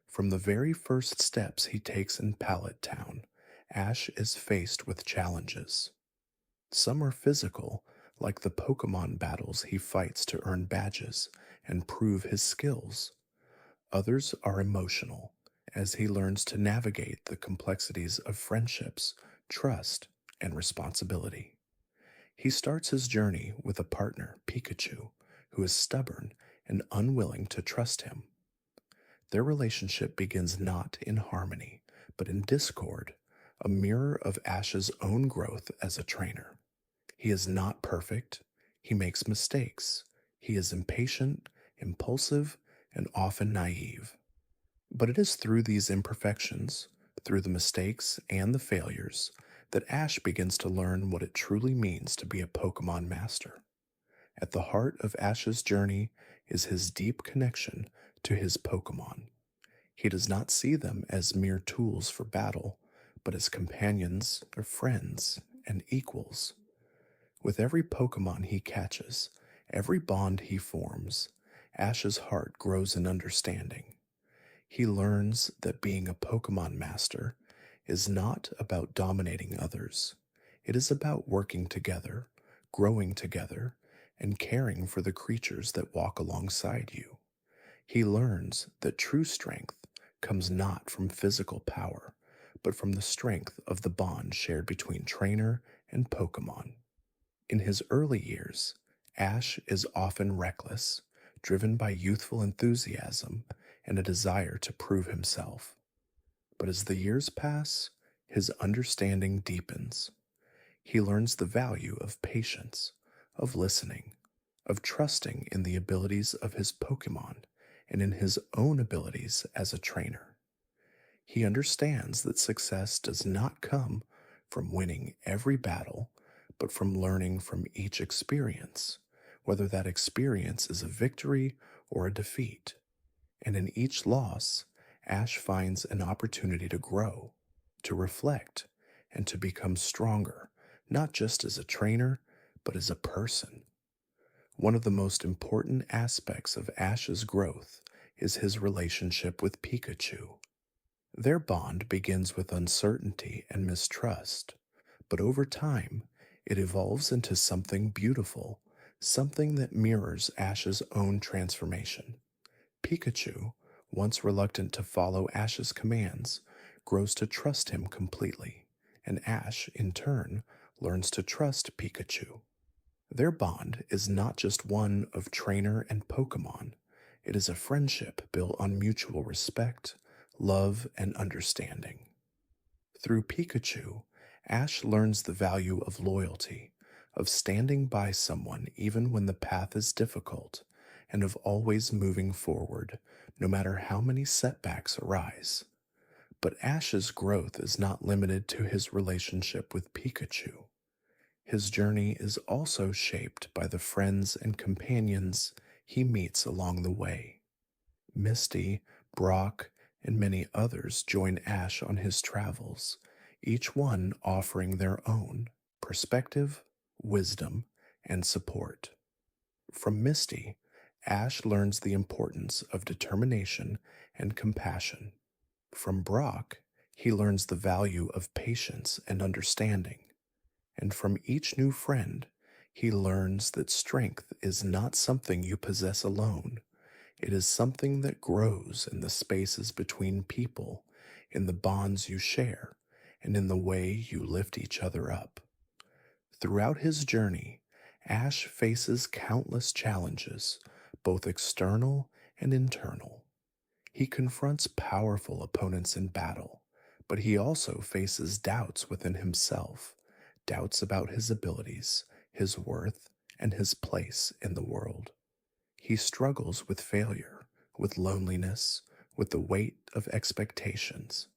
S1: From the very first steps he takes in Pallet Town, Ash is faced with challenges. Some are physical, like the Pokemon battles he fights to earn badges and prove his skills. Others are emotional, as he learns to navigate the complexities of friendships, trust, and responsibility. He starts his journey with a partner, Pikachu, who is stubborn and unwilling to trust him. Their relationship begins not in harmony, but in discord, a mirror of Ash's own growth as a trainer. He is not perfect, he makes mistakes, he is impatient, impulsive, and often naive. But it is through these imperfections, through the mistakes and the failures, that Ash begins to learn what it truly means to be a Pokemon master. At the heart of Ash's journey is his deep connection to his Pokemon. He does not see them as mere tools for battle, but as companions or friends and equals. With every Pokemon he catches, every bond he forms, Ash's heart grows in understanding. He learns that being a Pokemon master is not about dominating others. It is about working together, growing together, and caring for the creatures that walk alongside you. He learns that true strength comes not from physical power, but from the strength of the bond shared between trainer and Pokemon. In his early years, Ash is often reckless, driven by youthful enthusiasm and a desire to prove himself. But as the years pass, his understanding deepens. He learns the value of patience, of listening, of trusting in the abilities of his Pokemon and in his own abilities as a trainer. He understands that success does not come from winning every battle, but from learning from each experience, whether that experience is a victory or a defeat. And in each loss, Ash finds an opportunity to grow, to reflect, and to become stronger, not just as a trainer, but as a person. One of the most important aspects of Ash's growth is his relationship with Pikachu. Their bond begins with uncertainty and mistrust, but over time, it evolves into something beautiful, something that mirrors Ash's own transformation. Pikachu, once reluctant to follow Ash's commands, grows to trust him completely, and Ash, in turn, learns to trust Pikachu. Their bond is not just one of trainer and Pokemon, it is a friendship built on mutual respect, love, and understanding. Through Pikachu, Ash learns the value of loyalty, of standing by someone even when the path is difficult, and of always moving forward, no matter how many setbacks arise. But Ash's growth is not limited to his relationship with Pikachu. His journey is also shaped by the friends and companions he meets along the way. Misty, Brock, and many others join Ash on his travels, each one offering their own perspective, wisdom, and support. From Misty, Ash learns the importance of determination and compassion. From Brock, he learns the value of patience and understanding. And from each new friend, he learns that strength is not something you possess alone. It is something that grows in the spaces between people, in the bonds you share, and in the way you lift each other up. Throughout his journey, Ash faces countless challenges, both external and internal. He confronts powerful opponents in battle, but he also faces doubts within himself, doubts about his abilities, his worth, and his place in the world. He struggles with failure, with loneliness, with the weight of expectations.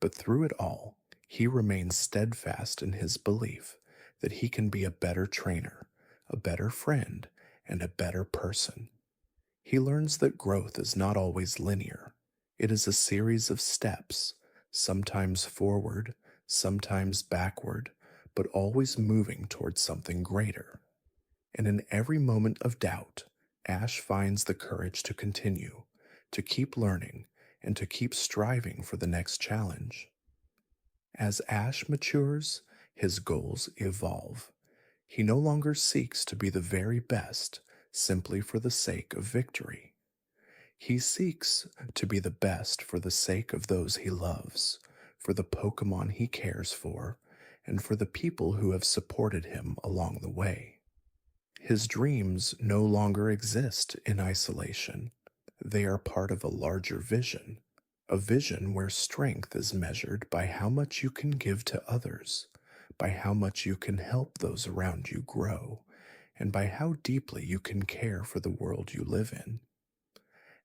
S1: But through it all, he remains steadfast in his belief that he can be a better trainer, a better friend, and a better person. He learns that growth is not always linear. It is a series of steps, sometimes forward, sometimes backward, but always moving towards something greater. And in every moment of doubt, Ash finds the courage to continue, to keep learning, and to keep striving for the next challenge. As Ash matures, his goals evolve. He no longer seeks to be the very best simply for the sake of victory. He seeks to be the best for the sake of those he loves, for the Pokémon he cares for, and for the people who have supported him along the way. His dreams no longer exist in isolation. They are part of a larger vision, a vision where strength is measured by how much you can give to others, by how much you can help those around you grow, and by how deeply you can care for the world you live in.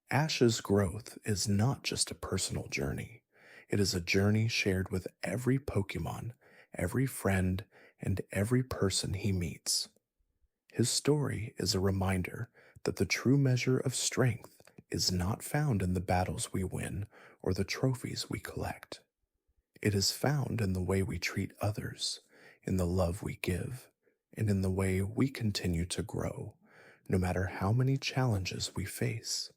S1: Ash's growth is not just a personal journey. It is a journey shared with every Pokemon, every friend, and every person he meets. His story is a reminder that the true measure of strength is not found in the battles we win or the trophies we collect. It is found in the way we treat others, in the love we give, and in the way we continue to grow, no matter how many challenges we face.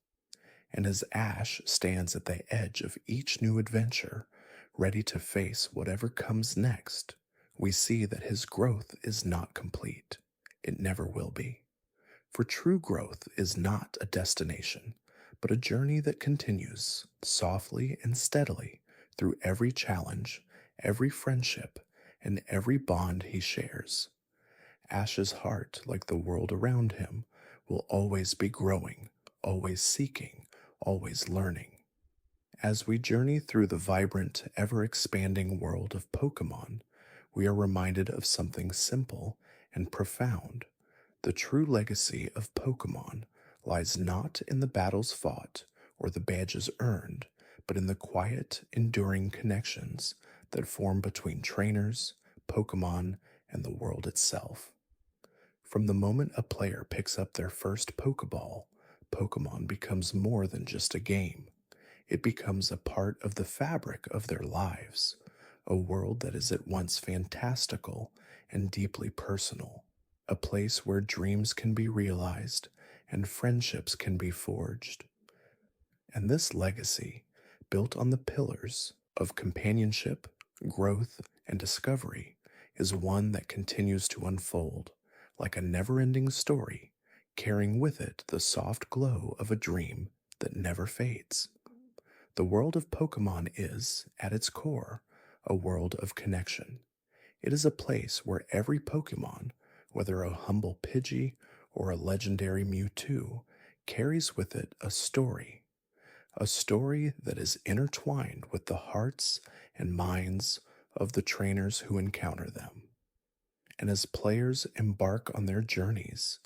S1: And as Ash stands at the edge of each new adventure, ready to face whatever comes next, we see that his growth is not complete. It never will be. For true growth is not a destination, but a journey that continues softly and steadily through every challenge, every friendship, and every bond he shares. Ash's heart, like the world around him, will always be growing, always seeking, always learning. As we journey through the vibrant, ever expanding world of Pokemon, we are reminded of something simple and profound. The true legacy of Pokemon lies not in the battles fought or the badges earned, but in the quiet, enduring connections that form between trainers, Pokemon, and the world itself. From the moment a player picks up their first Pokeball, Pokemon becomes more than just a game. It becomes a part of the fabric of their lives, a world that is at once fantastical and deeply personal, a place where dreams can be realized and friendships can be forged. And this legacy, built on the pillars of companionship, growth, and discovery, is one that continues to unfold like a never-ending story, carrying with it the soft glow of a dream that never fades. The world of Pokemon is, at its core, a world of connection. It is a place where every Pokemon, whether a humble Pidgey or a legendary Mewtwo, carries with it a story that is intertwined with the hearts and minds of the trainers who encounter them. And as players embark on their journeys,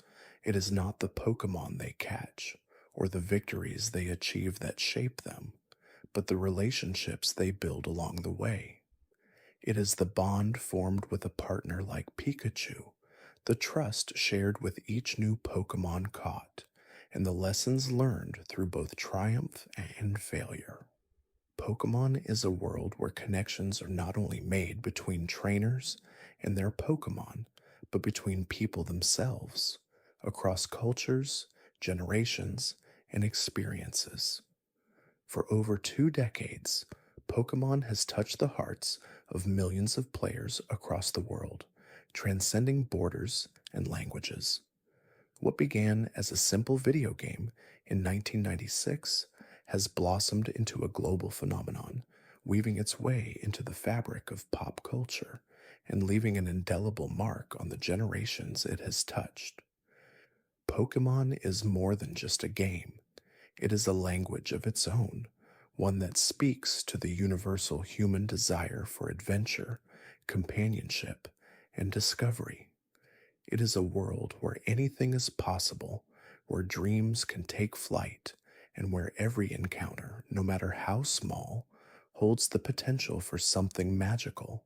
S1: it is not the Pokemon they catch or the victories they achieve that shape them, but the relationships they build along the way. It is the bond formed with a partner like Pikachu, the trust shared with each new Pokemon caught, and the lessons learned through both triumph and failure. Pokemon is a world where connections are not only made between trainers and their Pokemon, but between people themselves, across cultures, generations, and experiences. For over 2 decades, Pokemon has touched the hearts of millions of players across the world, transcending borders and languages. What began as a simple video game in 1996 has blossomed into a global phenomenon, weaving its way into the fabric of pop culture and leaving an indelible mark on the generations it has touched. Pokemon is more than just a game. It is a language of its own, one that speaks to the universal human desire for adventure, companionship, and discovery. It is a world where anything is possible, where dreams can take flight, and where every encounter, no matter how small, holds the potential for something magical.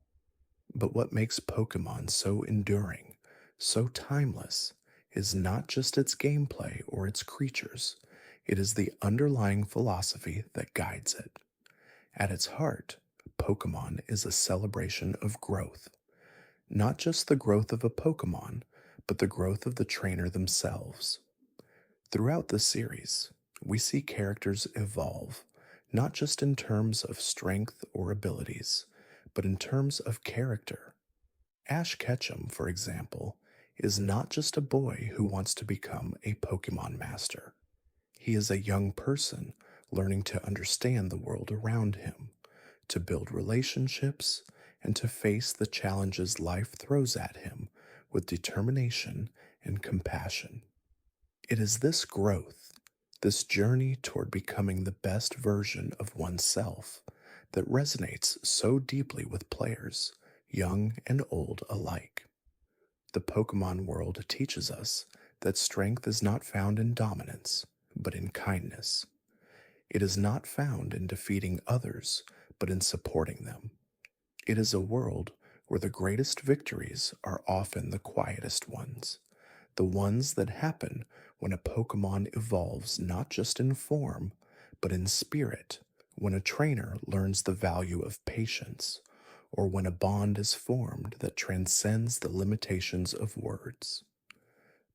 S1: But what makes Pokemon so enduring, so timeless, is not just its gameplay or its creatures, it is the underlying philosophy that guides it. At its heart, Pokemon is a celebration of growth. Not just the growth of a Pokemon, but the growth of the trainer themselves. Throughout the series, we see characters evolve, not just in terms of strength or abilities, but in terms of character. Ash Ketchum, for example, is not just a boy who wants to become a Pokemon master. He is a young person learning to understand the world around him, to build relationships, and to face the challenges life throws at him with determination and compassion. It is this growth, this journey toward becoming the best version of oneself, that resonates so deeply with players, young and old alike. The Pokemon world teaches us that strength is not found in dominance, but in kindness. It is not found in defeating others, but in supporting them. It is a world where the greatest victories are often the quietest ones, the ones that happen when a Pokemon evolves not just in form, but in spirit, when a trainer learns the value of patience, or when a bond is formed that transcends the limitations of words.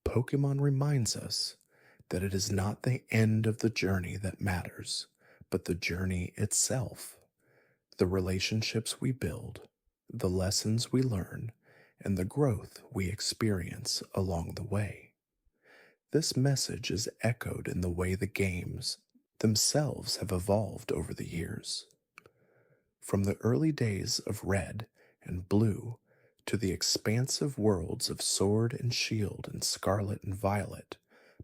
S1: Pokemon reminds us that it is not the end of the journey that matters, but the journey itself. The relationships we build, the lessons we learn, and the growth we experience along the way. This message is echoed in the way the games themselves have evolved over the years. From the early days of Red and Blue to the expansive worlds of Sword and Shield and Scarlet and Violet,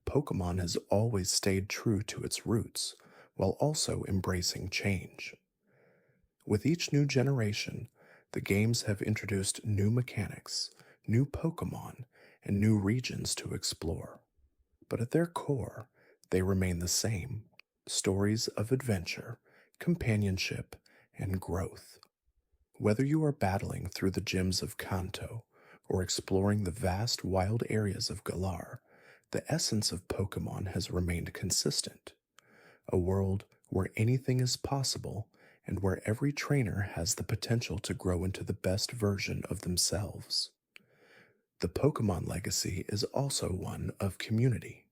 S1: Pokemon has always stayed true to its roots while also embracing change. With each new generation, the games have introduced new mechanics, new Pokemon, and new regions to explore. But at their core, they remain the same: stories of adventure, companionship, and growth. Whether you are battling through the gyms of Kanto or exploring the vast wild areas of Galar, the essence of Pokemon has remained consistent. A world where anything is possible and where every trainer has the potential to grow into the best version of themselves. The Pokemon legacy is also one of community.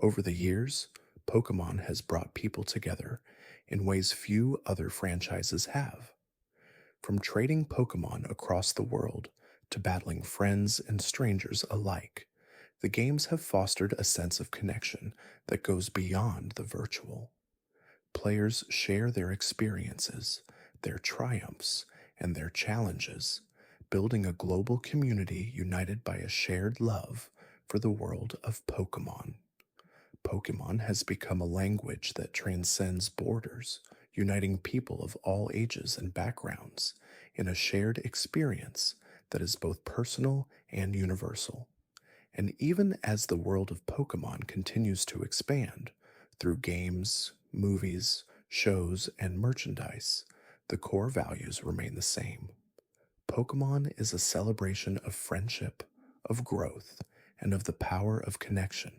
S1: Over the years, Pokemon has brought people together in ways few other franchises have. From trading Pokemon across the world to battling friends and strangers alike, the games have fostered a sense of connection that goes beyond the virtual. Players share their experiences, their triumphs, and their challenges, building a global community united by a shared love for the world of Pokemon. Pokemon has become a language that transcends borders, uniting people of all ages and backgrounds in a shared experience that is both personal and universal. And even as the world of Pokemon continues to expand through games, movies, shows, and merchandise, the core values remain the same. Pokemon is a celebration of friendship, of growth, and of the power of connection.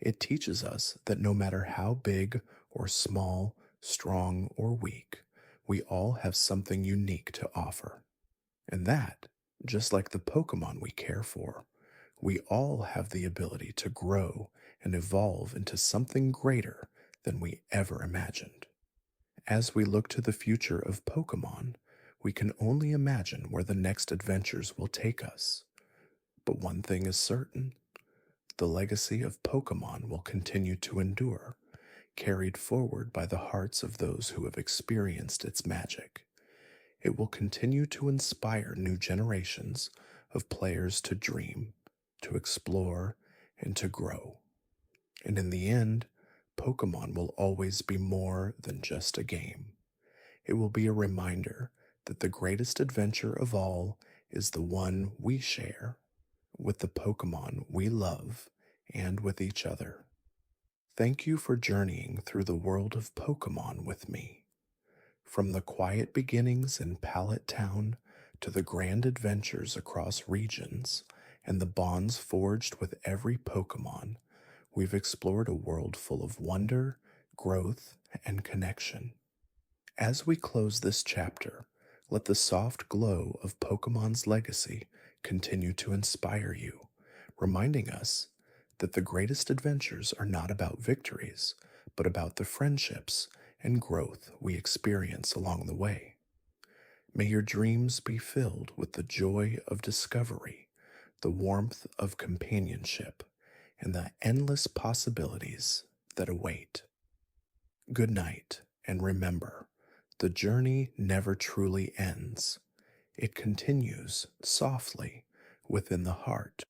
S1: It teaches us that no matter how big or small, strong or weak, we all have something unique to offer. And that, just like the Pokemon we care for, we all have the ability to grow and evolve into something greater than we ever imagined. As we look to the future of Pokemon, we can only imagine where the next adventures will take us. But one thing is certain: the legacy of Pokemon will continue to endure, carried forward by the hearts of those who have experienced its magic. It will continue to inspire new generations of players to dream, to explore, and to grow. And in the end, Pokemon will always be more than just a game. It will be a reminder that the greatest adventure of all is the one we share with the Pokemon we love and with each other. Thank you for journeying through the world of Pokemon with me. From the quiet beginnings in Pallet Town to the grand adventures across regions and the bonds forged with every Pokemon, we've explored a world full of wonder, growth, and connection. As we close this chapter, let the soft glow of Pokemon's legacy continue to inspire you, reminding us that the greatest adventures are not about victories, but about the friendships and growth we experience along the way. May your dreams be filled with the joy of discovery, the warmth of companionship, and the endless possibilities that await. Good night, and remember, the journey never truly ends. It continues softly within the heart